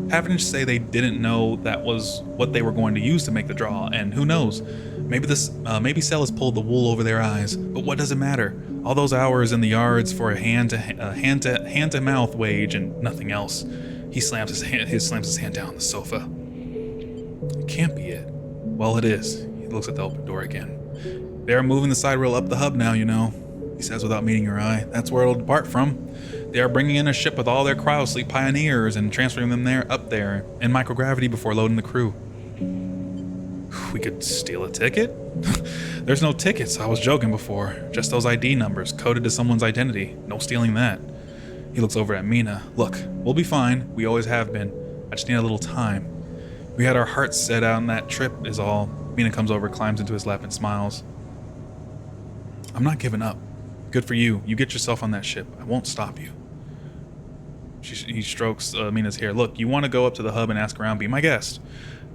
Havenage say they didn't know that was what they were going to use to make the draw, and who knows? Maybe Celis pulled the wool over their eyes, but what does it matter? All those hours in the yards for a hand-to-mouth wage and nothing else. He slams his hand down on the sofa. It can't be it. Well, it is. He looks at the open door again. They're moving the side rail up the hub now, you know, he says without meeting your eye. That's where it'll depart from. They are bringing in a ship with all their cryosleep pioneers and transferring them up there in microgravity before loading the crew. We could steal a ticket? There's no tickets. I was joking before. Just those ID numbers coded to someone's identity. No stealing that. He looks over at Mina. Look, we'll be fine. We always have been. I just need a little time. We had our hearts set out on that trip is all. Mina comes over, climbs into his lap and smiles. I'm not giving up. Good for you. You get yourself on that ship. I won't stop you. He strokes Mina's hair. Look, you want to go up to the hub and ask around, be my guest.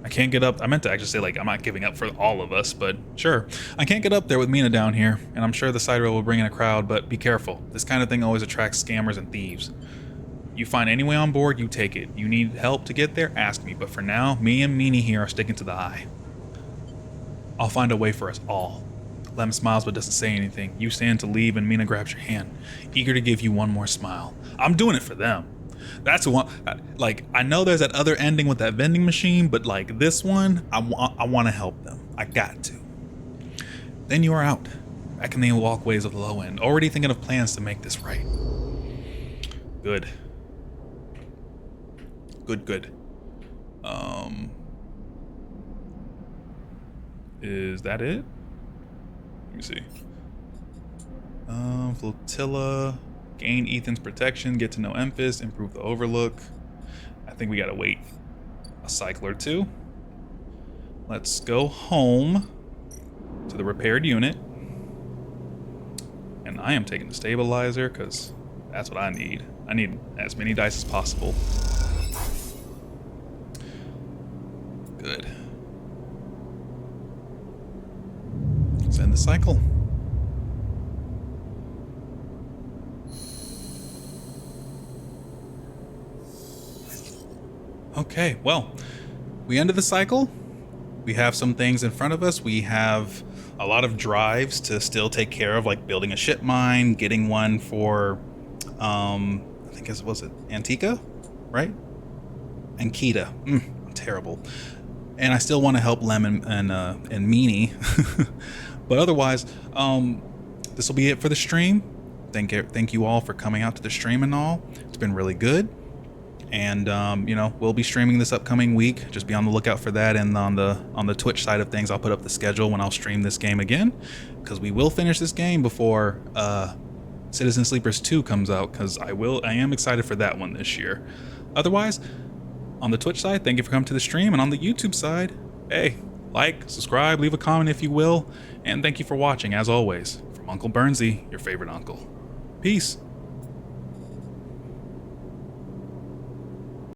I can't get up. I meant to actually say, like, I'm not giving up for all of us, but sure. I can't get up there with Mina down here, and I'm sure the side rail will bring in a crowd, but be careful. This kind of thing always attracts scammers and thieves. You find any way on board, you take it. You need help to get there, ask me, but for now, me and Meanie here are sticking to the eye. I'll find a way for us all. Lem smiles but doesn't say anything. You stand to leave and Mina grabs your hand, eager to give you one more smile. I'm doing it for them. That's one. Like, I know there's that other ending with that vending machine, but like this one, I want to help them. I got to. Then you are out, back in the walkways of the low end, already thinking of plans to make this right. Good. Good. Is that it? Let me see. Flotilla. Gain Ethan's protection, get to know Emphas, improve the overlook. I think we gotta wait a cycle or two. Let's go home to the repaired unit. And I am taking the stabilizer because that's what I need. I need as many dice as possible. cycle. Okay, well, we ended the cycle. We have some things in front of us. We have a lot of drives to still take care of, like building a ship mine, getting one for, I think was it Antica, right? Ankita. Terrible. And I still want to help Lemon and Meanie. But otherwise, this will be it for the stream. Thank you all for coming out to the stream and all. It's been really good. And we'll be streaming this upcoming week. Just be on the lookout for that. And on the Twitch side of things, I'll put up the schedule when I'll stream this game again, because we will finish this game before Citizen Sleepers 2 comes out, because I am excited for that one this year. Otherwise, on the Twitch side, thank you for coming to the stream, and on the YouTube side, hey, like, subscribe, leave a comment if you will, and thank you for watching, as always. From Uncle Bernsey, your favorite uncle. Peace.